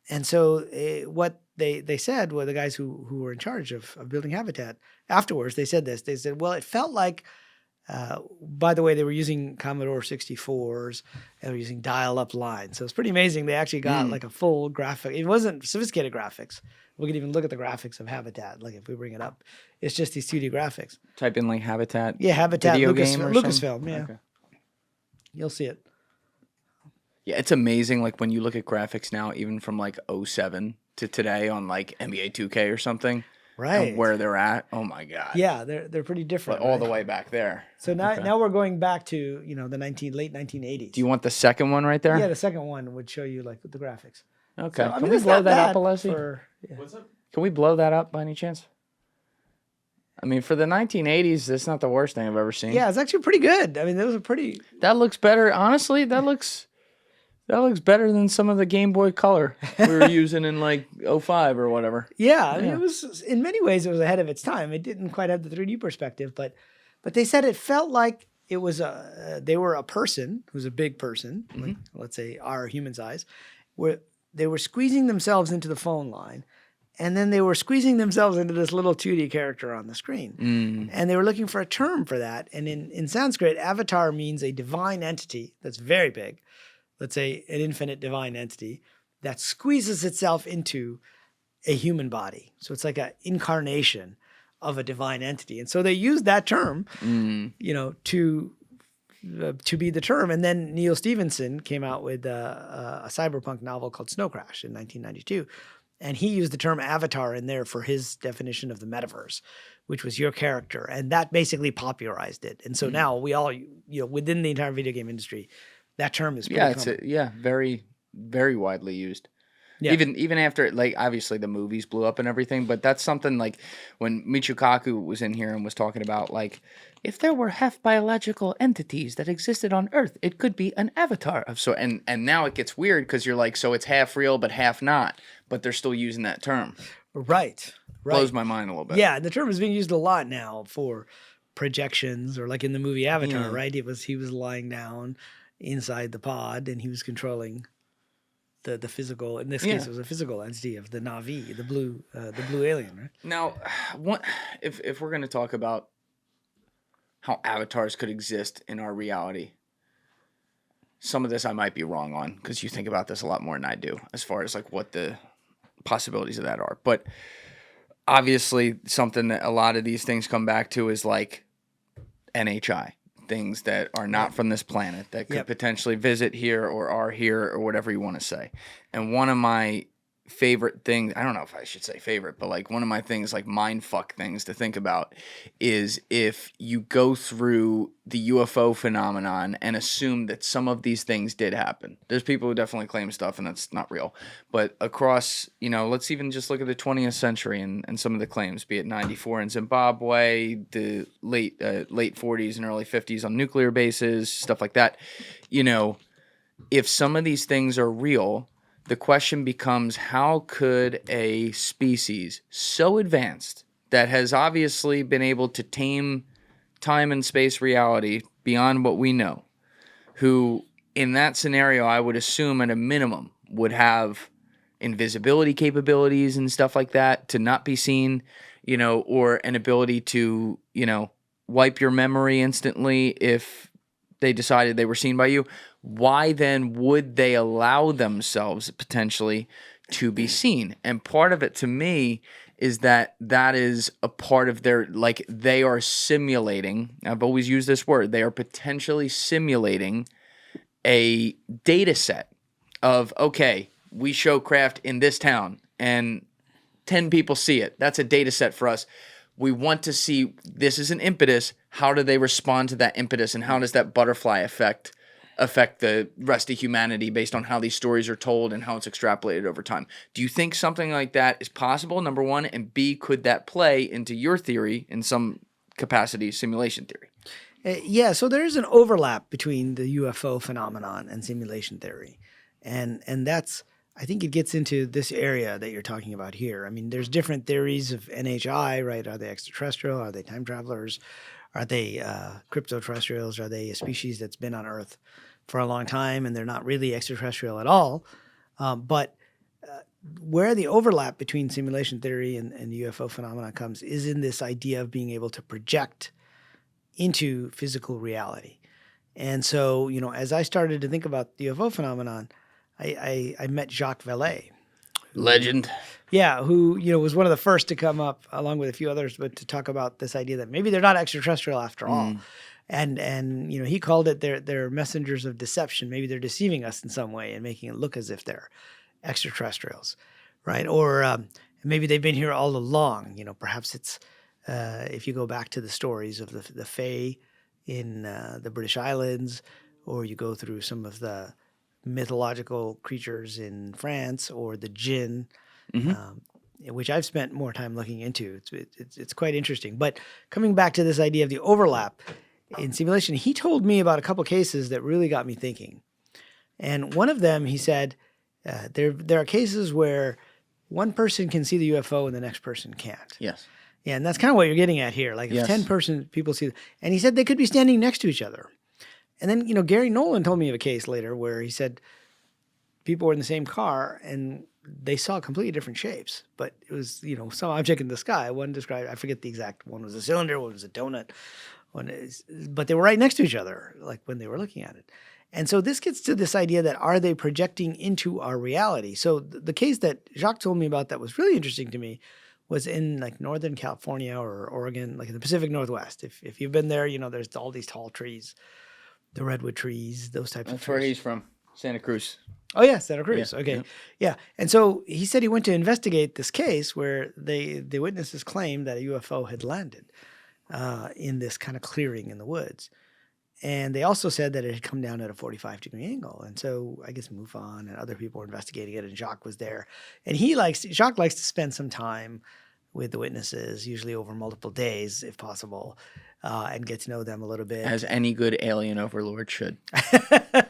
And so what they said, well, the guys who were in charge of building Habitat, afterwards, they said this. They said, well, it felt like, by the way, they were using Commodore 64s and they were using dial-up lines. So it's pretty amazing. They actually got like a full graphic. It wasn't sophisticated graphics. We could even look at the graphics of Habitat. Like if we bring it up, it's just these 2D graphics. Type in like Habitat. Yeah, Habitat, video game or Lucasfilm. Yeah, okay. You'll see it. Yeah, it's amazing. Like when you look at graphics now, even from like 07 to today on like NBA 2K or something. Right. And where they're at. Oh my God. Yeah, they're pretty different. But all the way back there. So now we're going back to, the late 1980s. Do you want the second one right there? Yeah, the second one would show you like the graphics. Okay. So, Can we blow that up, Alessi? What's up? Can we blow that up by any chance? I mean, for the 1980s, that's not the worst thing I've ever seen. Yeah, it's actually pretty good. I mean, those are pretty... That looks better. Honestly, that looks better than some of the Game Boy Color we were using in like 05 or whatever. Yeah, I mean, it was, in many ways, it was ahead of its time. It didn't quite have the 3D perspective, but they said it felt like it was they were a person who's a big person, like, let's say our human size, where they were squeezing themselves into the phone line, and then they were squeezing themselves into this little 2D character on the screen. And they were looking for a term for that. And in Sanskrit, avatar means a divine entity that's very big. Let's say an infinite divine entity that squeezes itself into a human body. So it's like an incarnation of a divine entity. And so they used that term, to be the term. And then Neil Stephenson came out with a cyberpunk novel called Snow Crash in 1992. And he used the term avatar in there for his definition of the metaverse, which was your character. And that basically popularized it. And so now we all, within the entire video game industry, that term is pretty common. Very, very widely used. Yeah. Even after, like, obviously the movies blew up and everything, but that's something like when Michio Kaku was in here and was talking about, like, if there were half biological entities that existed on Earth, it could be an avatar of so. And now it gets weird because you're like, so it's half real but half not, but they're still using that term. Right. Blows my mind a little bit. Yeah, the term is being used a lot now for projections, or like in the movie Avatar, right? He was lying down inside the pod and he was controlling the physical, in this case it was a physical entity of the Na'vi, the blue alien, right? Now, if we're going to talk about how avatars could exist in our reality, some of this I might be wrong on because you think about this a lot more than I do as far as like what the possibilities of that are. But obviously something that a lot of these things come back to is like NHI. Things that are not from this planet that could potentially visit here or are here or whatever you want to say. And one of my favorite things, I don't know if I should say favorite, but like one of my things, like mindfuck things to think about is if you go through the UFO phenomenon and assume that some of these things did happen. There's people who definitely claim stuff and that's not real. But across, let's even just look at the 20th century and some of the claims, be it 94 in Zimbabwe, the late 40s and early 50s on nuclear bases, stuff like that. If some of these things are real, the question becomes, how could a species so advanced that has obviously been able to tame time and space reality beyond what we know, who in that scenario, I would assume at a minimum would have invisibility capabilities and stuff like that to not be seen, or an ability to, wipe your memory instantly if they decided they were seen by you. Why then would they allow themselves potentially to be seen? And part of it to me is that is a part of their, like, they are simulating. I've always used this word. They are potentially simulating a data set of, okay, we show craft in this town and 10 people see it. That's a data set for us. We want to see, this is an impetus. How do they respond to that impetus? And how does that butterfly effect affect the rest of humanity based on how these stories are told and how it's extrapolated over time? Do you think something like that is possible, number one? And B, could that play into your theory in some capacity, simulation theory? Yeah, so there is an overlap between the UFO phenomenon and simulation theory. And that's, I think it gets into this area that you're talking about here. I mean, there's different theories of NHI, right? Are they extraterrestrial? Are they time travelers? Are they cryptoterrestrials? Are they a species that's been on Earth for a long time and they're not really extraterrestrial at all? But where the overlap between simulation theory and the UFO phenomenon comes is in this idea of being able to project into physical reality. And so, as I started to think about the UFO phenomenon, I met Jacques Vallée. Legend. Yeah, who, was one of the first to come up, along with a few others, but to talk about this idea that maybe they're not extraterrestrial after all. And he called it they're messengers of deception. Maybe they're deceiving us in some way and making it look as if they're extraterrestrials, right? Or maybe they've been here all along. Perhaps it's if you go back to the stories of the Fae in the British Islands, or you go through some of the mythological creatures in France, or the jinn, which I've spent more time looking into. It's quite interesting. But coming back to this idea of the overlap in simulation, he told me about a couple cases that really got me thinking. And one of them, he said, there are cases where one person can see the UFO and the next person can't. Yes. Yeah, and that's kind of what you're getting at here. Like, if 10 people see, and he said they could be standing next to each other. And then, Gary Nolan told me of a case later where he said people were in the same car and they saw completely different shapes, but it was, some object in the sky. One described, I forget the exact, one was a cylinder, one was a donut, but they were right next to each other, like when they were looking at it. And so this gets to this idea that, are they projecting into our reality? So the case that Jacques told me about that was really interesting to me was in like Northern California or Oregon, like in the Pacific Northwest. If you've been there, there's all these tall trees, the redwood trees, those types of trees. That's where he's from, Santa Cruz. Oh, yeah, Santa Cruz. Yeah, okay. Yeah. And so he said he went to investigate this case where the witnesses claimed that a UFO had landed in this kind of clearing in the woods. And they also said that it had come down at a 45-degree angle. And so I guess MUFON and other people were investigating it, and Jacques was there. And Jacques likes to spend some time with the witnesses, usually over multiple days, if possible, and get to know them a little bit. As any good alien overlord should.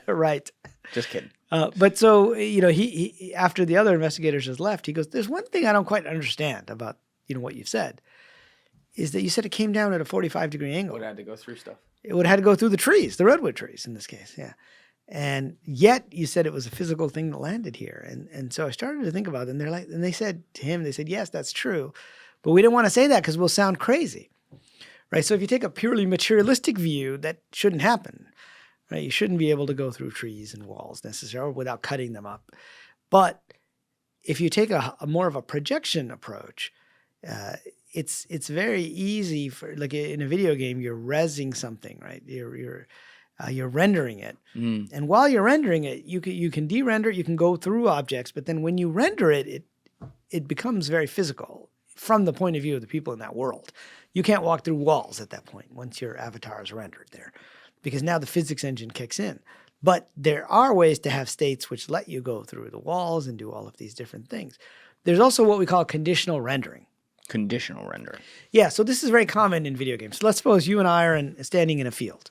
Right. Just kidding. But so, he after the other investigators has left, he goes, there's one thing I don't quite understand about, what you've said, is that you said it came down at a 45-degree angle. Would have had to go through stuff. It would have had to go through the trees, the redwood trees in this case, yeah. And yet you said it was a physical thing that landed here. And so I started to think about it, and they said to him, yes, that's true. But we didn't want to say that because we'll sound crazy, right? So if you take a purely materialistic view, that shouldn't happen, right? You shouldn't be able to go through trees and walls necessarily without cutting them up. But if you take a more of a projection approach, it's very easy for, like in a video game, you're resing something, right? You're rendering it. And while you're rendering it, you can de-render it, you can go through objects, but then when you render it, it becomes very physical from the point of view of the people in that world. You can't walk through walls at that point once your avatar is rendered there, because now the physics engine kicks in. But there are ways to have states which let you go through the walls and do all of these different things. There's also what we call conditional rendering. Conditional rendering. Yeah, so this is very common in video games. So let's suppose you and I are standing in a field,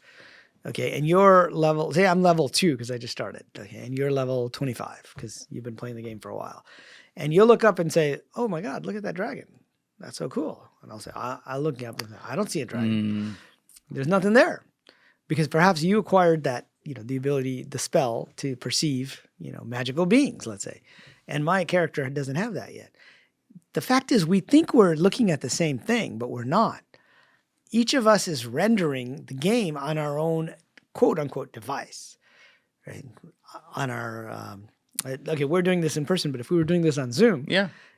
okay, and you're level, say I'm level 2 because I just started, okay, and you're level 25 because you've been playing the game for a while. And you'll look up and say, oh my God, look at that dragon. That's so cool. And I'll say, I'll look up and say, I don't see a dragon. There's nothing there. Because perhaps you acquired that the ability, the spell to perceive, magical beings, let's say. And my character doesn't have that yet. The fact is we think we're looking at the same thing, but we're not. Each of us is rendering the game on our own quote unquote device, right? On our, okay, we're doing this in person, but if we were doing this on Zoom,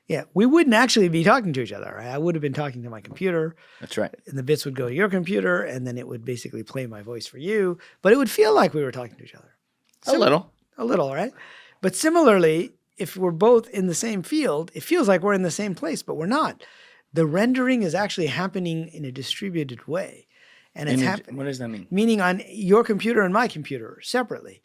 yeah, we wouldn't actually be talking to each other, right? I would have been talking to my computer. That's right. And the bits would go to your computer, and then it would basically play my voice for you, but it would feel like we were talking to each other. A little, right? But similarly, if we're both in the same field, it feels like we're in the same place, but we're not. The rendering is actually happening in a distributed way. And it's happening. What does that mean? Meaning on your computer and my computer separately,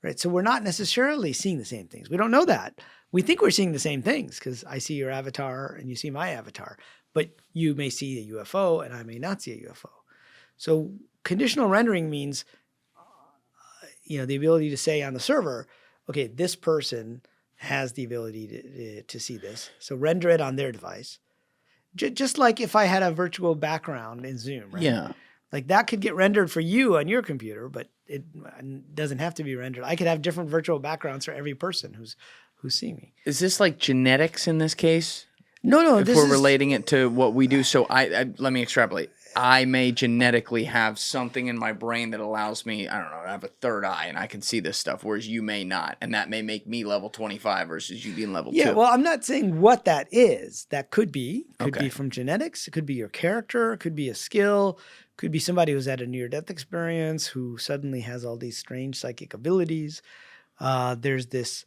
right? So we're not necessarily seeing the same things. We don't know that. We think we're seeing the same things because I see your avatar and you see my avatar, but you may see a UFO and I may not see a UFO. So conditional rendering means, the ability to say on the server, okay, this person has the ability to see this. So render it on their device. Just like if I had a virtual background in Zoom, right? Yeah. Like that could get rendered for you on your computer, but it doesn't have to be rendered. I could have different virtual backgrounds for every person who's seeing me. Is this like genetics in this case? No. If we're relating it to what we do, so I let me extrapolate. I may genetically have something in my brain that allows me, I don't know, I have a third eye and I can see this stuff, whereas you may not. And that may make me level 25 versus you being level 2. Yeah, well, I'm not saying what that is. That could be from genetics. It could be your character. It could be a skill. It could be somebody who's had a near-death experience who suddenly has all these strange psychic abilities. There's this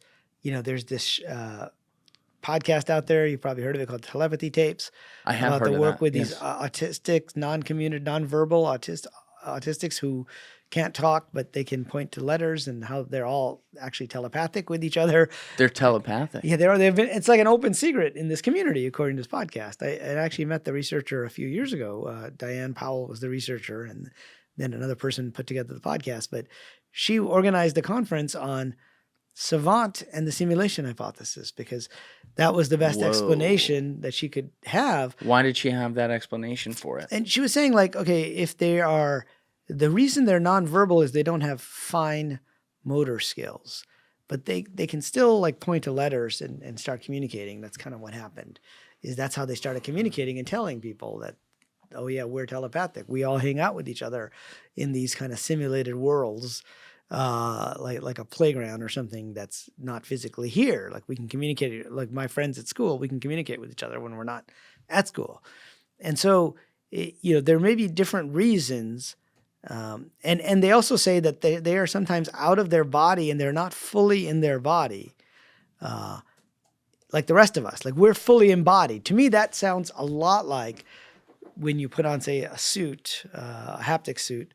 podcast out there. You've probably heard of it called Telepathy Tapes. I have heard of that. The work with these autistics, non-verbal autistics who can't talk, but they can point to letters and how they're all actually telepathic with each other. They're telepathic. Yeah, they are. It's like an open secret in this community, according to this podcast. I actually met the researcher a few years ago. Diane Powell was the researcher, and then another person put together the podcast. But she organized a conference on Savant and the simulation hypothesis because that was the best explanation that she could have. Why did she have that explanation for it? And she was saying if they are, the reason they're nonverbal is they don't have fine motor skills, but they can still point to letters and start communicating. That's kind of what happened. That's how they started communicating and telling people that, oh yeah, we're telepathic. We all hang out with each other in these kind of simulated worlds. Like a playground or something that's not physically here. Like we can communicate, like my friends at school, we can communicate with each other when we're not at school. And so, there may be different reasons. And they also say that they are sometimes out of their body and they're not fully in their body. Like the rest of us, like we're fully embodied. To me, that sounds a lot like when you put on, say, a suit, a haptic suit,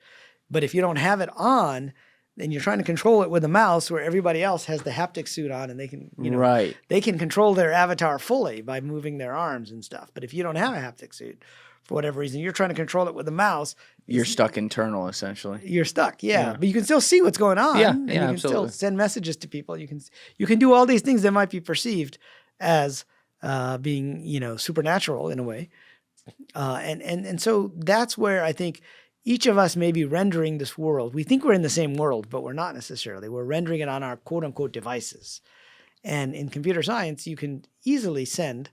but if you don't have it on, then you're trying to control it with a mouse where everybody else has the haptic suit on and they can, they can control their avatar fully by moving their arms and stuff. But if you don't have a haptic suit, for whatever reason, you're trying to control it with a mouse. You're stuck internal, essentially. You're stuck, yeah. But you can still see what's going on. Yeah, and you can absolutely. still send messages to people. You can do all these things that might be perceived as being, supernatural in a way. And so that's where I think each of us may be rendering this world. We think we're in the same world, but we're not necessarily. We're rendering it on our quote-unquote devices. And in computer science, you can easily send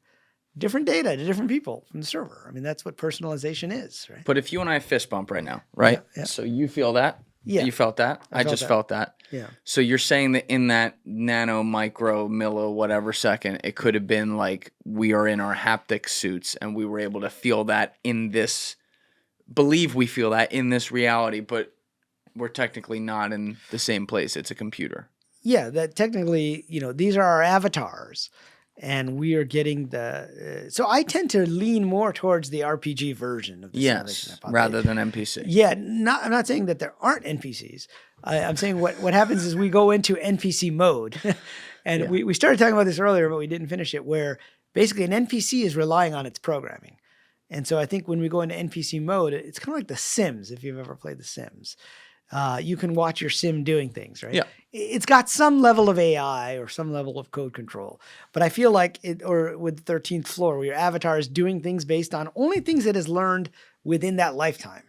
different data to different people from the server. I mean, that's what personalization is, right? But if you and I fist bump right now, right? Yeah. So you feel that? Yeah. You felt that? I just felt that. Yeah. So you're saying that in that nano, micro, milli, whatever second, it could have been like we are in our haptic suits and we were able to feel that in this, believe we feel that in this reality, but we're technically not in the same place. It's a computer. Yeah, that technically, these are our avatars. And we are getting so I tend to lean more towards the RPG version of the simulation hypothesis. Rather than NPC. Yeah, I'm not saying that there aren't NPCs. I'm saying what happens is we go into NPC mode. And we started talking about this earlier, but we didn't finish it, where basically an NPC is relying on its programming. And so I think when we go into NPC mode, it's kind of like The Sims, if you've ever played The Sims. You can watch your sim doing things, right? Yeah. It's got some level of AI or some level of code control. But I feel like or with 13th Floor, where your avatar is doing things based on only things it has learned within that lifetime,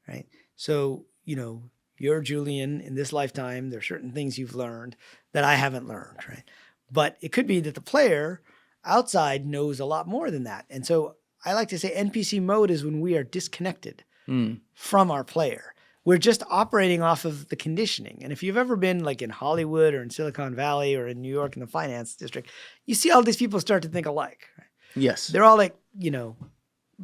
right? So, your you're Julian in this lifetime. There are certain things you've learned that I haven't learned, right? But it could be that the player outside knows a lot more than that. And so I like to say NPC mode is when we are disconnected from our player. We're just operating off of the conditioning. And if you've ever been like in Hollywood or in Silicon Valley or in New York in the finance district, you see all these people start to think alike. Right? Yes. They're all like,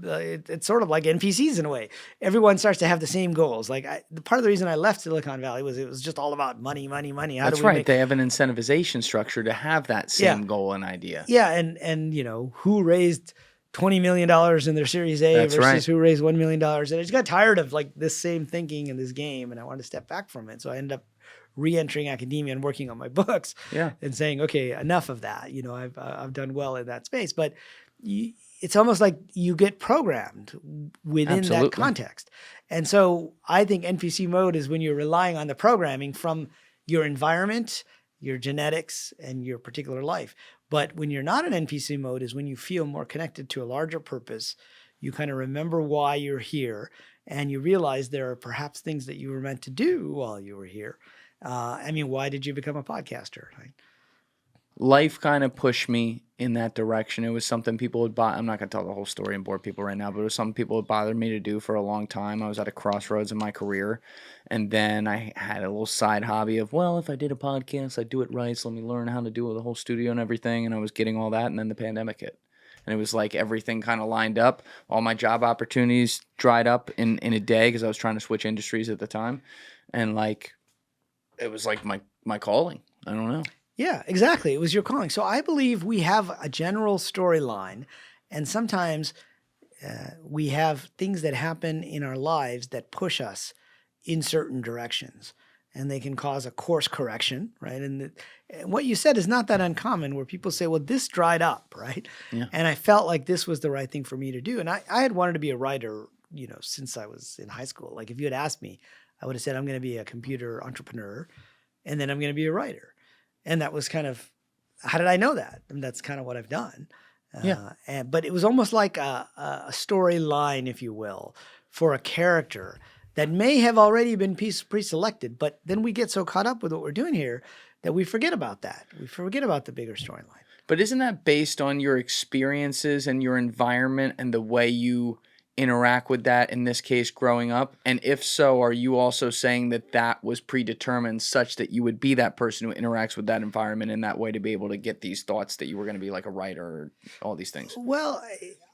it's sort of like NPCs in a way. Everyone starts to have the same goals. Like part of the reason I left Silicon Valley was it was just all about money, money, money. That's right. They have an incentivization structure to have that same goal and idea. Yeah. And who raised $20 million in their Series A versus who raised $1 million. And I just got tired of like this same thinking in this game, and I wanted to step back from it. So I ended up re-entering academia and working on my books and saying, okay, enough of that. I've done well in that space, but it's almost like you get programmed within that context. And so I think NPC mode is when you're relying on the programming from your environment, your genetics, and your particular life. But when you're not in NPC mode is when you feel more connected to a larger purpose. You kind of remember why you're here, and you realize there are perhaps things that you were meant to do while you were here. Why did you become a podcaster? Right? Life kind of pushed me in that direction. It was something people would I'm not going to tell the whole story and bore people right now, but it was something people would bother me to do for a long time. I was at a crossroads in my career, and then I had a little side hobby of, well, if I did a podcast, I'd do it right, so let me learn how to do it with the whole studio and everything, and I was getting all that, and then the pandemic hit. And it was like everything kind of lined up. All my job opportunities dried up in a day because I was trying to switch industries at the time. And like, it was like my calling. I don't know. Yeah, exactly. It was your calling. So I believe we have a general storyline, and sometimes we have things that happen in our lives that push us in certain directions, and they can cause a course correction, right? And what you said is not that uncommon, where people say, well, this dried up, right? Yeah. And I felt like this was the right thing for me to do. And I had wanted to be a writer, since I was in high school. Like if you had asked me, I would have said, I'm going to be a computer entrepreneur, and then I'm going to be a writer. And that was kind of, how did I know that? And that's kind of what I've done. But it was almost like a storyline, if you will, for a character that may have already been pre-selected. But then we get so caught up with what we're doing here that we forget about that. We forget about the bigger storyline. But isn't that based on your experiences and your environment and the way you interact with that, in this case, growing up? And if so, are you also saying that that was predetermined such that you would be that person who interacts with that environment in that way to be able to get these thoughts that you were going to be like a writer or all these things? Well,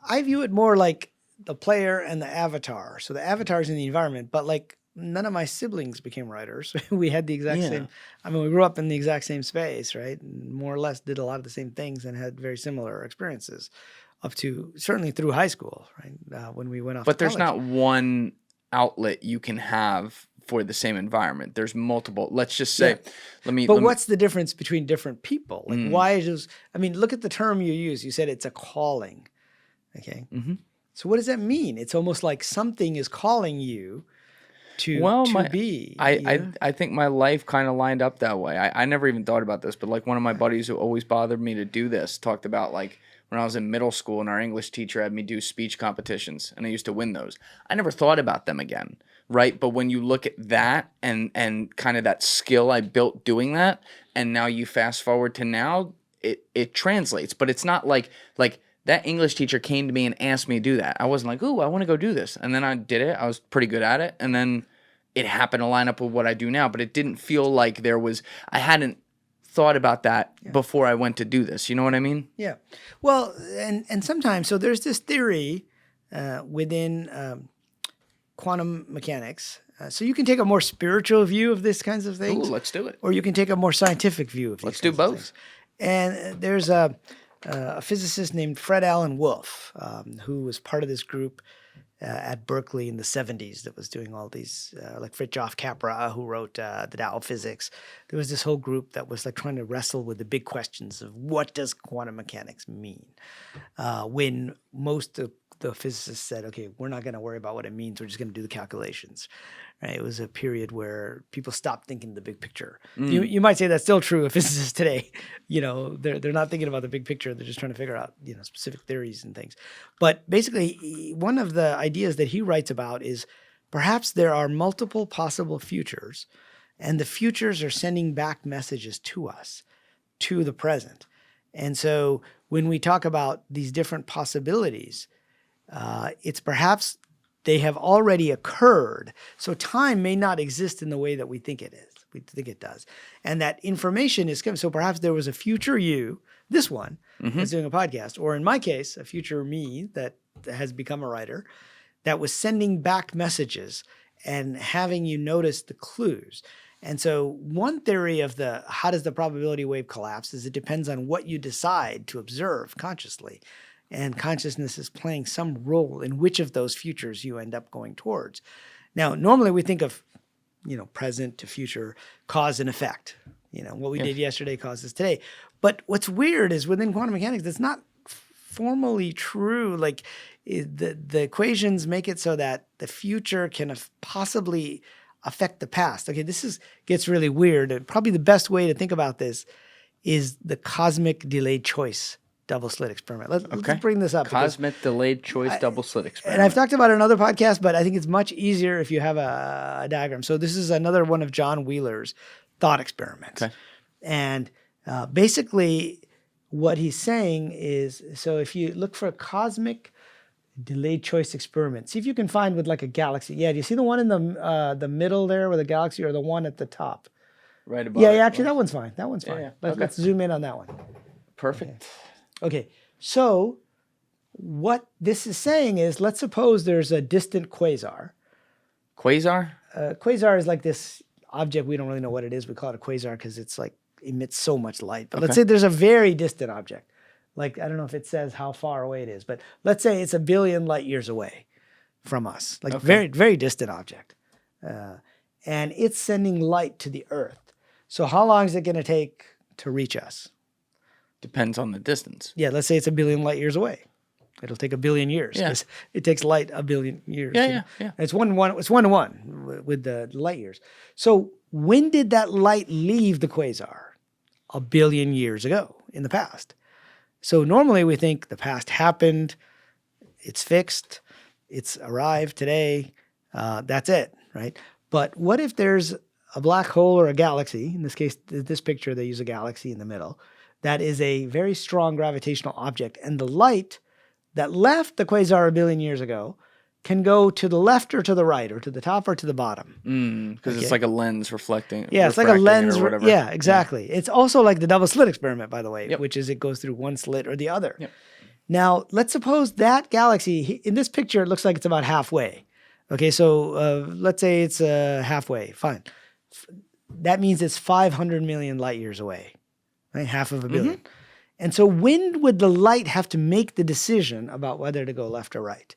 I view it more like the player and the avatar. So the avatar is in the environment, but like none of my siblings became writers. We had the exact same, we grew up in the exact same space, right? And more or less did a lot of the same things and had very similar experiences. Up to certainly through high school, right? When we went off. But there's not one outlet you can have for the same environment. There's multiple. Let's just say, what's the difference between different people? Like, why does? Look at the term you use. You said it's a calling. Okay. Mm-hmm. So what does that mean? It's almost like something is calling you to be. I think my life kind of lined up that way. I never even thought about this, but like one of my buddies who always bothered me to do this talked about like, when I was in middle school and our English teacher had me do speech competitions, and I used to win those. I never thought about them again, right? But when you look at that and kind of that skill I built doing that, and now you fast forward to now, it translates. But it's not like that English teacher came to me and asked me to do that. I wasn't like, ooh, I want to go do this. And then I did it. I was pretty good at it. And then it happened to line up with what I do now. But it didn't feel like I hadn't thought about that before I went to do this. You know what I mean? Yeah. Well, and sometimes, so there's this theory within quantum mechanics. So you can take a more spiritual view of these kinds of things. Ooh, let's do it. Or you can take a more scientific view of these Let's do both. And there's a physicist named Fred Alan Wolf, who was part of this group at Berkeley in the 70s that was doing all these, like Fritjof Capra, who wrote the Tao of Physics. There was this whole group that was like trying to wrestle with the big questions of what does quantum mechanics mean? When most of the physicists said, okay, we're not going to worry about what it means. We're just going to do the calculations. Right? It was a period where people stopped thinking the big picture. You might say that's still true of physicists today. They're not thinking about the big picture. They're just trying to figure out, specific theories and things. But basically, one of the ideas that he writes about is perhaps there are multiple possible futures, and the futures are sending back messages to us, to the present. And so when we talk about these different possibilities, it's perhaps they have already occurred. So time may not exist in the way that we think it is. We think it does. And that information is coming. So perhaps there was a future you, this one, that's doing a podcast, or in my case, a future me that has become a writer, that was sending back messages and having you notice the clues. And so one theory of how does the probability wave collapse is it depends on what you decide to observe consciously. And consciousness is playing some role in which of those futures you end up going towards. Now, normally we think of, present to future, cause and effect. What we did yesterday causes today. But what's weird is within quantum mechanics, that's not formally true. Like the equations make it so that the future can possibly affect the past. Okay, gets really weird. And probably the best way to think about this is the cosmic delayed choice double slit experiment. Let's bring this up. Cosmic delayed choice double slit experiment. And I've talked about it in another podcast, but I think it's much easier if you have a diagram. So this is another one of John Wheeler's thought experiments. Okay. And basically what he's saying is, so if you look for a cosmic delayed choice experiment, see if you can find with like a galaxy. Yeah, do you see the one in the middle there with a galaxy, or the one at the top? Right above. Yeah, actually that one's fine. That one's fine. Yeah. Let's zoom in on that one. Perfect. Okay, so what this is saying is, let's suppose there's a distant quasar. Quasar? Quasar is like this object. We don't really know what it is. We call it a quasar because it's like emits so much light. But let's say there's a very distant object. Like, I don't know if it says how far away it is, but let's say it's 1 billion light years away from us. Like very, very distant object. And it's sending light to the Earth. So how long is it going to take to reach us? Depends on the distance. Yeah, let's say it's 1 billion light years away. It'll take 1 billion years. Yeah. It takes light 1 billion years. Yeah. It's one to one with the light years. So when did that light leave the quasar? 1 billion years ago in the past. So normally we think the past happened, it's fixed, it's arrived today, that's it, right? But what if there's a black hole or a galaxy? In this case, this picture, they use a galaxy in the middle. That is a very strong gravitational object. And the light that left the quasar 1 billion years ago can go to the left or to the right, or to the top or to the bottom. Because it's like a lens reflecting. Yeah, it's like a lens. Or whatever. Yeah, exactly. Yeah. It's also like the double slit experiment, by the way, which is it goes through one slit or the other. Yep. Now, let's suppose that galaxy, in this picture, it looks like it's about halfway. Okay, so let's say it's halfway. Fine. That means it's 500 million light years away. Right? Half of 1 billion. And so when would the light have to make the decision about whether to go left or right?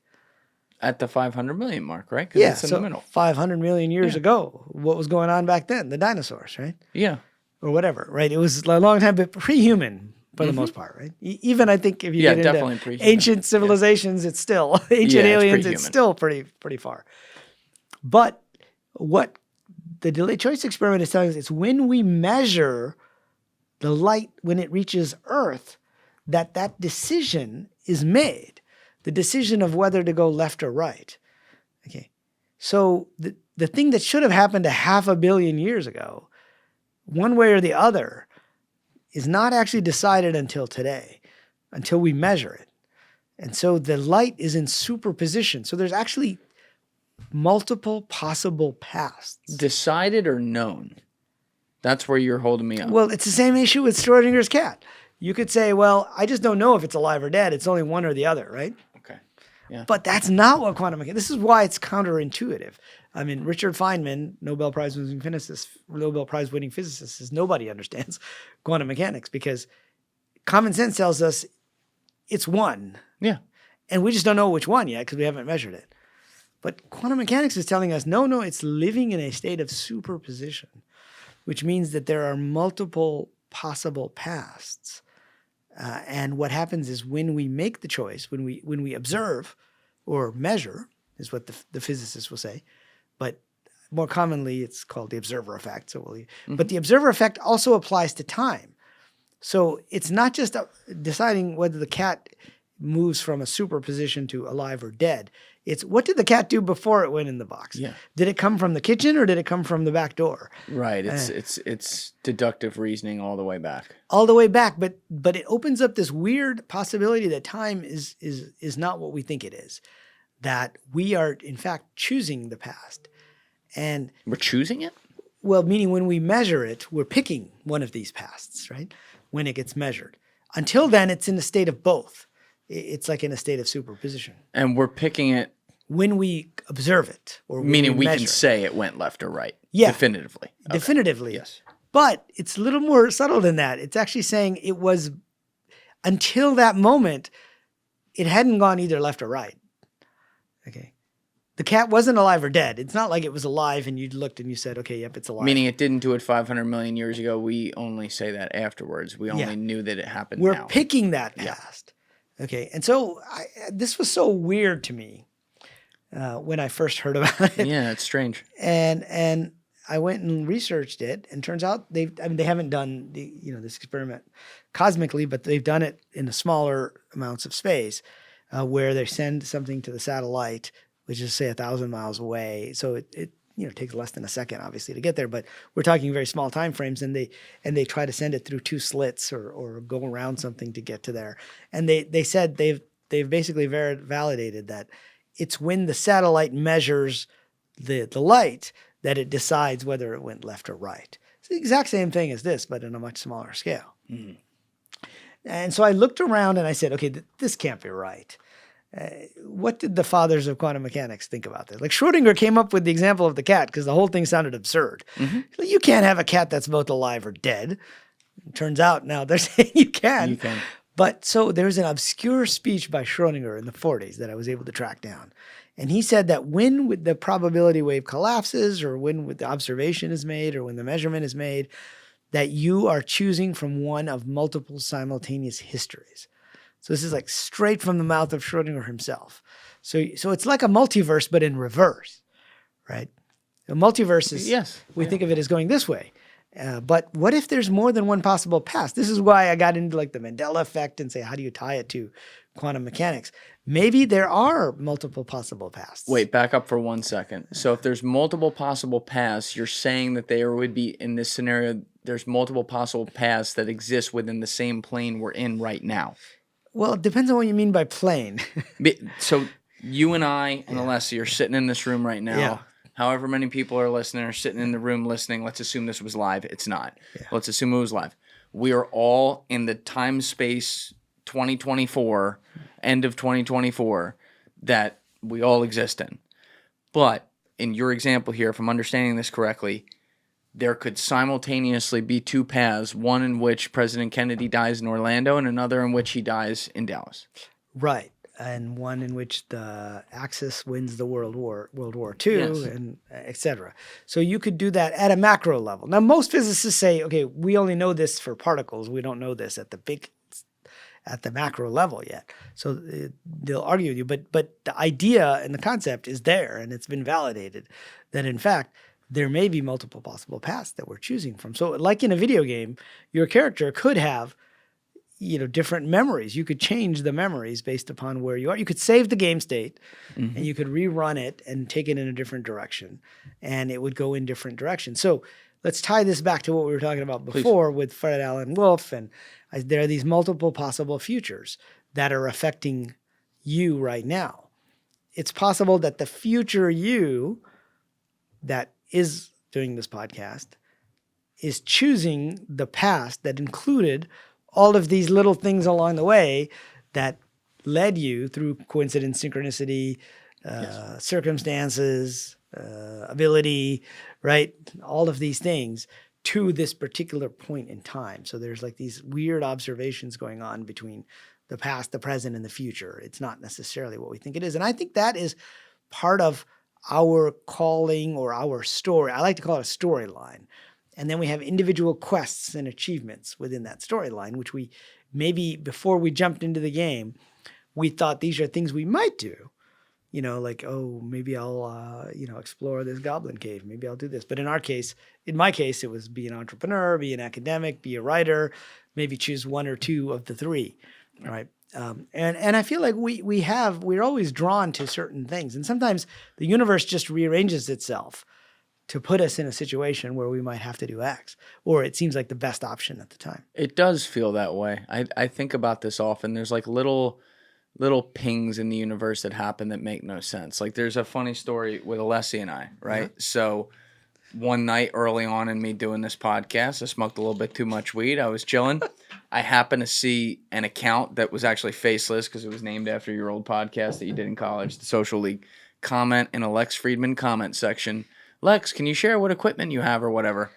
At the 500 million mark, right? Because it's in the middle. 500 million years ago. What was going on back then? The dinosaurs, right? Yeah. Or whatever, right? It was a long time, but pre-human for the most part, right? Even I think if you get into ancient civilizations, it's still, ancient aliens, it's still pretty far. But what the delayed choice experiment is telling us, it's when we measure the light when it reaches Earth, that decision is made. The decision of whether to go left or right. Okay. So the thing that should have happened to 500 million years ago, one way or the other, is not actually decided until today, until we measure it. And so the light is in superposition. So there's actually multiple possible paths. Decided or known? That's where you're holding me up. Well, it's the same issue with Schrodinger's cat. You could say, well, I just don't know if it's alive or dead. It's only one or the other, right? Okay. Yeah. But that's not what quantum mechanics, this is why it's counterintuitive. I mean, Richard Feynman, Nobel Prize winning physicist, says nobody understands quantum mechanics because common sense tells us it's one. Yeah. And we just don't know which one yet because we haven't measured it. But quantum mechanics is telling us, no, it's living in a state of superposition, which means that there are multiple possible paths. And what happens is when we make the choice, when we observe or measure, is what the physicists will say, but more commonly it's called the observer effect. But the observer effect also applies to time. So it's not just deciding whether the cat moves from a superposition to alive or dead. It's what did the cat do before it went in the box? Yeah. Did it come from the kitchen or did it come from the back door? Right. It's deductive reasoning all the way back. All the way back, but it opens up this weird possibility that time is not what we think it is. That we are in fact choosing the past. And We're choosing it? well, meaning when we measure it, we're picking one of these pasts, right? When it gets measured. Until then, it's in a state of both. It's like in a state of superposition. And we're picking it, When we observe it, or when meaning we measure can it. say it went left or right. Yeah. Definitively. Okay. Definitively. Yes. But it's a little more subtle than that. It's actually saying it was, until that moment, it hadn't gone either left or right. Okay. The cat wasn't alive or dead. It's not like it was alive and you looked and you said, okay, yep, it's alive. Meaning it didn't do it 500 million years ago. We only say that afterwards. We only knew that it happened We're now. picking that past. Okay. And so this was so weird to me when I first heard about it. Yeah, it's strange. And I went and researched it, and turns out they haven't done this experiment cosmically, but they've done it in the smaller amounts of space where they send something to the satellite, which is say 1,000 miles away. So it takes less than a second, obviously, to get there, but we're talking very small time frames, and they try to send it through two slits or go around something to get to there. And they said they've basically validated that it's when the satellite measures the light that it decides whether it went left or right. It's the exact same thing as this, but on a much smaller scale. Mm-hmm. And so I looked around and I said, okay, this can't be right. What did the fathers of quantum mechanics think about this? Like Schrodinger came up with the example of the cat because the whole thing sounded absurd. Mm-hmm. You can't have a cat that's both alive or dead. It turns out now they're saying you can. You can. But so there's an obscure speech by Schrodinger in the 40s that I was able to track down. And he said that when the probability wave collapses, or when the observation is made, or when the measurement is made, that you are choosing from one of multiple simultaneous histories. So this is like straight from the mouth of Schrodinger himself. So it's like a multiverse, but in reverse, right? A multiverse is, we think of it as going this way. But what if there's more than one possible past? This is why I got into like the Mandela effect and say, how do you tie it to quantum mechanics? Maybe there are multiple possible pasts. Wait, back up for 1 second. So if there's multiple possible paths, you're saying that there would be, in this scenario, there's multiple possible paths that exist within the same plane we're in right now. Well, it depends on what you mean by plane. So you and I and Alessia are sitting in this room right now. Yeah. However many people are listening or sitting in the room listening, let's assume this was live. It's not. Yeah. Let's assume it was live. We are all in the time-space 2024, end of 2024, that we all exist in. But in your example here, if I'm understanding this correctly, there could simultaneously be two paths, one in which President Kennedy dies in Orlando and another in which he dies in Dallas. Right. And one in which the Axis wins the World War II, and et cetera. So you could do that at a macro level. Now, most physicists say, okay, we only know this for particles. We don't know this at the macro level yet. So they'll argue with you. But the idea and the concept is there, and it's been validated that, in fact, there may be multiple possible paths that we're choosing from. So like in a video game, your character could have different memories. You could change the memories based upon where you are. You could save the game state, and you could rerun it and take it in a different direction, and it would go in different directions. So let's tie this back to what we were talking about before with Fred Alan Wolf. And there are these multiple possible futures that are affecting you right now. It's possible that the future you that is doing this podcast is choosing the past that included all of these little things along the way that led you through coincidence, synchronicity, circumstances, ability, right? All of these things to this particular point in time. So there's like these weird observations going on between the past, the present, and the future. It's not necessarily what we think it is. And I think that is part of our calling or our story. I like to call it a storyline. And then we have individual quests and achievements within that storyline, which we maybe before we jumped into the game, we thought these are things we might do. Like, oh, maybe I'll, explore this goblin cave. Maybe I'll do this. But in my case, it was be an entrepreneur, be an academic, be a writer, maybe choose one or two of the three, right? And I feel like we're always drawn to certain things, and sometimes the universe just rearranges itself to put us in a situation where we might have to do X, or it seems like the best option at the time. It does feel that way. I think about this often. There's like little pings in the universe that happen that make no sense. Like there's a funny story with Alessi and I, right? So one night early on in me doing this podcast, I smoked a little bit too much weed. I was chilling. I happened to see an account that was actually faceless because it was named after your old podcast that you did in college, the Social League. Comment in a Lex Friedman comment section. Lex, can you share what equipment you have or whatever?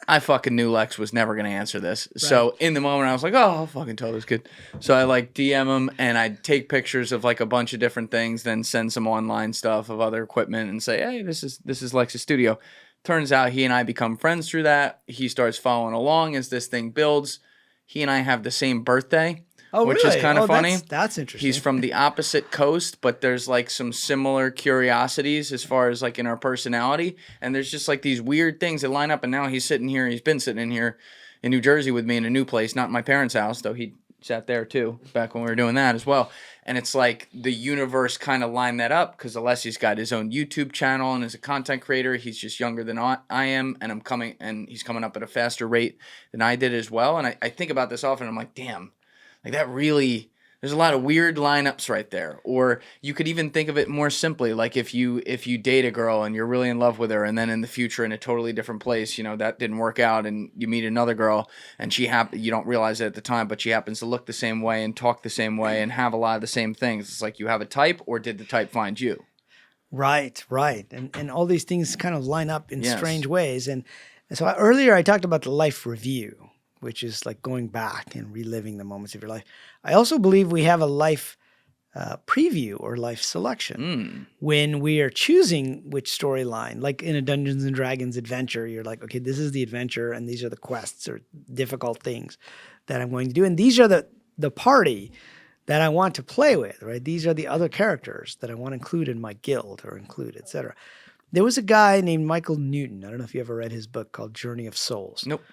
I fucking knew Lex was never going to answer this. Right. So in the moment, I was like, oh, I'll fucking tell this kid. So I like DM him and I'd take pictures of like a bunch of different things, then send some online stuff of other equipment and say, hey, this is Lex's studio. Turns out he and I become friends through that. He starts following along as this thing builds. He and I have the same birthday. Oh, which really? is kind of funny. That's interesting. He's from the opposite coast, but there's like some similar curiosities as far as like in our personality. And there's just like these weird things that line up. And now he's been sitting in here in New Jersey with me in a new place, not my parents' house, though he sat there too back when we were doing that as well. And it's like the universe kind of lined that up because Alessi's got his own YouTube channel and is a content creator. He's just younger than I am, and he's coming up at a faster rate than I did as well. And I think about this often. I'm like, damn. Like that really, there's a lot of weird lineups right there. Or you could even think of it more simply, like if you date a girl and you're really in love with her, and then in the future in a totally different place, that didn't work out, and you meet another girl, and you don't realize it at the time, but she happens to look the same way and talk the same way and have a lot of the same things. It's like you have a type, or did the type find you? Right. And all these things kind of line up in strange ways. And so earlier I talked about the life review, which is like going back and reliving the moments of your life. I also believe we have a life preview or life selection when we are choosing which storyline. Like in a Dungeons and Dragons adventure, you're like, okay, this is the adventure and these are the quests or difficult things that I'm going to do. And these are the party that I want to play with, right? These are the other characters that I want to include in my guild or include, etc. There was a guy named Michael Newton. I don't know if you ever read his book called Journey of Souls. Nope.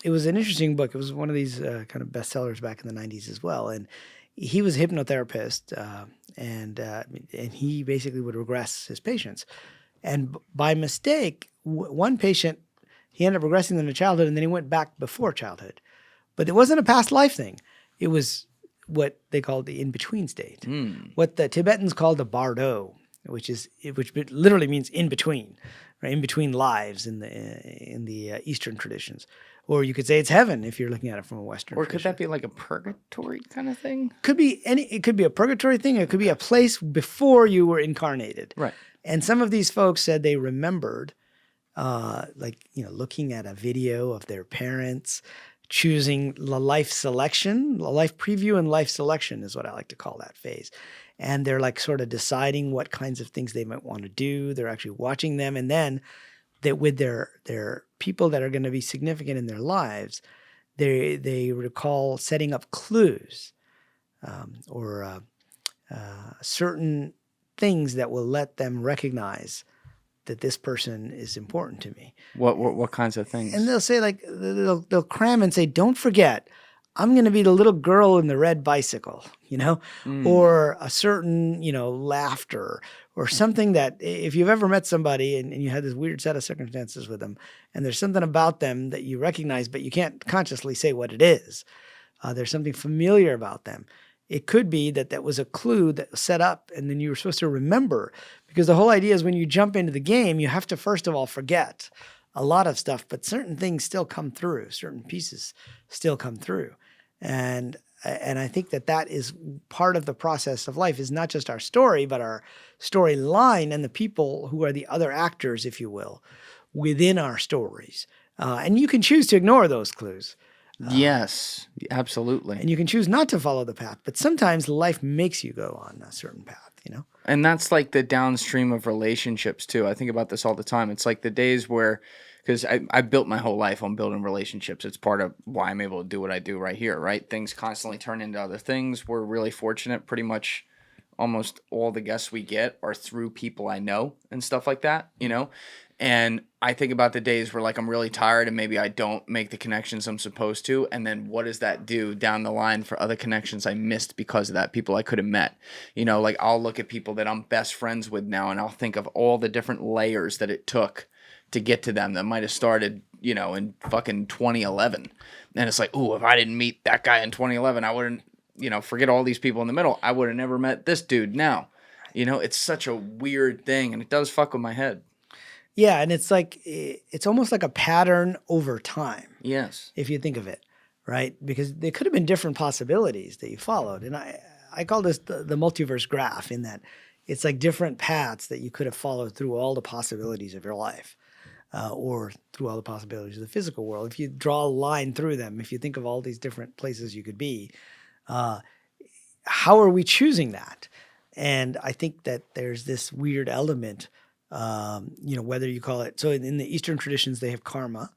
It was an interesting book. It was one of these kind of bestsellers back in the 90s as well. And he was a hypnotherapist, and he basically would regress his patients. And by mistake, one patient, he ended up regressing them to childhood, and then he went back before childhood. But it wasn't a past life thing. It was what they called the in-between state, what the Tibetans called the bardo, which literally means in between, right? In between lives in the Eastern traditions. Or you could say it's heaven if you're looking at it from a Western Or tradition. could that be like a purgatory kind of thing? It could be a purgatory thing. It could be a place before you were incarnated. Right. And some of these folks said they remembered, looking at a video of their parents, choosing the life selection, the life preview and life selection is what I like to call that phase. And they're like sort of deciding what kinds of things they might want to do. They're actually watching them. And then that with their people that are going to be significant in their lives, they recall setting up clues or certain things that will let them recognize that this person is important to me. What kinds of things? And they'll say they'll cram and say, don't forget, I'm going to be the little girl in the red bicycle, or a certain, laughter or something that if you've ever met somebody and you had this weird set of circumstances with them and there's something about them that you recognize, but you can't consciously say what it is. There's something familiar about them. It could be that was a clue that was set up and then you were supposed to remember, because the whole idea is when you jump into the game, you have to first of all forget a lot of stuff, but certain things still come through, certain pieces still come through. And I think that is part of the process of life, is not just our story, but our storyline and the people who are the other actors, if you will, within our stories. And you can choose to ignore those clues. Yes, absolutely. And you can choose not to follow the path, but sometimes life makes you go on a certain path, And that's like the downstream of relationships too. I think about this all the time. It's like the days where, because I built my whole life on building relationships. It's part of why I'm able to do what I do right here, right? Things constantly turn into other things. We're really fortunate. Pretty much almost all the guests we get are through people I know and stuff like that, And I think about the days where like I'm really tired and maybe I don't make the connections I'm supposed to. And then what does that do down the line for other connections I missed because of that? People I could have met. You know, like I'll look at people that I'm best friends with now and I'll think of all the different layers that it took to get to them that might have started, you know, in fucking 2011. And it's like, ooh, if I didn't meet that guy in 2011, I wouldn't, you know, forget all these people in the middle. I would have never met this dude now. You know, it's such a weird thing and it does fuck with my head. Yeah, and it's like it's almost like a pattern over time. Yes. If you think of it, right? Because there could have been different possibilities that you followed, and I call this the multiverse graph, in that it's like different paths that you could have followed through all the possibilities of your life, or through all the possibilities of the physical world. If you draw a line through them, if you think of all these different places you could be, how are we choosing that? And I think that there's this weird element. You know, whether you call it, so in the Eastern traditions, they have karma,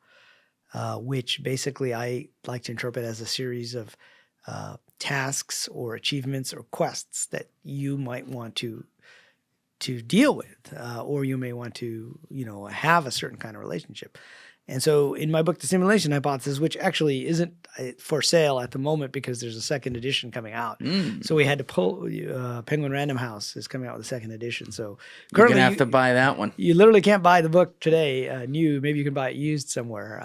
which basically I like to interpret as a series of tasks or achievements or quests that you might want to deal with, or you may want to, you know, have a certain kind of relationship. And so in my book, The Simulation Hypothesis, which actually isn't for sale at the moment because there's a second edition coming out. So we had to pull, Penguin Random House is coming out with a second edition. So You're currently going to have to buy that one. You literally can't buy the book today new. Maybe you can buy it used somewhere.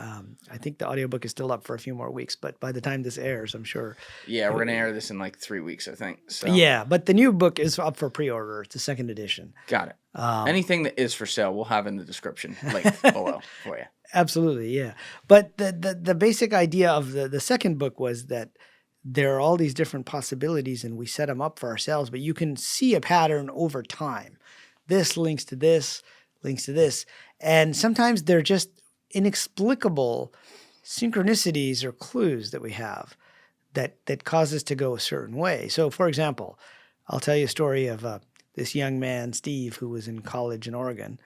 I think the audiobook is still up for a few more weeks, but by the time this airs, I'm sure. Yeah, we're going to air this in like 3 weeks, I think. So. Yeah, but the new book is up for pre-order. It's the second edition. Got it. Anything that is for sale, we'll have in the description link below for you. Absolutely, yeah. But the basic idea of the second book was that there are all these different possibilities and we set them up for ourselves, but you can see a pattern over time. This links to this, links to this. And sometimes they're just inexplicable synchronicities or clues that we have that cause us to go a certain way. So, for example, I'll tell you a story of this young man, Steve, who was in college in Oregon,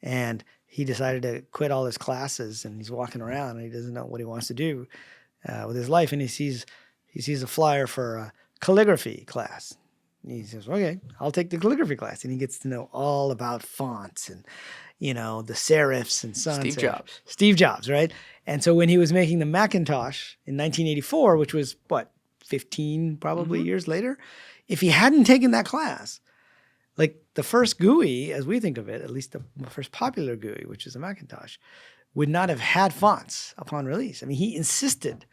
and he decided to quit all his classes, and he's walking around and he doesn't know what he wants to do with his life. And he sees a flyer for a calligraphy class. And he says, okay, I'll take the calligraphy class. And he gets to know all about fonts and, you know, the serifs and sans serif. Steve Jobs. Steve Jobs, right? And so when he was making the Macintosh in 1984, which was, 15 probably years later, if he hadn't taken that class, like the first GUI, as we think of it, at least the first popular GUI, which is a Macintosh, would not have had fonts upon release. I mean, he insisted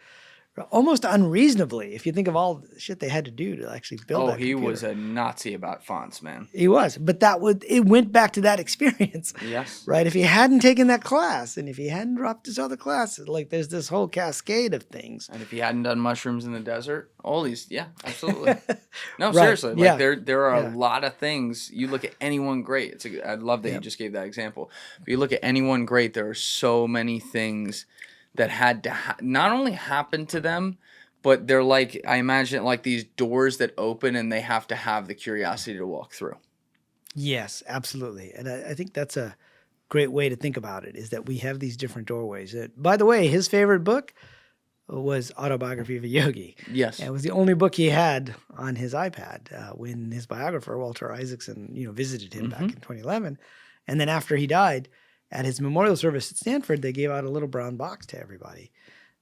almost unreasonably, if you think of all the shit they had to do to actually build that computer. He was a Nazi about fonts, man. He was. But it went back to that experience. Yes. Right? If he hadn't taken that class and if he hadn't dropped his other classes, like there's this whole cascade of things. And if he hadn't done mushrooms in the desert, all these, yeah, absolutely. No, Right. seriously. Like Yeah. there are a lot of things. You look at anyone great. I love that you just gave that example. But you look at anyone great, there are so many things that had to not only happen to them, but they're like, I imagine like these doors that open and they have to have the curiosity to walk through. Yes, absolutely. And I think that's a great way to think about it, is that we have these different doorways. By the way, his favorite book was Autobiography of a Yogi. Yes. And it was the only book he had on his iPad when his biographer, Walter Isaacson, visited him back in 2011. And then after he died, at his memorial service at Stanford, they gave out a little brown box to everybody.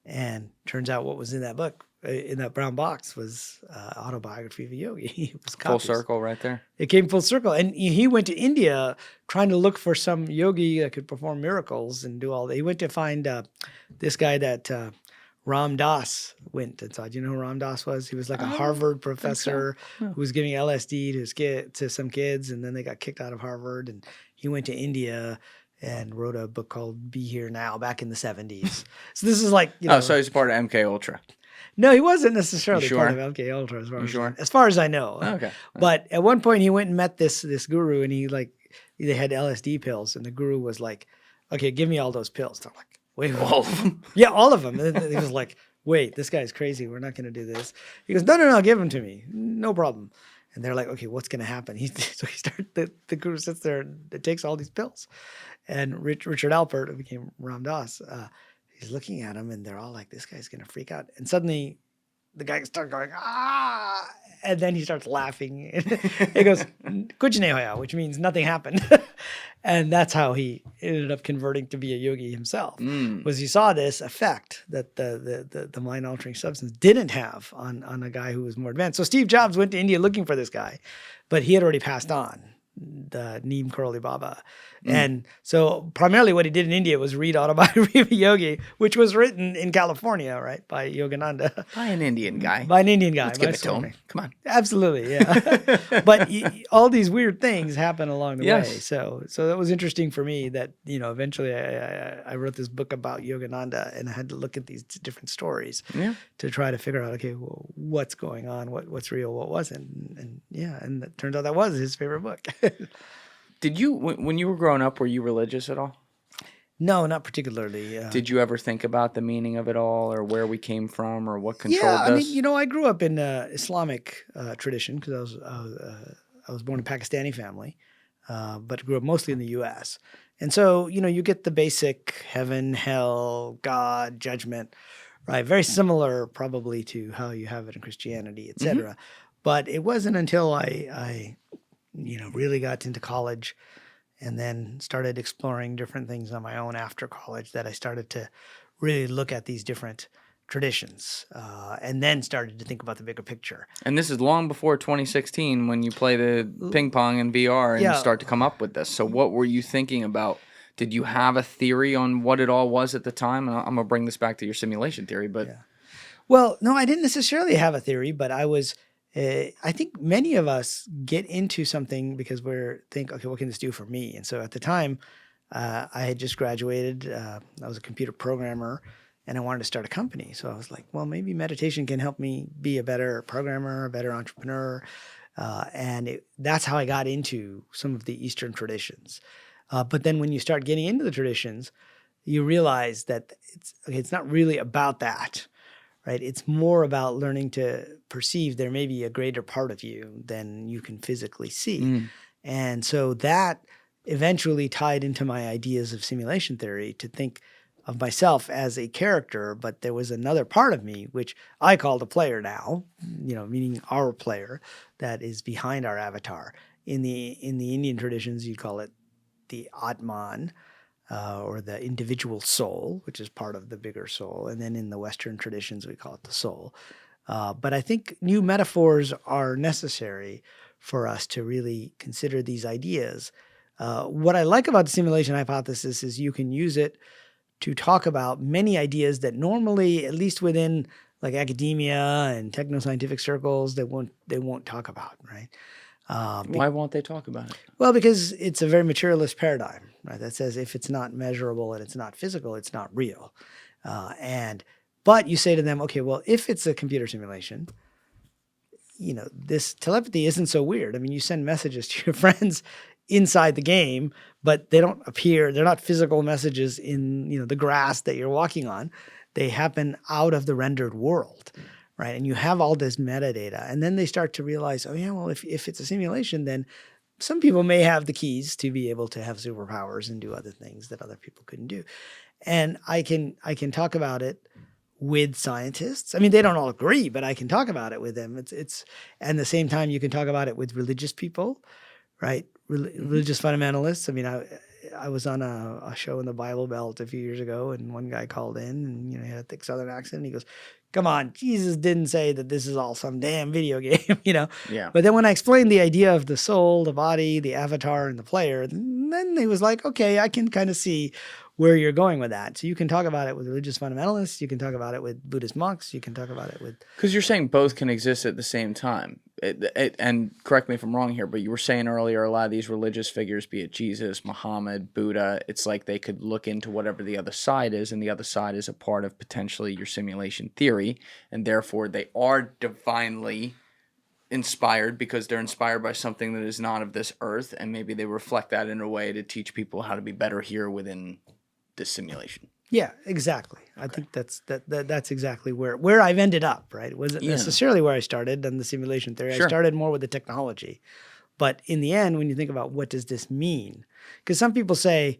And turns out what was in that book, in that brown box, was Autobiography of a Yogi. It was copies. Full circle right there. It came full circle. And he went to India trying to look for some yogi that could perform miracles and do all that. He went to find this guy that Ram Dass went and saw. Do you know who Ram Dass was? He was like a Harvard professor who was giving LSD to some kids, and then they got kicked out of Harvard. And he went to India and wrote a book called Be Here Now back in the 70s. So this is like, so he's part of MK Ultra. No, he wasn't necessarily sure? part of MK Ultra sure? As far as I know. Okay. But at one point he went and met this guru, and they had LSD pills, and the guru was like, okay, give me all those pills. And I'm like, wait, All of them? yeah, all of them. And he was like, wait, this guy's crazy. We're not going to do this. He goes, no, give them to me. No problem. And they're like, okay, what's going to happen? So the guru sits there and takes all these pills. And Richard Alpert, who became Ram Dass, he's looking at him, and they're all like, this guy's going to freak out. And suddenly the guy started going, ah. And then he starts laughing. He goes, "Kuch nahi hoya," which means nothing happened. And that's how he ended up converting to be a yogi himself. Was he saw this effect that the mind altering substance didn't have on a guy who was more advanced. So Steve Jobs went to India looking for this guy, but he had already passed on, the Neem Karoli Baba. And so primarily what he did in India was read Autobiography of a Yogi, which was written in California, right, by Yogananda. By an Indian guy. By an Indian guy. Let's give it to him. Come on. Absolutely, yeah. But all these weird things happen along the Yes. way. So that was interesting for me that, eventually I wrote this book about Yogananda, and I had to look at these different stories to try to figure out, okay, well, what's going on, what's real, what wasn't. And it turns out that was his favorite book. Did you, when you were growing up, were you religious at all? No, not particularly. Did you ever think about the meaning of it all, or where we came from, or what controlled Yeah, I us? mean, I grew up in Islamic tradition because I was born in a Pakistani family, but grew up mostly in the U.S. And so, you get the basic heaven, hell, God, judgment, right? Very similar probably to how you have it in Christianity, et cetera. But it wasn't until I really got into college and then started exploring different things on my own after college that I started to really look at these different traditions, and then started to think about the bigger picture. And this is long before 2016 when you play the ping pong in VR and start to come up with this. So what were you thinking about? Did you have a theory on what it all was at the time? And I'm going to bring this back to your simulation theory, but... Yeah. Well, no, I didn't necessarily have a theory, but I think many of us get into something because okay, what can this do for me? And so at the time, I had just graduated. I was a computer programmer, and I wanted to start a company. So I was like, well, maybe meditation can help me be a better programmer, a better entrepreneur. That's how I got into some of the Eastern traditions. But then when you start getting into the traditions, you realize that it's not really about that. Right? It's more about learning to perceive there may be a greater part of you than you can physically see. And so that eventually tied into my ideas of simulation theory, to think of myself as a character, but there was another part of me, which I call the player now, meaning our player that is behind our avatar. In the Indian traditions, you'd call it the Atman, or the individual soul, which is part of the bigger soul. And then in the Western traditions, we call it the soul. But I think new metaphors are necessary for us to really consider these ideas. What I like about the simulation hypothesis is you can use it to talk about many ideas that normally, at least within like academia and techno-scientific circles, they won't talk about, right? Why won't they talk about it? Well, because it's a very materialist paradigm, right? That says if it's not measurable and it's not physical, it's not real. But you say to them, okay, well, if it's a computer simulation, this telepathy isn't so weird. I mean, you send messages to your friends inside the game, but they don't appear. They're not physical messages in the grass that you're walking on. They happen out of the rendered world. Right. And you have all this metadata. And then they start to realize, oh, yeah, well, if it's a simulation, then some people may have the keys to be able to have superpowers and do other things that other people couldn't do. And I can talk about it with scientists. I mean, they don't all agree, but I can talk about it with them. And at the same time, you can talk about it with religious people, right? Religious fundamentalists. I mean, I was on a show in the Bible Belt a few years ago, and one guy called in and he had a thick Southern accent. And he goes, come on, Jesus didn't say that this is all some damn video game, Yeah. But then when I explained the idea of the soul, the body, the avatar, and the player, then he was like, okay, I can kind of see where you're going with that. So you can talk about it with religious fundamentalists. You can talk about it with Buddhist monks. You can talk about it with... Because you're saying both can exist at the same time. And correct me if I'm wrong here, but you were saying earlier a lot of these religious figures, be it Jesus, Muhammad, Buddha, it's like they could look into whatever the other side is, and the other side is a part of potentially your simulation theory, and therefore they are divinely inspired because they're inspired by something that is not of this earth, and maybe they reflect that in a way to teach people how to be better here within this simulation. Yeah, exactly. I think that's exactly where I've ended up, right? It wasn't necessarily where I started on the simulation theory. Sure. I started more with the technology. But in the end, when you think about what does this mean? Because some people say,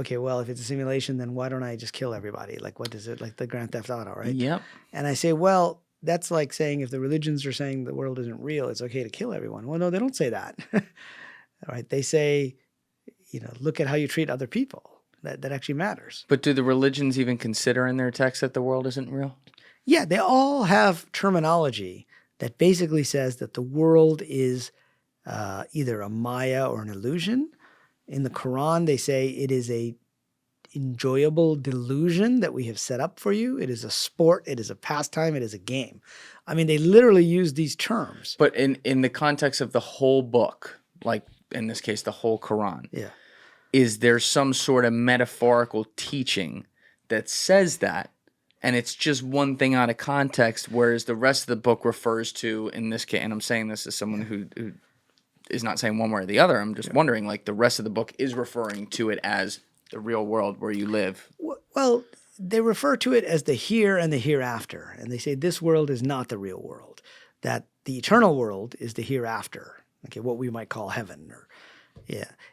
okay, well, if it's a simulation, then why don't I just kill everybody? Like, what is it? Like the Grand Theft Auto, right? Yep. And I say, well, that's like saying if the religions are saying the world isn't real, it's okay to kill everyone. Well, no, they don't say that. Right? They say, look at how you treat other people. That actually matters. But do the religions even consider in their text that the world isn't real? Yeah, they all have terminology that basically says that the world is either a maya or an illusion. In the Quran, they say it is a enjoyable delusion that we have set up for you. It is a sport. It is a pastime. It is a game. I mean, they literally use these terms. But in the context of the whole book, like in this case, the whole Quran, is there some sort of metaphorical teaching that says that, and it's just one thing out of context, whereas the rest of the book refers to, in this case, and I'm saying this as someone who is not saying one way or the other, I'm just wondering, like, the rest of the book is referring to it as the real world where you live. Well, they refer to it as the here and the hereafter, and they say this world is not the real world, that the eternal world is the hereafter, okay, what we might call heaven.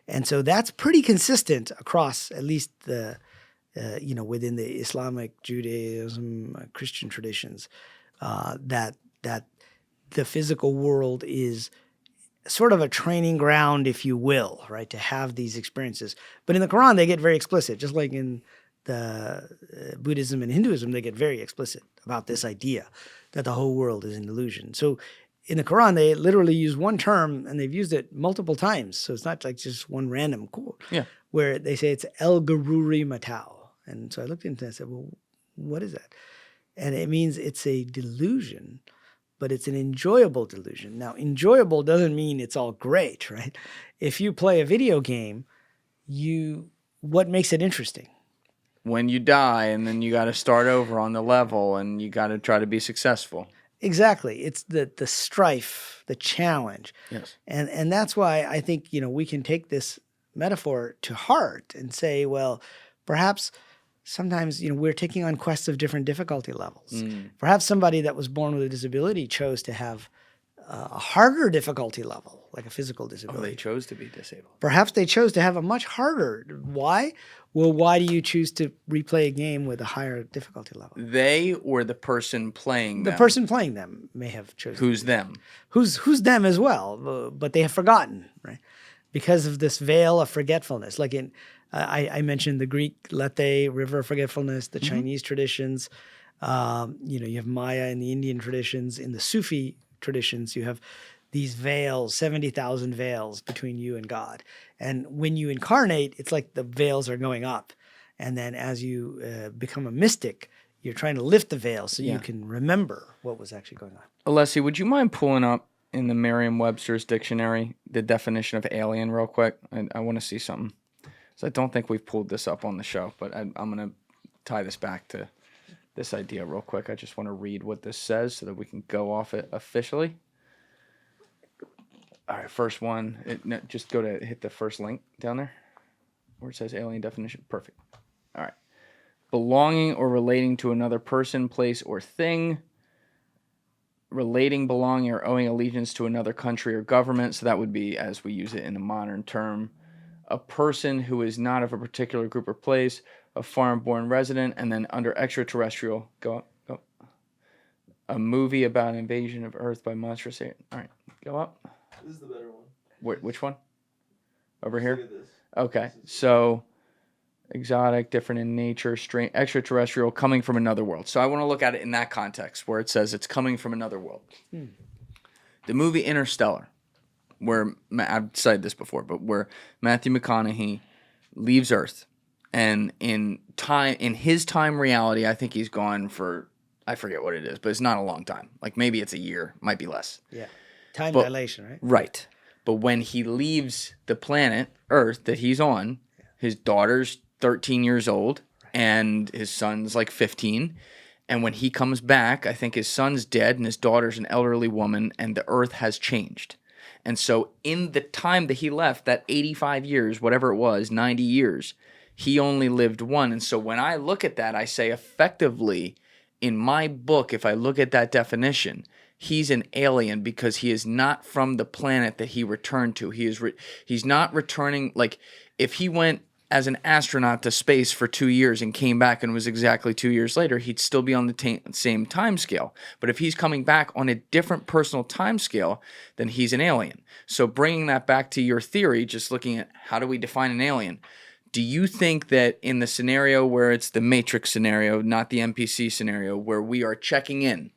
And so that's pretty consistent across at least the, within the Islamic, Judaism, Christian traditions, that the physical world is sort of a training ground, if you will, right, to have these experiences. But in the Quran, they get very explicit, just like in the Buddhism and Hinduism, they get very explicit about this idea that the whole world is an illusion. So in the Quran, they literally use one term, and they've used it multiple times. So it's not like just one random quote, where they say it's El Garuri Matao. And so I looked into it and I said, well, what is that? And it means it's a delusion, but it's an enjoyable delusion. Now, enjoyable doesn't mean it's all great, right? If you play a video game, what makes it interesting? When you die, and then you got to start over on the level, and you got to try to be successful. Exactly. It's the strife, the challenge. Yes. And that's why I think, we can take this metaphor to heart and say, well, perhaps sometimes, we're taking on quests of different difficulty levels. Perhaps somebody that was born with a disability chose to have a harder difficulty level, like a physical disability. Oh, they chose to be disabled. Perhaps they chose to have a much harder. Why? Well, why do you choose to replay a game with a higher difficulty level? They or the person playing them? The person playing them may have chosen. Who's them? Who's them as well, but they have forgotten, right? Because of this veil of forgetfulness. Like I mentioned the Greek Lethe, river of forgetfulness, the Chinese traditions. You have Maya in the Indian traditions. In the Sufi traditions, you have these veils, 70,000 veils between you and God. And when you incarnate, it's like the veils are going up. And then as you become a mystic, you're trying to lift the veil so you can remember what was actually going on. Alessi, would you mind pulling up in the Merriam-Webster's dictionary the definition of alien real quick? I want to see something. So I don't think we've pulled this up on the show, but I'm going to tie this back to this idea real quick. I just want to read what this says so that we can go off it officially. All right, first one. Just go to hit the first link down there where it says alien definition. Perfect. All right. Belonging or relating to another person, place, or thing. Relating, belonging, or owing allegiance to another country or government. So that would be, as we use it in a modern term, a person who is not of a particular group or place, a foreign-born resident, and then under extraterrestrial, go up. A movie about an invasion of Earth by monstrous alien. All right, go up. This is the better one. Which one? Over here? Look at this. Okay, so exotic, different in nature, strange, extraterrestrial, coming from another world. So I want to look at it in that context where it says it's coming from another world. The movie Interstellar, where I've cited this before, but where Matthew McConaughey leaves Earth, and in his time reality, I think he's gone for, I forget what it is, but it's not a long time. Like maybe it's a year, might be less. Yeah. Time dilation, right? Right. But when he leaves the planet Earth that he's on, his daughter's 13 years old and his son's like 15. And when he comes back, I think his son's dead and his daughter's an elderly woman and the Earth has changed. And so in the time that he left, that 85 years, whatever it was, 90 years, he only lived one. And so when I look at that, I say effectively in my book, if I look at that definition, he's an alien because he is not from the planet that he returned to. He's not returning. Like if he went as an astronaut to space for 2 years and came back and was exactly 2 years later, he'd still be on the same time scale. But if he's coming back on a different personal time scale, then he's an alien. So bringing that back to your theory, just looking at how do we define an alien, do you think that in the scenario where it's the Matrix scenario, not the NPC scenario, where we are checking in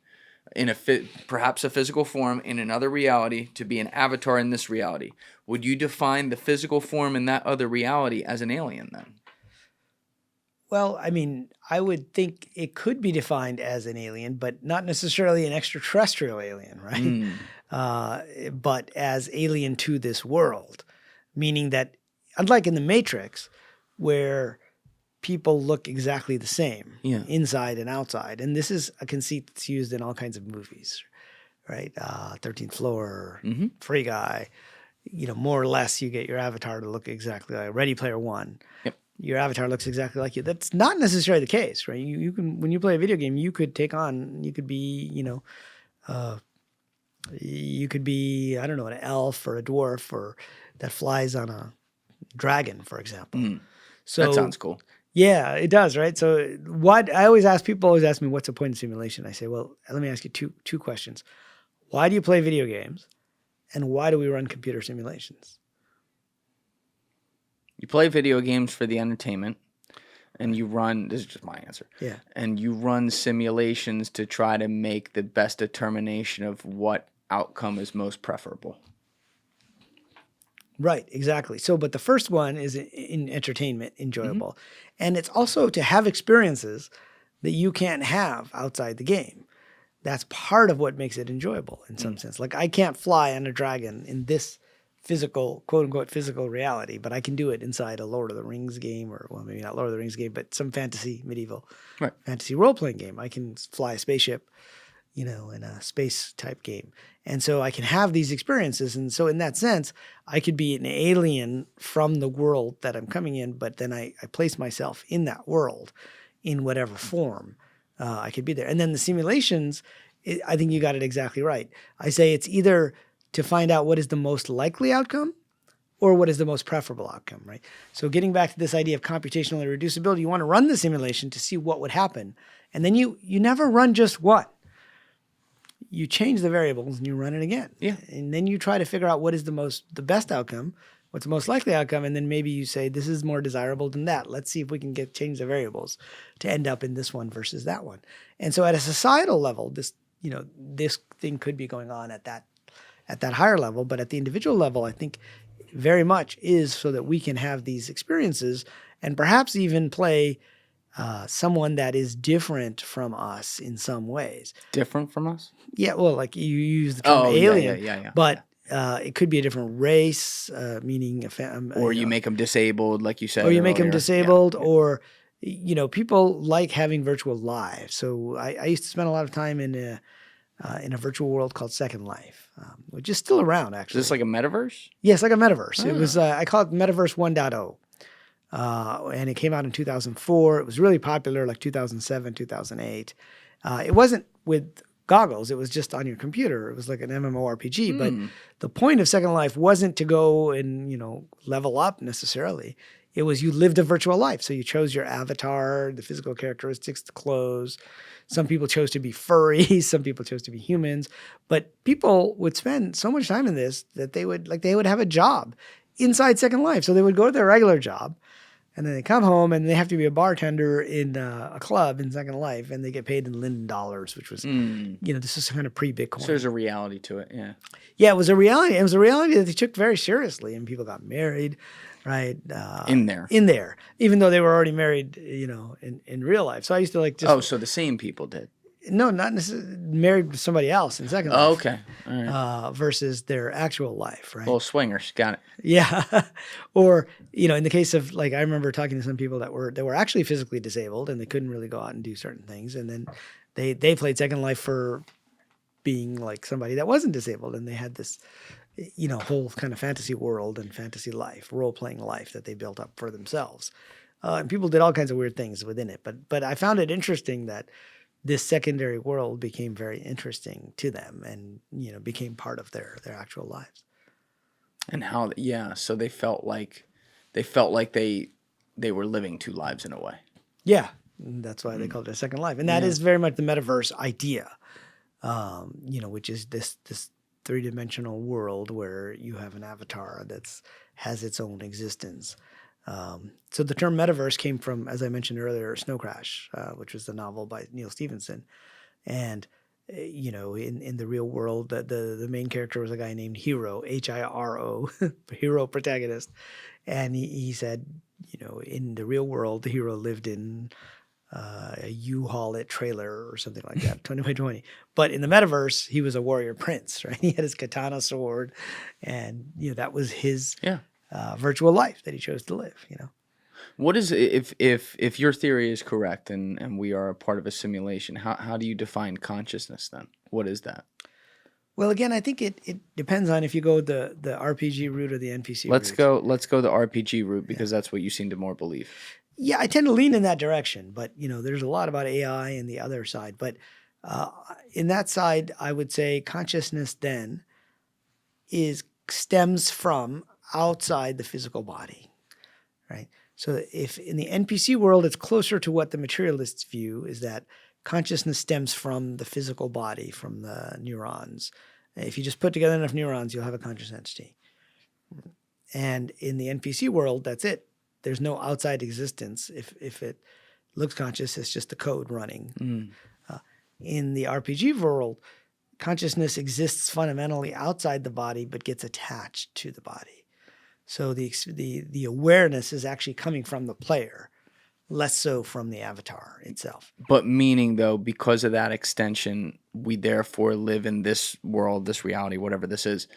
perhaps a physical form in another reality to be an avatar in this reality, would you define the physical form in that other reality as an alien then? Well, I mean, I would think it could be defined as an alien, but not necessarily an extraterrestrial alien, right? But as alien to this world, meaning that unlike in the Matrix, where people look exactly the same, inside and outside, and this is a conceit that's used in all kinds of movies, right? 13th Floor, Free Guy, more or less you get your avatar to look exactly like Ready Player One. Yep. Your avatar looks exactly like you. That's not necessarily the case, right? You can, when you play a video game, you could be, you could be, I don't know, an elf or a dwarf or that flies on a dragon, for example. So that sounds cool. Yeah, it does, right? So what I always ask, people always ask me, what's the point of simulation? I say, well, let me ask you two questions. Why do you play video games? And why do we run computer simulations? You play video games for the entertainment, and you run, this is just my answer. Yeah. And you run simulations to try to make the best determination of what outcome is most preferable. Right, exactly. So, but the first one is in entertainment, enjoyable. And it's also to have experiences that you can't have outside the game. That's part of what makes it enjoyable in some sense. Like I can't fly on a dragon in this physical, quote unquote, physical reality, but I can do it inside a Lord of the Rings game, or well, maybe not Lord of the Rings game, but some fantasy, medieval fantasy role-playing game. I can fly a spaceship, in a space type game. And so I can have these experiences. And so in that sense, I could be an alien from the world that I'm coming in, but then I place myself in that world in whatever form I could be there. And then the simulations, I think you got it exactly right. I say it's either to find out what is the most likely outcome or what is the most preferable outcome, right? So getting back to this idea of computational irreducibility, you want to run the simulation to see what would happen. And then you never run just one. You change the variables and you run it again. Yeah. And then you try to figure out what is the best outcome, what's the most likely outcome, and then maybe you say, this is more desirable than that. Let's see if we can change the variables to end up in this one versus that one. And so at a societal level, this thing could be going on at that higher level, but at the individual level, I think very much is so that we can have these experiences and perhaps even play someone that is different from us in some ways. Different from us? Yeah, well, like you use the term alien, yeah. But it could be a different race, meaning or you make them disabled, like you said. Or you make them disabled, yeah. or people like having virtual lives. So I used to spend a lot of time in a virtual world called Second Life, which is still around actually. Is this like a metaverse? Yes, like a metaverse. It was I call it Metaverse 1.0. And it came out in 2004. It was really popular like 2007, 2008. It wasn't with goggles. It was just on your computer. It was like an MMORPG. But the point of Second Life wasn't to go and, level up necessarily. It was you lived a virtual life. So you chose your avatar, the physical characteristics, the clothes. Some people chose to be furry. Some people chose to be humans. But people would spend so much time in this that they would have a job inside Second Life. So they would go to their regular job. And then they come home and they have to be a bartender in a club in Second Life, and they get paid in Linden dollars, which was, this is kind of pre-Bitcoin. So there's a reality to it, yeah. Yeah, it was a reality. It was a reality that they took very seriously, and people got married, right? In there, even though they were already married, in real life. So I used to just. Oh, so the same people did. No, not necessarily married to somebody else in Second Life. Oh, okay. All right. Versus their actual life, right? Well, swingers, got it. Yeah. Or, in the case of I remember talking to some people that were actually physically disabled and they couldn't really go out and do certain things. And then they played Second Life for being like somebody that wasn't disabled. And they had this, whole kind of fantasy world and fantasy life, role-playing life that they built up for themselves. And people did all kinds of weird things within it. But I found it interesting that this secondary world became very interesting to them and, became part of their actual lives. And how, so they felt like they they were living two lives in a way. Yeah, that's why they called it a second life, and that is very much the metaverse idea. Which is this three-dimensional world where you have an avatar has its own existence. So the term metaverse came from, as I mentioned earlier, Snow Crash, which was the novel by Neil Stephenson. And, in the real world, the main character was a guy named Hiro, Hiro, hero protagonist. And he said, in the real world, the hero lived in a U-Haul-it trailer or something like that, 20 by 20. But in the metaverse, he was a warrior prince, right? He had his katana sword, and that was his virtual life that he chose to live. What is, if your theory is correct and we are a part of a simulation, how do you define consciousness then? What is that? Well, again, I think it depends on if you go the RPG route or the NPC route. Let's go the RPG route because that's what you seem to more believe. Yeah, I tend to lean in that direction, but there's a lot about AI and the other side. But in that side, I would say consciousness then stems from outside the physical body, right? So if in the NPC world, it's closer to what the materialists view is that consciousness stems from the physical body, from the neurons. If you just put together enough neurons, you'll have a conscious entity. And in the NPC world, that's it. There's no outside existence. If it looks conscious, it's just the code running. In the RPG world, consciousness exists fundamentally outside the body, but gets attached to the body. So the awareness is actually coming from the player, less so from the avatar itself. But meaning, though, because of that extension, we therefore live in this world, this reality, whatever this is,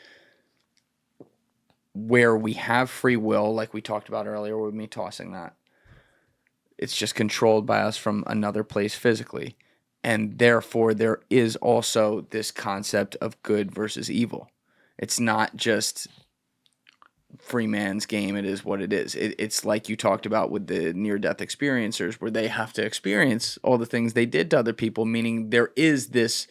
where we have free will, like we talked about earlier with me tossing that. It's just controlled by us from another place physically. And therefore, there is also this concept of good versus evil. It's not just free man's game. It is what it is. It's like you talked about with the near-death experiencers, where they have to experience all the things they did to other people, meaning there is this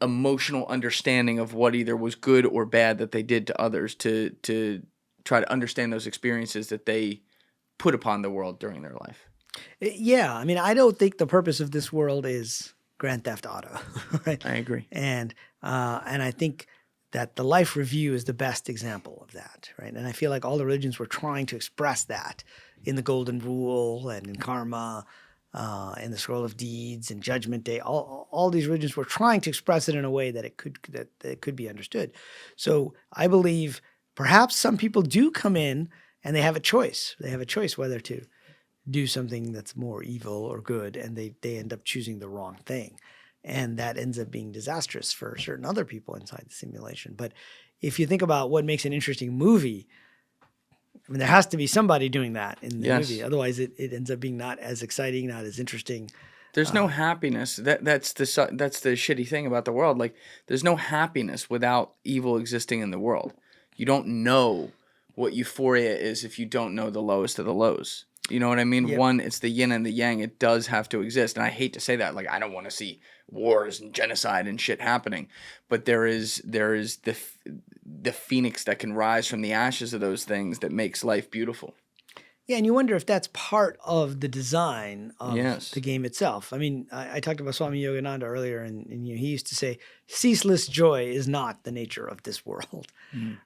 emotional understanding of what either was good or bad that they did to others to try to understand those experiences that they put upon the world during their life. Yeah, I mean, I don't think the purpose of this world is Grand Theft Auto, right? I agree. And I think that the life review is the best example of that, right? And I feel like all the religions were trying to express that in the Golden Rule and in Karma, and the Scroll of Deeds and Judgment Day. All these religions were trying to express it in a way that it could be understood. So I believe perhaps some people do come in and they have a choice. They have a choice whether to do something that's more evil or good, and they end up choosing the wrong thing. And that ends up being disastrous for certain other people inside the simulation. But if you think about what makes an interesting movie, I mean, there has to be somebody doing that in the movie. Otherwise, it ends up being not as exciting, not as interesting. There's no happiness. That's the shitty thing about the world. Like, there's no happiness without evil existing in the world. You don't know what euphoria is if you don't know the lowest of the lows. You know what I mean? Yep. One, it's the yin and the yang. It does have to exist. And I hate to say that. Like, I don't want to see wars and genocide and shit happening. But there is the phoenix that can rise from the ashes of those things that makes life beautiful. Yeah, and you wonder if that's part of the design of the game itself. I mean, I talked about Swami Yogananda earlier, and he used to say, ceaseless joy is not the nature of this world,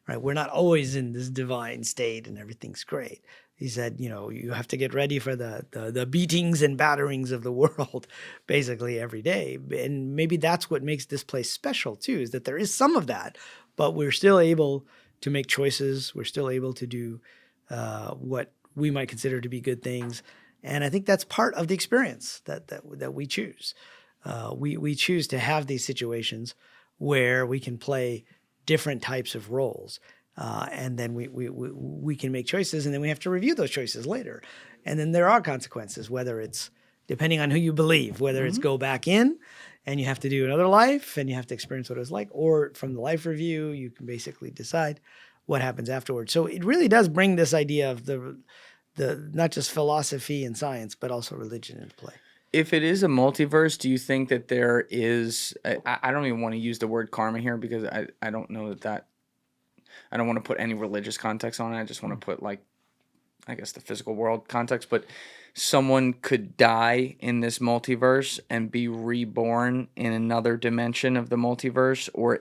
right? We're not always in this divine state and everything's great. He said, you have to get ready for the beatings and batterings of the world basically every day. And maybe that's what makes this place special too, is that there is some of that, but we're still able to make choices. We're still able to do what we might consider to be good things. And I think that's part of the experience that we choose. We choose to have these situations where we can play different types of roles. And then we can make choices, and then we have to review those choices later. And then there are consequences, whether it's, depending on who you believe, whether it's go back in and you have to do another life and you have to experience what it was like, or from the life review, you can basically decide what happens afterwards. So it really does bring this idea of the not just philosophy and science, but also religion into play. If it is a multiverse, do you think that there is, I don't even want to use the word karma here because I don't know that I don't want to put any religious context on it. I just want to put like I guess, the physical world context, but someone could die in this multiverse and be reborn in another dimension of the multiverse, or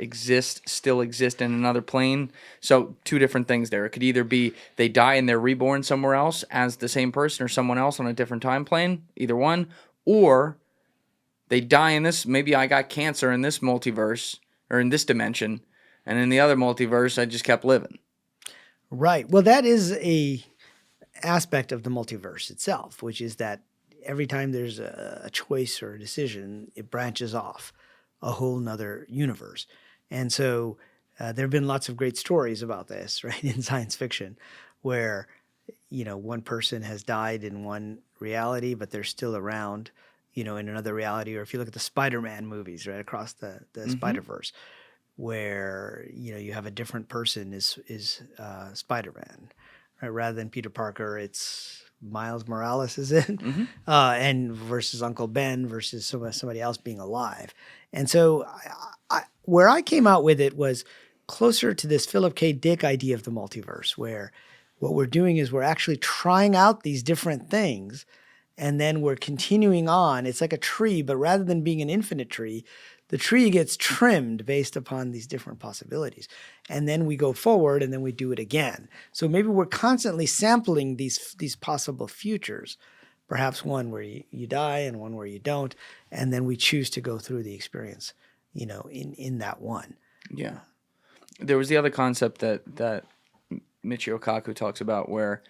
still exist in another plane. So two different things there. It could either be they die and they're reborn somewhere else as the same person or someone else on a different time plane, either one, or they die in this, maybe I got cancer in this multiverse or in this dimension, and in the other multiverse I just kept living. Right. Well, that is a aspect of the multiverse itself, which is that every time there's a choice or a decision, it branches off a whole nother universe. And so there have been lots of great stories about this, right, in science fiction, where, one person has died in one reality, but they're still around, in another reality. Or if you look at the Spider-Man movies, right, across the Spider-Verse, where, you have a different person is Spider-Man. Right, rather than Peter Parker, it's Miles Morales, is it? And versus Uncle Ben versus somebody else being alive. And so where I came out with it was closer to this Philip K. Dick idea of the multiverse, where what we're doing is we're actually trying out these different things, and then we're continuing on. It's like a tree, but rather than being an infinite tree, the tree gets trimmed based upon these different possibilities. And then we go forward and then we do it again. So maybe we're constantly sampling these possible futures, perhaps one where you die and one where you don't. And then we choose to go through the experience, in that one. Yeah. There was the other concept that Michio Kaku talks about, where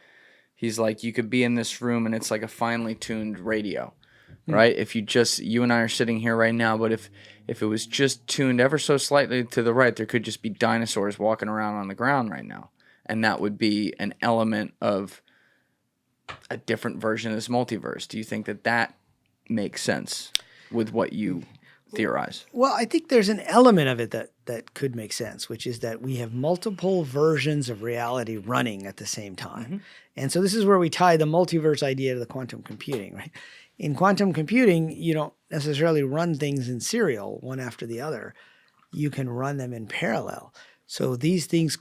he's like, you could be in this room and it's like a finely tuned radio. Right? If you and I are sitting here right now, but if it was just tuned ever so slightly to the right, there could just be dinosaurs walking around on the ground right now. And that would be an element of a different version of this multiverse. Do you think that makes sense with what you theorize? Well, I think there's an element of it that could make sense, which is that we have multiple versions of reality running at the same time. And so this is where we tie the multiverse idea to the quantum computing, right? In quantum computing, you don't necessarily run things in serial, one after the other. You can run them in parallel. So these things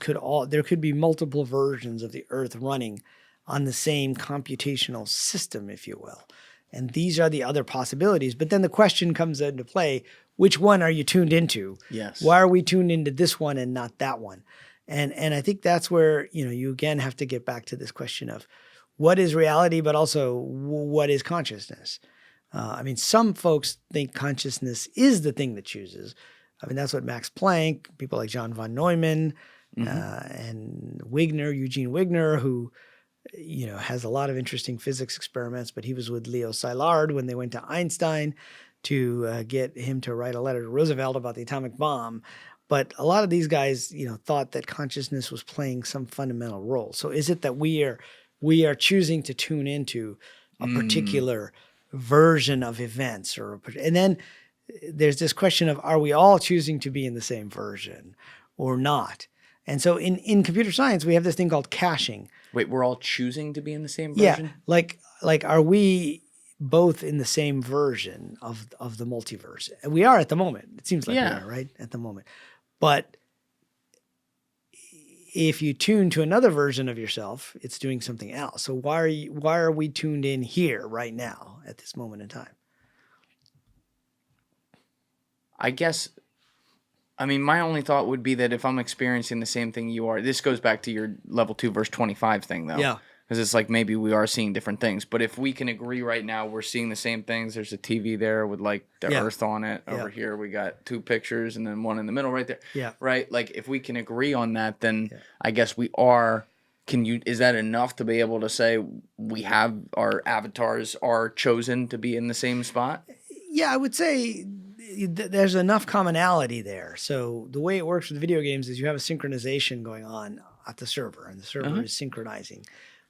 there could be multiple versions of the Earth running on the same computational system, if you will. And these are the other possibilities. But then the question comes into play, which one are you tuned into? Yes. Why are we tuned into this one and not that one? And I think that's where, you again have to get back to this question of what is reality, but also what is consciousness? Some folks think consciousness is the thing that chooses. That's what Max Planck, people like John von Neumann, and Eugene Wigner, who, has a lot of interesting physics experiments, but he was with Leo Szilard when they went to Einstein to get him to write a letter to Roosevelt about the atomic bomb. But a lot of these guys, thought that consciousness was playing some fundamental role. So is it that we are choosing to tune into a particular version of events, and then there's this question of, are we all choosing to be in the same version or not? And so in computer science, we have this thing called caching. Wait, we're all choosing to be in the same version? Yeah, like are we both in the same version of the multiverse? And we are at the moment. It seems like we are, right? At the moment. But if you tune to another version of yourself, it's doing something else. So why are we tuned in here right now at this moment in time? I guess, my only thought would be that if I'm experiencing the same thing you are, this goes back to your level 2 verse 25 thing, though. Yeah. Because it's like maybe we are seeing different things. But if we can agree right now we're seeing the same things, there's a TV there with like the Earth on it. Over here we got 2 pictures and then one in the middle right there. Yeah. Right? Like if we can agree on that, then I guess we are. Is that enough to be able to say we have our avatars are chosen to be in the same spot? Yeah, I would say there's enough commonality there. So the way it works with video games is you have a synchronization going on at the server, and the server is synchronizing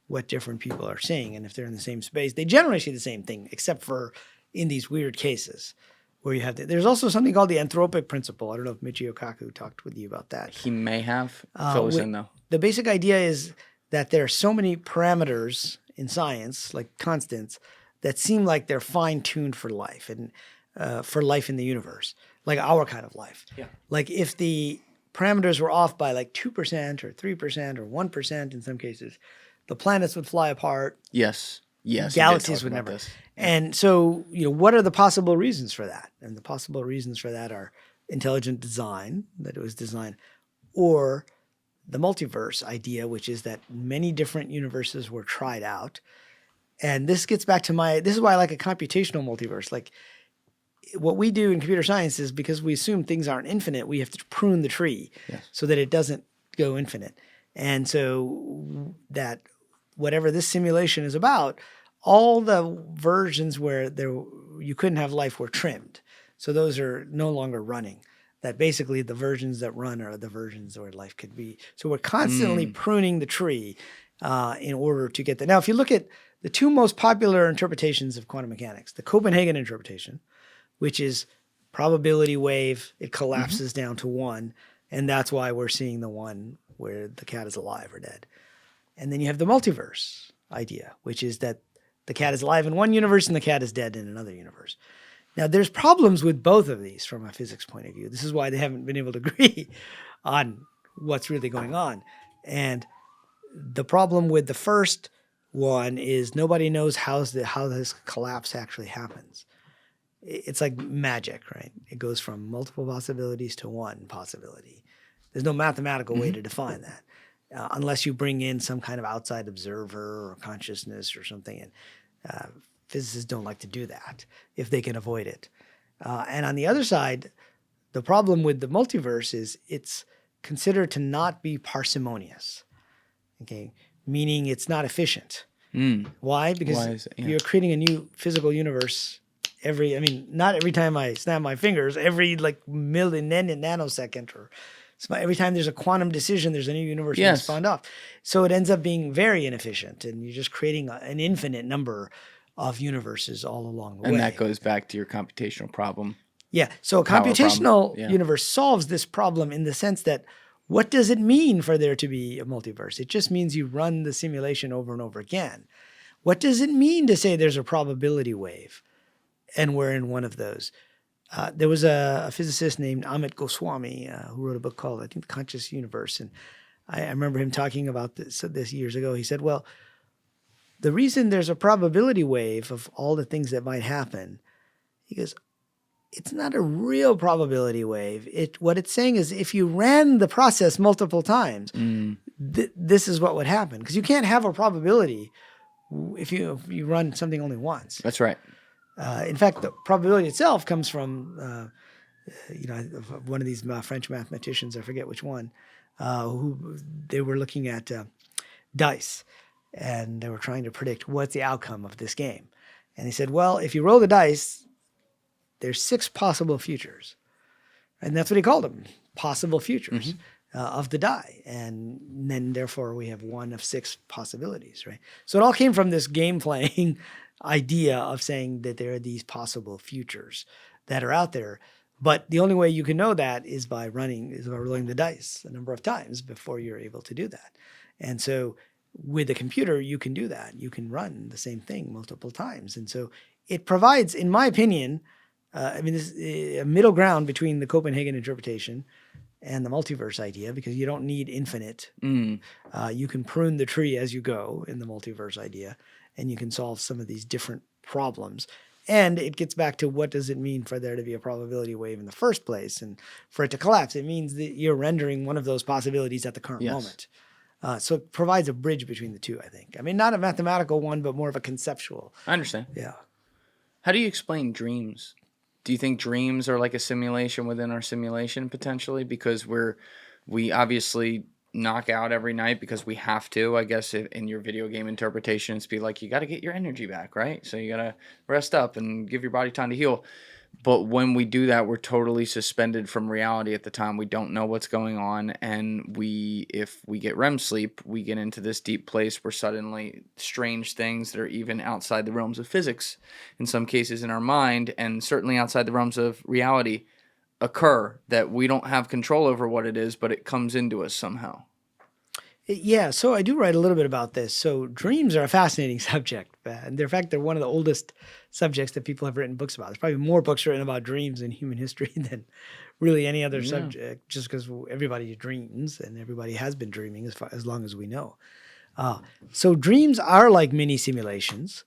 what different people are seeing. And if they're in the same space, they generally see the same thing, except for in these weird cases where you have there's also something called the anthropic principle. I don't know if Michio Kaku talked with you about that. He may have. Fill us in, though. The basic idea is that there are so many parameters in science, like constants, that seem like they're fine-tuned for life and for life in the universe, like our kind of life. Yeah. Like if the parameters were off by like 2% or 3% or 1% in some cases, the planets would fly apart, Yes. Yes. you did galaxies talk would about never. this. And so, what are the possible reasons for that? And the possible reasons for that are intelligent design, that it was designed, or the multiverse idea, which is that many different universes were tried out. And this gets back to this is why I like a computational multiverse. Like, what we do in computer science is because we assume things aren't infinite, we have to prune the tree so that it doesn't go infinite. And so that whatever this simulation is about, all the versions where you couldn't have life were trimmed. So those are no longer running. That basically the versions that run are the versions where life could be. So we're constantly pruning the tree in order to get that. Now, if you look at the two most popular interpretations of quantum mechanics, the Copenhagen interpretation, which is probability wave, it collapses down to 1, and that's why we're seeing the one where the cat is alive or dead. And then you have the multiverse idea, which is that the cat is alive in one universe and the cat is dead in another universe. Now, there's problems with both of these from a physics point of view. This is why they haven't been able to agree on what's really going on. And the problem with the first one is nobody knows how this collapse actually happens. It's like magic, right? It goes from multiple possibilities to one possibility. There's no mathematical way to define that unless you bring in some kind of outside observer or consciousness or something. And physicists don't like to do that if they can avoid it. And on the other side, the problem with the multiverse is it's considered to not be parsimonious, okay? Meaning it's not efficient. Why? Because you're creating a new physical universe not every time I snap my fingers, every like million nanosecond or every time there's a quantum decision, there's a new universe being spawned off. So it ends up being very inefficient, and you're just creating an infinite number of universes all along the way. And that goes back to your computational problem. Yeah. So a computational universe solves this problem in the sense that what does it mean for there to be a multiverse? It just means you run the simulation over and over again. What does it mean to say there's a probability wave and we're in one of those? There was a physicist named Amit Goswami who wrote a book called, I think, The Conscious Universe. And I remember him talking about this years ago. He said, well, the reason there's a probability wave of all the things that might happen, he goes, it's not a real probability wave. What it's saying is if you ran the process multiple times, this is what would happen. Because you can't have a probability if you run something only once. That's right. In fact, the probability itself comes from, one of these French mathematicians, I forget which one, who they were looking at dice, and they were trying to predict what's the outcome of this game. And he said, well, if you roll the dice, there's 6 possible futures. And that's what he called them, possible futures of the die. And then, therefore, we have 1 of 6 possibilities, right? So it all came from this game-playing idea of saying that there are these possible futures that are out there. But the only way you can know that is by rolling the dice a number of times before you're able to do that. And so with a computer, you can do that. You can run the same thing multiple times. And so it provides, in my opinion, this is a middle ground between the Copenhagen interpretation and the multiverse idea, because you don't need infinite. You can prune the tree as you go in the multiverse idea, and you can solve some of these different problems. And it gets back to what does it mean for there to be a probability wave in the first place and for it to collapse? It means that you're rendering one of those possibilities at the current moment. So it provides a bridge between the two, I think. I mean, not a mathematical one, but more of a conceptual. I understand. Yeah. How do you explain dreams? Do you think dreams are like a simulation within our simulation potentially? Because we obviously knock out every night because we have to. I guess in your video game interpretation, it's be like you got to get your energy back, right? So you got to rest up and give your body time to heal. But when we do that, we're totally suspended from reality at the time. We don't know what's going on. And if we get REM sleep, we get into this deep place where suddenly strange things that are even outside the realms of physics, in some cases in our mind, and certainly outside the realms of reality, occur that we don't have control over what it is, but it comes into us somehow. Yeah, so I do write a little bit about this. So dreams are a fascinating subject. And in fact, they're one of the oldest subjects that people have written books about. There's probably more books written about dreams in human history than really any other subject, just because everybody dreams and everybody has been dreaming as long as we know. So dreams are like mini simulations.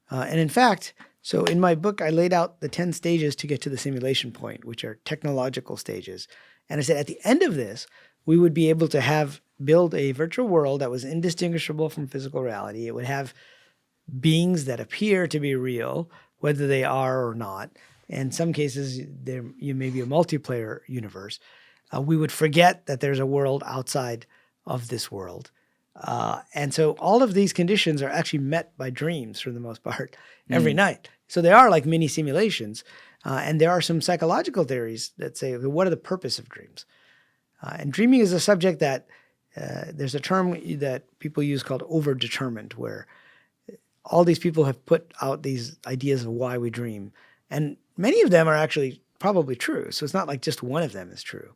And in fact, so in my book, I laid out the 10 stages to get to the simulation point, which are technological stages. And I said at the end of this, we would be able to build a virtual world that was indistinguishable from physical reality. It would have beings that appear to be real, whether they are or not. In some cases, you may be a multiplayer universe. We would forget that there's a world outside of this world. And so all of these conditions are actually met by dreams for the most part every night. So they are like mini simulations. And there are some psychological theories that say, what are the purpose of dreams? And dreaming is a subject that there's a term that people use called overdetermined, where all these people have put out these ideas of why we dream. And many of them are actually probably true. So it's not like just one of them is true.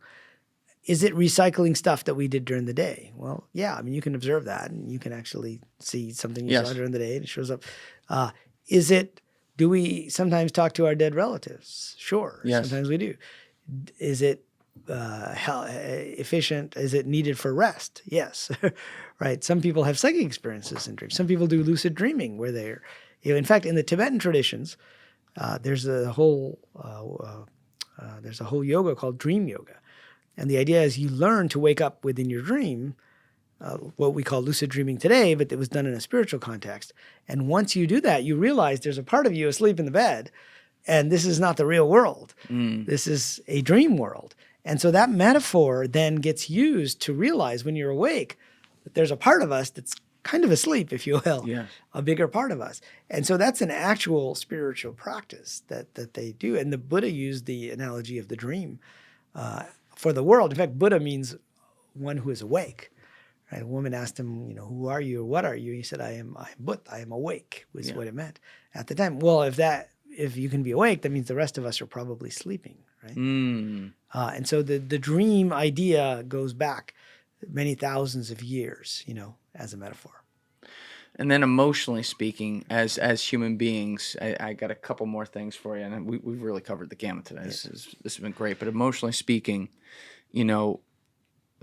Is it recycling stuff that we did during the day? Well, yeah. I mean, you can observe that, and you can actually see something you saw during the day, and it shows up. Do we sometimes talk to our dead relatives? Sure. Yes. Sometimes we do. Is it efficient? Is it needed for rest? Yes. Right. Some people have psychic experiences in dreams. Some people do lucid dreaming where they're, in fact, in the Tibetan traditions, there's a whole yoga called dream yoga. And the idea is you learn to wake up within your dream, what we call lucid dreaming today, but it was done in a spiritual context. And once you do that, you realize there's a part of you asleep in the bed, and this is not the real world. This is a dream world. And so that metaphor then gets used to realize when you're awake that there's a part of us that's kind of asleep, if you will, a bigger part of us. And so that's an actual spiritual practice that they do. And the Buddha used the analogy of the dream for the world. In fact, Buddha means one who is awake. Right? A woman asked him, who are you or what are you? He said, I am Buddha. I am awake, was what it meant at the time. Well, if you can be awake, that means the rest of us are probably sleeping, right? And so the dream idea goes back many thousands of years, as a metaphor. And then emotionally speaking, as human beings, I got a couple more things for you, and we've really covered the gamut today. This has been great. But emotionally speaking,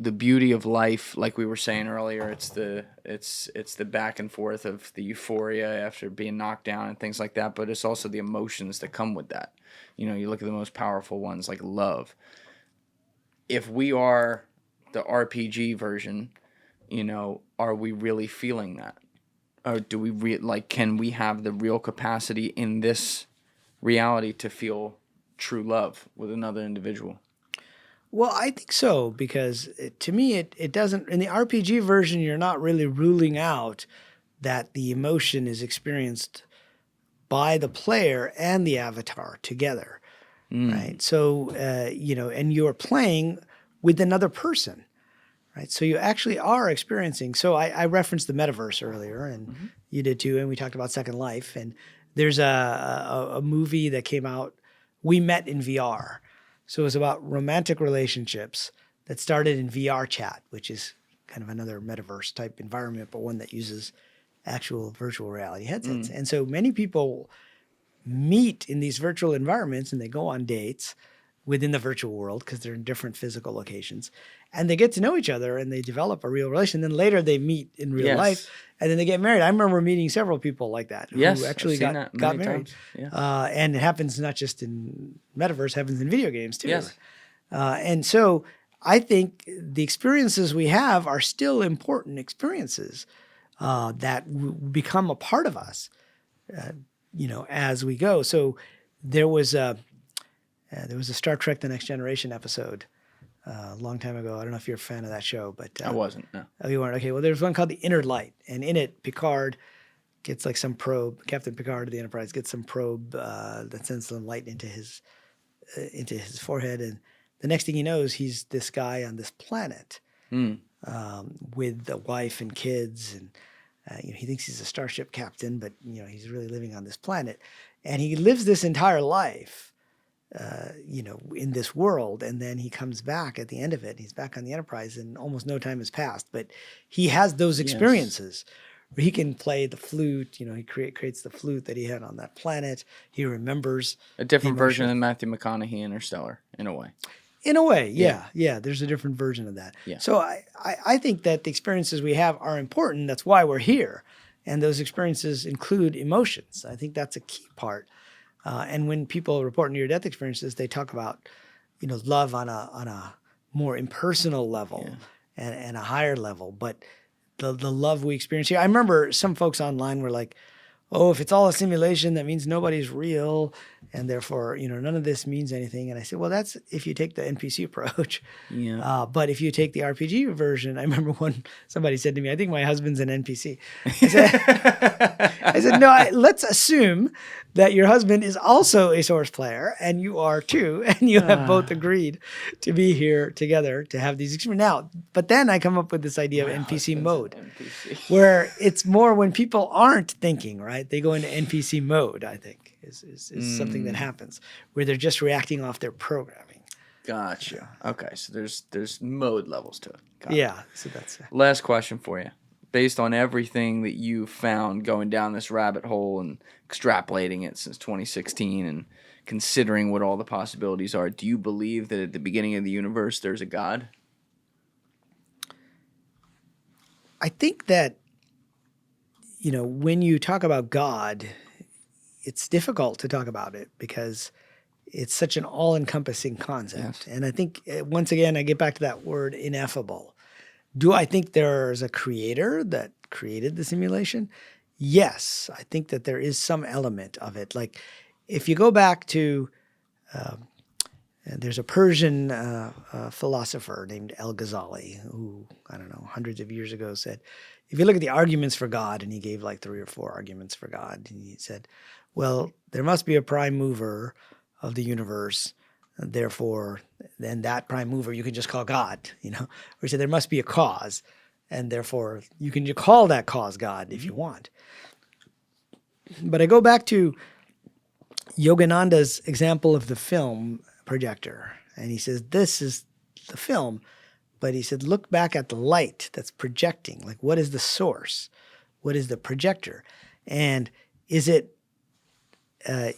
the beauty of life, like we were saying earlier, it's the back and forth of the euphoria after being knocked down and things like that. But it's also the emotions that come with that. You look at the most powerful ones like love. If we are the RPG version, are we really feeling that? Or do we can we have the real capacity in this reality to feel true love with another individual? Well, I think so, because to me, it doesn't, in the RPG version, you're not really ruling out that the emotion is experienced by the player and the avatar together, right? So, and you're playing with another person. Right, so you actually are experiencing. So I referenced the metaverse earlier, and you did too, and we talked about Second Life. And there's a movie that came out. We met in VR, so it was about romantic relationships that started in VR chat, which is kind of another metaverse type environment, but one that uses actual virtual reality headsets. And so many people meet in these virtual environments, and they go on dates within the virtual world because they're in different physical locations, and they get to know each other and they develop a real relation. Then later they meet in real life, and then they get married. I remember meeting several people like that who actually got married. And it happens not just in metaverse, happens in video games too. And so I think the experiences we have are still important experiences that become a part of us, as we go. So there was a Star Trek: The Next Generation episode a long time ago. I don't know if you're a fan of that show, but I wasn't. No. Oh, you weren't. Okay. Well, there's one called The Inner Light, and in it, Picard gets like some probe. Captain Picard of the Enterprise gets some probe that sends some light into his forehead, and the next thing he knows, he's this guy on this planet with a wife and kids, and he thinks he's a starship captain, but he's really living on this planet, and he lives this entire life. In this world, and then he comes back at the end of it. He's back on the Enterprise, and almost no time has passed. But he has those experiences where he can play the flute. He creates the flute that he had on that planet. He remembers a different version than Matthew McConaughey in Interstellar, in a way. In a way, yeah. There's a different version of that. Yeah. So I think that the experiences we have are important. That's why we're here. And those experiences include emotions. I think that's a key part. And when people report near-death experiences, they talk about, love on a more impersonal level and a higher level. But the love we experience here, I remember some folks online were like, oh, if it's all a simulation, that means nobody's real, and therefore, none of this means anything. And I said, well, that's if you take the NPC approach. Yeah. But if you take the RPG version, I remember somebody said to me, I think my husband's an NPC. I said, no, let's assume that your husband is also a Source player, and you are too, and you have both agreed to be here together to have these experiences. Now, but then I come up with this idea of NPC mode, where it's more when people aren't thinking, right? They go into NPC mode, I think, is something that happens, where they're just reacting off their programming. Gotcha. Okay, so there's mode levels to it. Got it. Yeah, so that's it. Last question for you. Based on everything that you found going down this rabbit hole and extrapolating it since 2016 and considering what all the possibilities are, do you believe that at the beginning of the universe there's a God? I think that, when you talk about God, it's difficult to talk about it because it's such an all-encompassing concept. Yes. And I think, once again, I get back to that word ineffable. Do I think there's a creator that created the simulation? Yes, I think that there is some element of it. Like if you go back to, there's a Persian philosopher named Al-Ghazali who, I don't know, hundreds of years ago said, if you look at the arguments for God, and he gave like 3 or 4 arguments for God, and he said, well, there must be a prime mover of the universe. Therefore, then that prime mover you can just call God, Or he said there must be a cause, and therefore you can call that cause God if you want. But I go back to Yogananda's example of the film projector, and he says this is the film, but he said look back at the light that's projecting. Like what is the source? What is the projector? And is it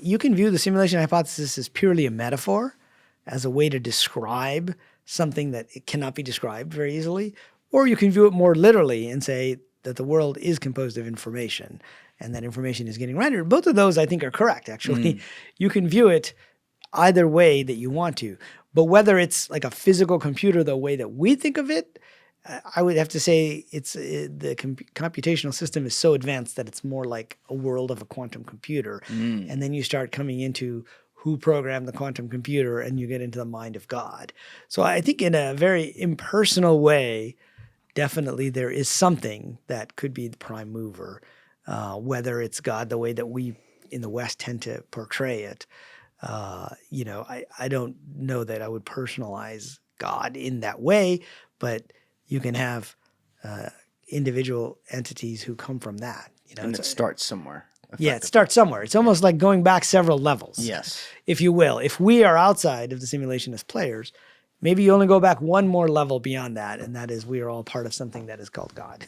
you can view the simulation hypothesis as purely a metaphor, as a way to describe something that it cannot be described very easily, or you can view it more literally and say that the world is composed of information and that information is getting rendered. Both of those I think are correct, actually. You can view it either way that you want to. But whether it's like a physical computer the way that we think of it, I would have to say the computational system is so advanced that it's more like a world of a quantum computer. And then you start coming into who programmed the quantum computer, and you get into the mind of God. So I think in a very impersonal way, definitely there is something that could be the prime mover, whether it's God the way that we in the West tend to portray it. I don't know that I would personalize God in that way, but you can have individual entities who come from that. And it starts somewhere. Yeah, it starts somewhere. It's almost like going back several levels. Yes. If you will. If we are outside of the simulation as players, maybe you only go back one more level beyond that, and that is we are all part of something that is called God.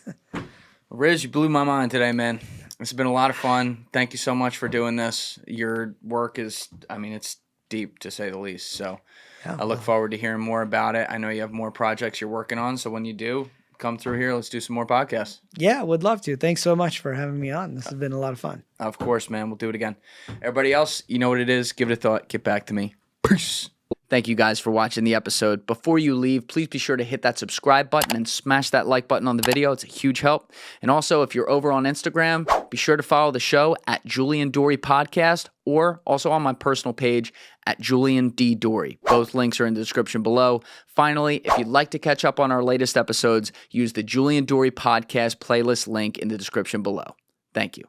Riz, you blew my mind today, man. It's been a lot of fun. Thank you so much for doing this. Your work is, it's deep to say the least. So I look forward to hearing more about it. I know you have more projects you're working on, so when you do, come through here. Let's do some more podcasts. Yeah, would love to. Thanks so much for having me on. This has been a lot of fun. Of course, man. We'll do it again. Everybody else, you know what it is. Give it a thought. Get back to me. Peace. Thank you guys for watching the episode. Before you leave, please be sure to hit that subscribe button and smash that like button on the video. It's a huge help. And also, if you're over on Instagram, be sure to follow the show at Julian Dorey Podcast, or also on my personal page at Julian D. Dorey. Both links are in the description below. Finally, if you'd like to catch up on our latest episodes, use the Julian Dorey Podcast playlist link in the description below. Thank you.